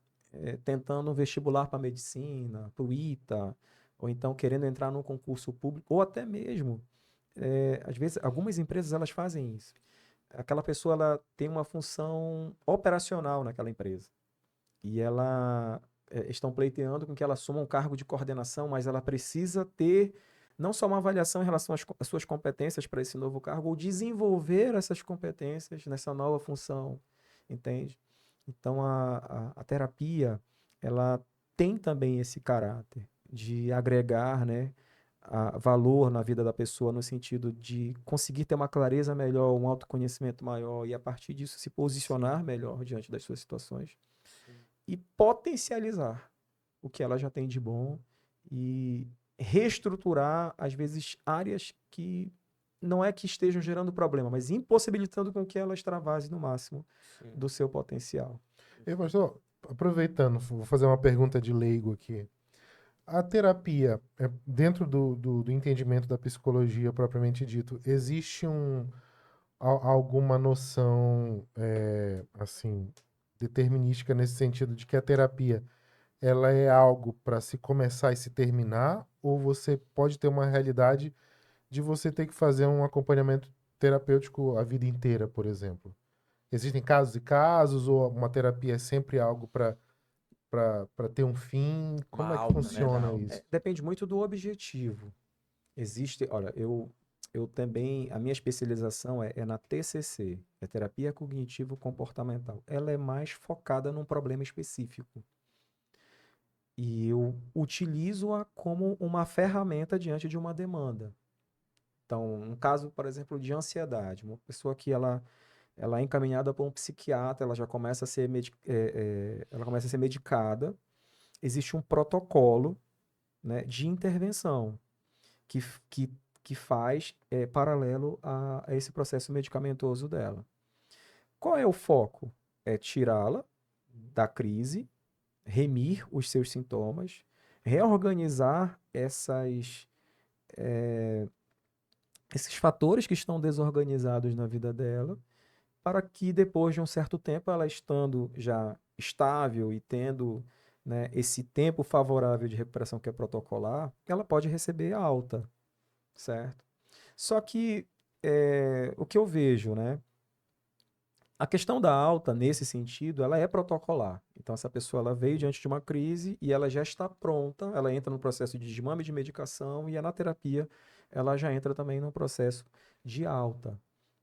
Speaker 3: tentando um vestibular para medicina, para o ITA, ou então querendo entrar num concurso público, ou até mesmo, às vezes, algumas empresas elas fazem isso. Aquela pessoa ela tem uma função operacional naquela empresa e ela estão pleiteando com que ela assuma um cargo de coordenação, mas ela precisa ter não só uma avaliação em relação às suas competências para esse novo cargo, ou desenvolver essas competências nessa nova função, entende? Então, a terapia, ela tem também esse caráter de agregar, né, valor na vida da pessoa, no sentido de conseguir ter uma clareza melhor, um autoconhecimento maior e, a partir disso, se posicionar melhor diante das suas situações e potencializar o que ela já tem de bom e reestruturar, às vezes, áreas que não é que estejam gerando problema, mas impossibilitando com que ela extravase no máximo do seu potencial.
Speaker 1: E, pastor, aproveitando, vou fazer uma pergunta de leigo aqui. A terapia, dentro do entendimento da psicologia propriamente dito, existe alguma noção, assim, determinística nesse sentido de que a terapia ela é algo para se começar e se terminar, ou você pode ter uma realidade de você ter que fazer um acompanhamento terapêutico a vida inteira, por exemplo? Existem casos e casos, ou uma terapia é sempre algo para ter um fim?
Speaker 2: Uma
Speaker 1: Como é que
Speaker 2: alta, né?
Speaker 1: funciona isso?
Speaker 3: Depende muito do objetivo. Olha, eu também, a minha especialização é na TCC, é terapia cognitivo-comportamental. Ela é mais focada num problema específico. E eu utilizo-a como uma ferramenta diante de uma demanda. Então, um caso, por exemplo, de ansiedade, uma pessoa que ela é encaminhada por um psiquiatra, ela já começa a ser, ela começa a ser medicada, existe um protocolo, né, de intervenção que, que, que faz paralelo a esse processo medicamentoso dela. Qual é o foco? É tirá-la da crise, remir os seus sintomas, reorganizar esses fatores que estão desorganizados na vida dela, para que depois de um certo tempo, ela estando já estável e tendo, né, esse tempo favorável de recuperação que é protocolar, ela pode receber alta, certo? Só que o que eu vejo, né? A questão da alta, nesse sentido, ela é protocolar. Então, essa pessoa ela veio diante de uma crise e ela já está pronta, ela entra no processo de desmame de medicação e na terapia ela já entra também no processo de alta,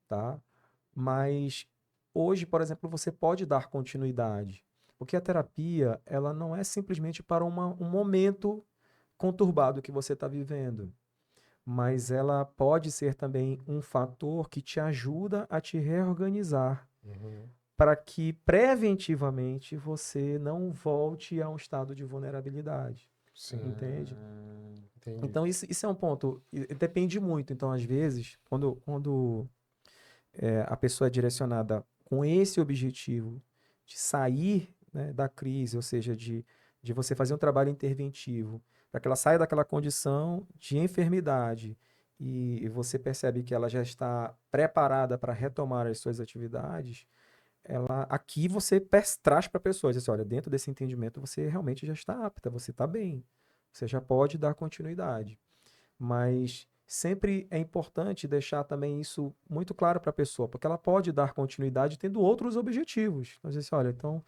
Speaker 3: tá? Mas hoje, por exemplo, você pode dar continuidade, porque a terapia ela não é simplesmente para um momento conturbado que você está vivendo, mas ela pode ser também um fator que te ajuda a te reorganizar para que preventivamente você não volte a um estado de vulnerabilidade.
Speaker 1: Sim,
Speaker 3: Entende?
Speaker 1: entendi.
Speaker 3: Então, isso é um ponto. Depende muito. Então, às vezes, quando a pessoa é direcionada com esse objetivo de sair, né, da crise, ou seja, de você fazer um trabalho interventivo, para que ela saia daquela condição de enfermidade e você percebe que ela já está preparada para retomar as suas atividades, aqui você traz para a pessoa, diz assim, olha, dentro desse entendimento você realmente já está apta, você está bem, você já pode dar continuidade. Mas sempre é importante deixar também isso muito claro para a pessoa, porque ela pode dar continuidade tendo outros objetivos. Então, assim, olha, então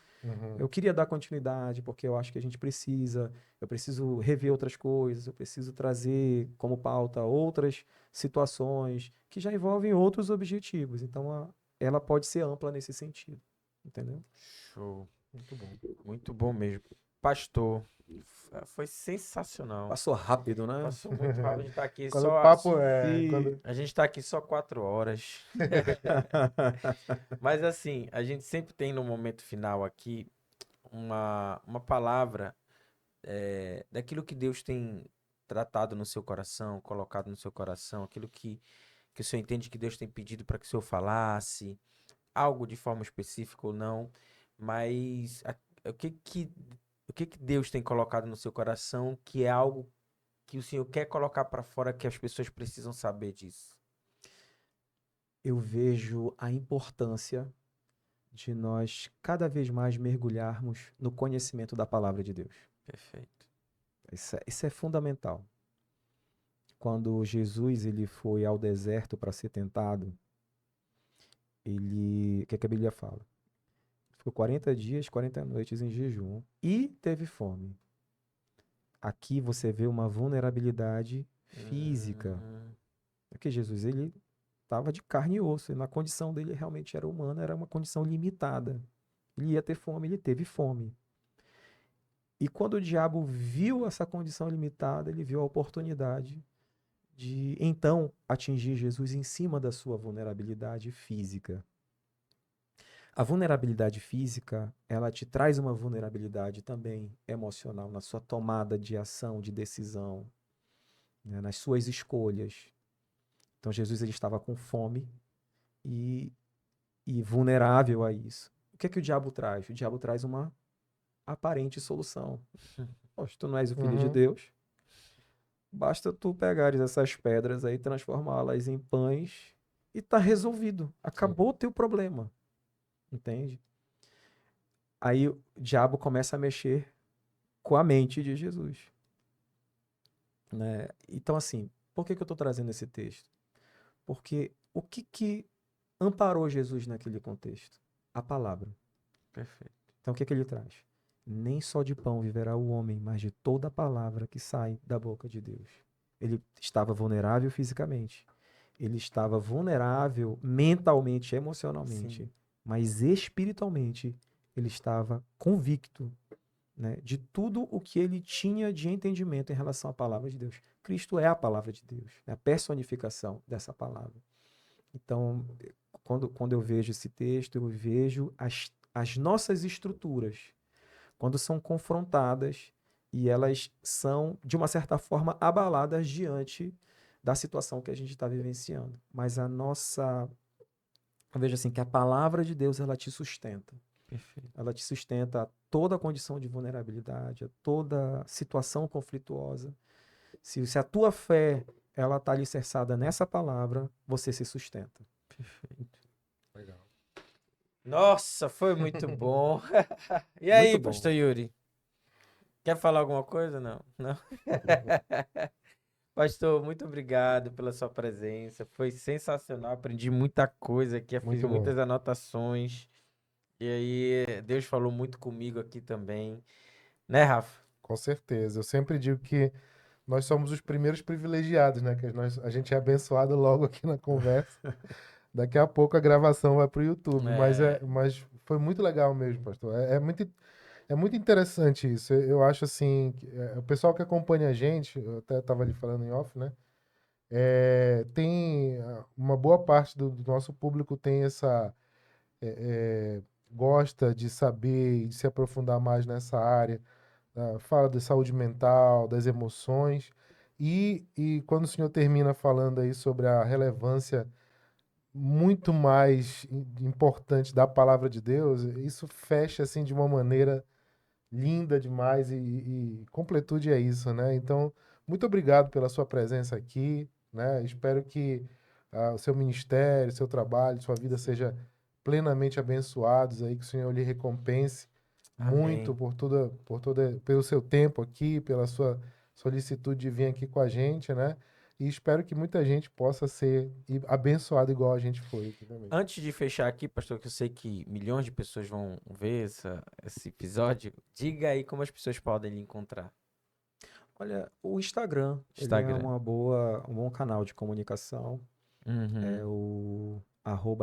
Speaker 3: eu queria dar continuidade porque eu acho que a gente precisa, eu preciso rever outras coisas, eu preciso trazer como pauta outras situações que já envolvem outros objetivos. Então, ela pode ser ampla nesse sentido, entendeu?
Speaker 2: Show. Muito bom. Muito bom mesmo. Pastor, foi sensacional.
Speaker 3: Passou rápido, né?
Speaker 2: Passou muito rápido. A gente tá aqui
Speaker 1: Quando
Speaker 2: só.
Speaker 1: o papo é.
Speaker 3: Sim.
Speaker 1: Quando...
Speaker 2: A gente tá aqui só 4 horas. Mas assim, a gente sempre tem no momento final aqui uma palavra daquilo que Deus tem tratado no seu coração, colocado no seu coração, aquilo que o senhor entende que Deus tem pedido para que o senhor falasse, algo de forma específica ou não, mas o que que Deus tem colocado no seu coração que é algo que o senhor quer colocar para fora que as pessoas precisam saber disso?
Speaker 3: Eu vejo a importância de nós cada vez mais mergulharmos no conhecimento da palavra de Deus.
Speaker 2: Perfeito.
Speaker 3: Isso é fundamental. Quando Jesus ele foi ao deserto para ser tentado, o que a Bíblia fala? Ficou 40 dias, 40 noites em jejum e teve fome. Aqui você vê uma vulnerabilidade física. Porque Jesus ele estava de carne e osso, e na condição dele realmente era humana, era uma condição limitada. Ele ia ter fome, ele teve fome. E quando o diabo viu essa condição limitada, ele viu a oportunidade de então atingir Jesus em cima da sua vulnerabilidade física. A vulnerabilidade física, ela te traz uma vulnerabilidade também emocional na sua tomada de ação, de decisão, né, nas suas escolhas. Então Jesus ele estava com fome e vulnerável a isso. O que é que o diabo traz? O diabo traz uma aparente solução. Poxa, tu não és o filho de
Speaker 1: Uhum.
Speaker 3: Deus, basta tu pegares essas pedras aí, transformá-las em pães e tá resolvido. Acabou o teu problema. Entende? Aí o diabo começa a mexer com a mente de Jesus. Né? Então, assim, por que eu estou trazendo esse texto? Porque o que amparou Jesus naquele contexto? A palavra.
Speaker 2: Perfeito.
Speaker 3: Então, o que ele traz? Nem só de pão viverá o homem, mas de toda a palavra que sai da boca de Deus. Ele estava vulnerável fisicamente. Ele estava vulnerável mentalmente, emocionalmente.
Speaker 2: Sim.
Speaker 3: Mas espiritualmente, ele estava convicto, né, de tudo o que ele tinha de entendimento em relação à palavra de Deus. Cristo é a palavra de Deus, é a personificação dessa palavra. Então, quando eu vejo esse texto, eu vejo as nossas estruturas, quando são confrontadas e elas são, de uma certa forma, abaladas diante da situação que a gente está vivenciando. Mas eu vejo assim, que a palavra de Deus, ela te sustenta.
Speaker 2: Perfeito.
Speaker 3: Ela te sustenta a toda condição de vulnerabilidade, a toda situação conflituosa. Se a tua fé ela está alicerçada nessa palavra, você se sustenta.
Speaker 2: Perfeito.
Speaker 1: Legal.
Speaker 2: Nossa, foi muito bom. E aí,
Speaker 3: Muito bom.
Speaker 2: pastor Yuri? Quer falar alguma coisa? Não. Não? Pastor, muito obrigado pela sua presença. Foi sensacional. Aprendi muita coisa aqui. Fiz
Speaker 1: Muito bom.
Speaker 2: muitas anotações. E aí, Deus falou muito comigo aqui também. Né, Rafa?
Speaker 1: Com certeza. Eu sempre digo que nós somos os primeiros privilegiados, né? Que a gente é abençoado logo aqui na conversa. Daqui a pouco a gravação vai para o YouTube, mas foi muito legal mesmo, pastor. É muito interessante isso. Eu acho assim, o pessoal que acompanha a gente, eu até estava ali falando em off, né? Tem uma boa parte do nosso público tem gosta de saber e de se aprofundar mais nessa área. Fala de saúde mental, das emoções. E quando o senhor termina falando aí sobre a relevância muito mais importante da palavra de Deus, isso fecha assim de uma maneira linda demais e completude é isso, né? Então, muito obrigado pela sua presença aqui, né? Espero que o seu ministério, seu trabalho, sua vida seja plenamente abençoados aí, que o Senhor lhe recompense muito
Speaker 2: Amém.
Speaker 1: pelo seu tempo aqui, pela sua solicitude de vir aqui com a gente, né? E espero que muita gente possa ser abençoada igual a gente foi aqui também.
Speaker 2: Antes de fechar aqui, pastor, que eu sei que milhões de pessoas vão ver esse episódio, diga aí como as pessoas podem lhe encontrar.
Speaker 3: Olha, o Instagram, ele é
Speaker 2: Instagram.
Speaker 3: um bom canal de comunicação.
Speaker 2: Uhum.
Speaker 3: É o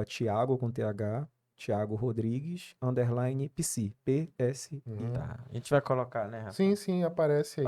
Speaker 3: @Thiago com TH Thiago Rodrigues, _psi, PSI.
Speaker 2: Tá. A gente vai colocar, né, Rafa?
Speaker 1: Sim, aparece aí.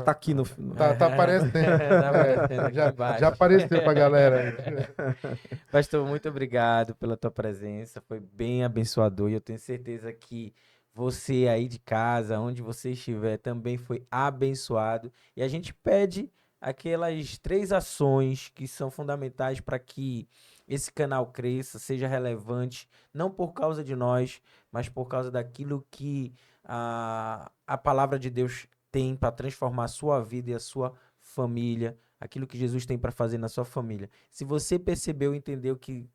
Speaker 3: Tá aqui no.
Speaker 1: Tá aparecendo.
Speaker 2: Tá aparecendo aqui embaixo.
Speaker 1: Já apareceu pra galera aí.
Speaker 2: Pastor, muito obrigado pela tua presença, foi bem abençoador e eu tenho certeza que você aí de casa, onde você estiver, também foi abençoado. E a gente pede aquelas 3 ações que são fundamentais para que esse canal cresça, seja relevante, não por causa de nós, mas por causa daquilo que a palavra de Deus tem para transformar a sua vida e a sua família, aquilo que Jesus tem para fazer na sua família. Se você percebeu, entendeu que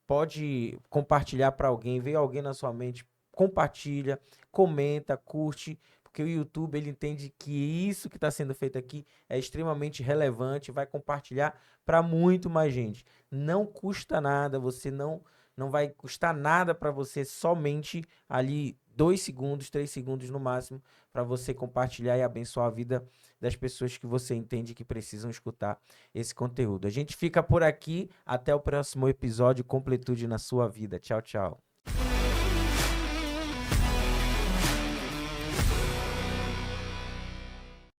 Speaker 2: pode compartilhar para alguém, veio alguém na sua mente, compartilha, comenta, curte, porque o YouTube ele entende que isso que está sendo feito aqui é extremamente relevante, vai compartilhar para muito mais gente. Não custa nada, você não vai custar nada para você, somente ali 2 segundos, 3 segundos no máximo, para você compartilhar e abençoar a vida das pessoas que você entende que precisam escutar esse conteúdo. A gente fica por aqui, até o próximo episódio, completude na sua vida. Tchau, tchau.